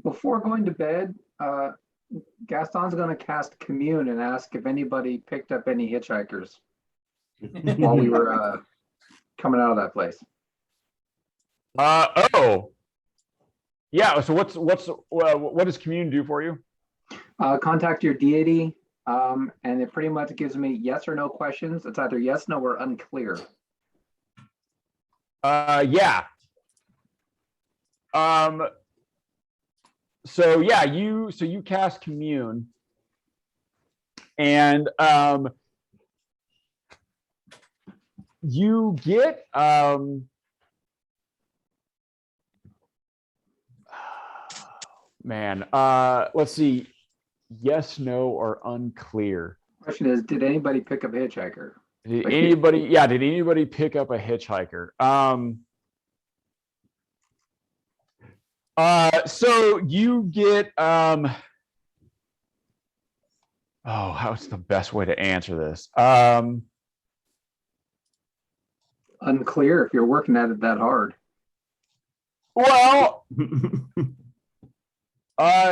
Before going to bed, Gaston's going to cast Commune and ask if anybody picked up any hitchhikers while we were coming out of that place.
Oh, yeah. So what does commune do for you?
Contact your deity, and it pretty much gives me yes or no questions. It's either yes, no, or unclear.
Yeah. So yeah, you cast commune, and you get man, let's see, yes, no, or unclear.
Question is, did anybody pick up a hitchhiker?
Did anybody pick up a hitchhiker? So you get how's the best way to answer this?
Unclear if you're working at it that hard.
Well,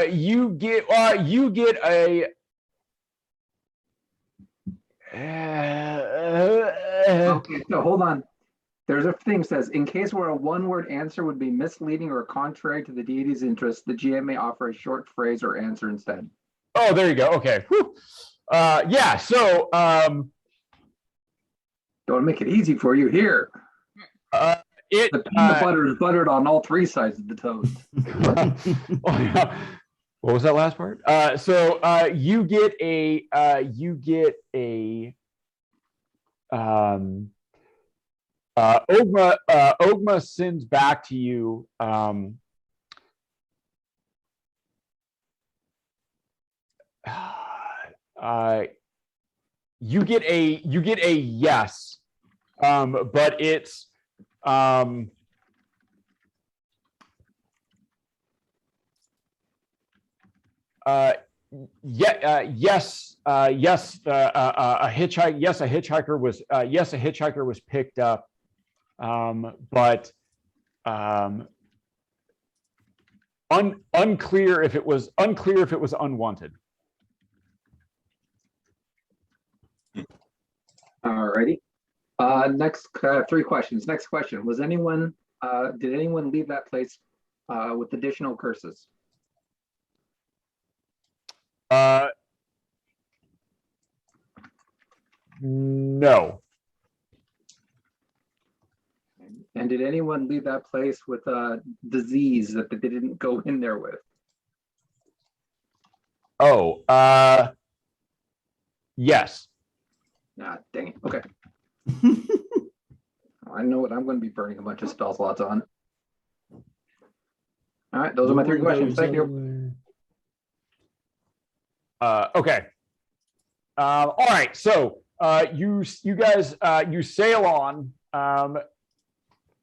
you get a
Okay, so hold on. There's a thing that says, in case where a one-word answer would be misleading or contrary to the deity's interest, the GM may offer a short phrase or answer instead.
Oh, there you go. Okay. Whew. Yeah. So,
Don't make it easy for you here. The peanut butter is buttered on all three sides of the toast.
What was that last part? So you get a Ogma sends back to you you get a yes, but it's yes, a hitchhiker was picked up, but unclear if it was unwanted.
Alrighty. Next, three questions. Next question: did anyone leave that place with additional curses?
No.
And did anyone leave that place with a disease that they didn't go in there with?
Oh, yes.
Ah, dang it. Okay. I know what I'm going to be burning a bunch of spell slots on. All right, those are my three questions. Thank you.
Okay. All right. So you guys you sail on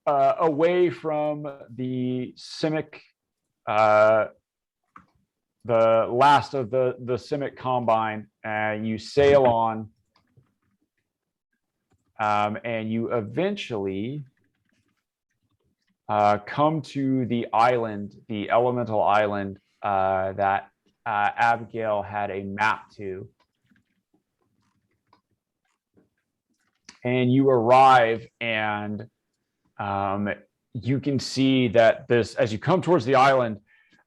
away from the Simic, the last of the Simic Combine, and you sail on and you eventually come to the island, the elemental island that Abigail had a map to. And you arrive, and you can see that this, as you come towards the island,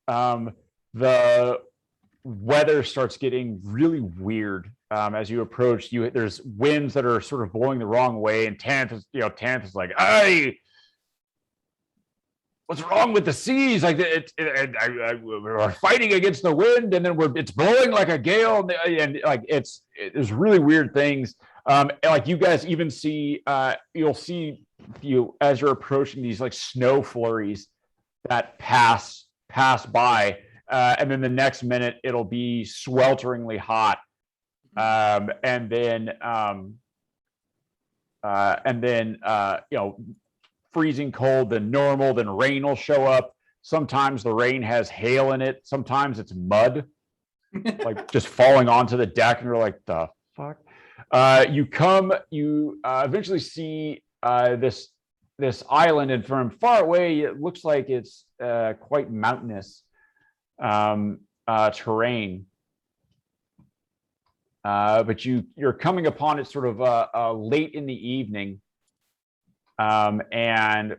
the weather starts getting really weird. As you approach, there's winds that are sort of blowing the wrong way, and Tanith is like, "Hey, what's wrong with the seas? Like we're fighting against the wind, and then it's blowing like a gale, and like it's really weird things." Like you guys even see, you'll see as you're approaching these like snow flurries that pass by, and then the next minute it'll be swelteringly hot, and then freezing cold, then normal, then rain will show up. Sometimes the rain has hail in it. Sometimes it's mud, like just falling onto the deck, and you're like, the fuck? You eventually see this island, and from far away, it looks like it's quite mountainous terrain. But you're coming upon it sort of late in the evening. And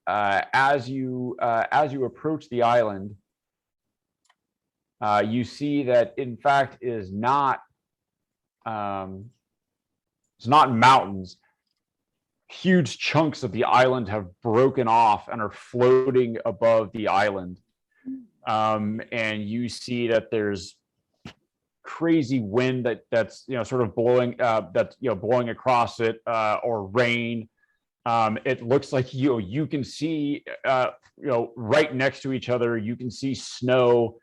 as you approach the island, you see that in fact it's not mountains. Huge chunks of the island have broken off and are floating above the island. And you see that there's crazy wind that's sort of blowing blowing across it, or rain. It looks like you can see right next to each other, you can see snow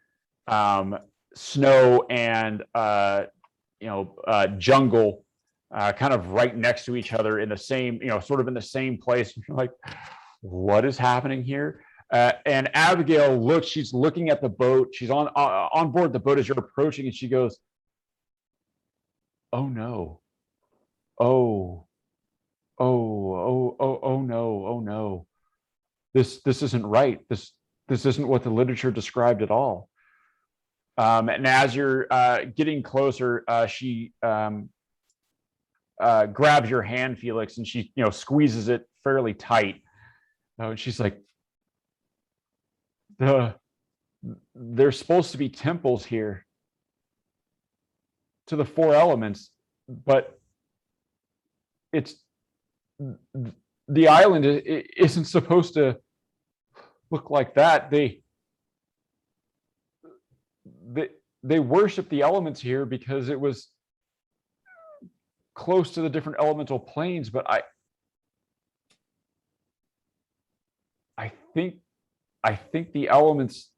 and jungle kind of right next to each other in the same sort of in the same place. You're like, what is happening here? And Abigail she's looking at the boat. She's on board the boat as you're approaching, and she goes, "Oh no. Oh no. Oh no. This isn't right. This isn't what the literature described at all." And as you're getting closer, she grabs your hand, Felix, and she squeezes it fairly tight. And she's like, there's supposed to be temples here to the four elements, but the island isn't supposed to look like that. They worship the elements here because it was close to the different elemental planes, but I think the elements,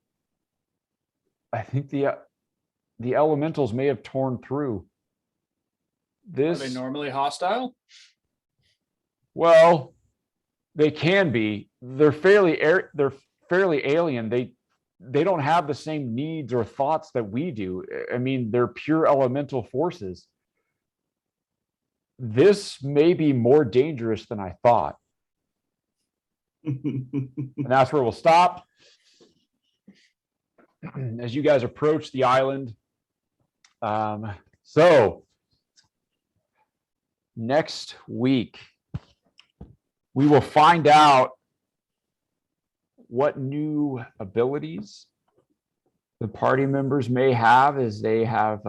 the elementals may have torn through.
Are they normally hostile?
Well, they can be. They're fairly alien. They don't have the same needs or thoughts that we do. I mean, they're pure elemental forces. This may be more dangerous than I thought. And that's where we'll stop. As you guys approach the island. So next week, we will find out what new abilities the party members may have as they have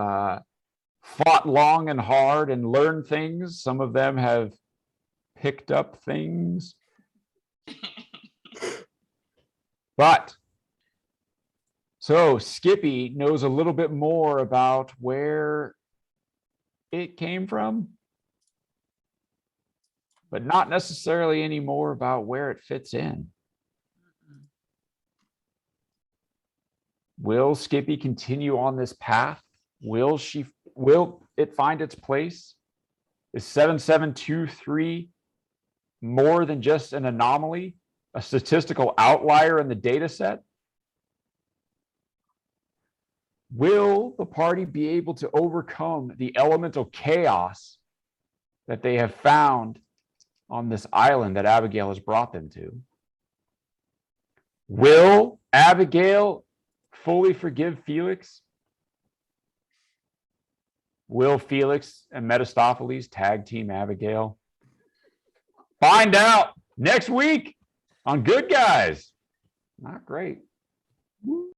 fought long and hard and learned things. Some of them have picked up things. But so Skippy knows a little bit more about where it came from, but not necessarily any more about where it fits in. Will Skippy continue on this path? Will it find its place? Is 7723 more than just an anomaly, a statistical outlier in the data set? Will the party be able to overcome the elemental chaos that they have found on this island that Abigail has brought them to. Will Abigail fully forgive Felix? Will Felix and Mephistopheles tag team Abigail? Find out next week on Good Guys. Not great.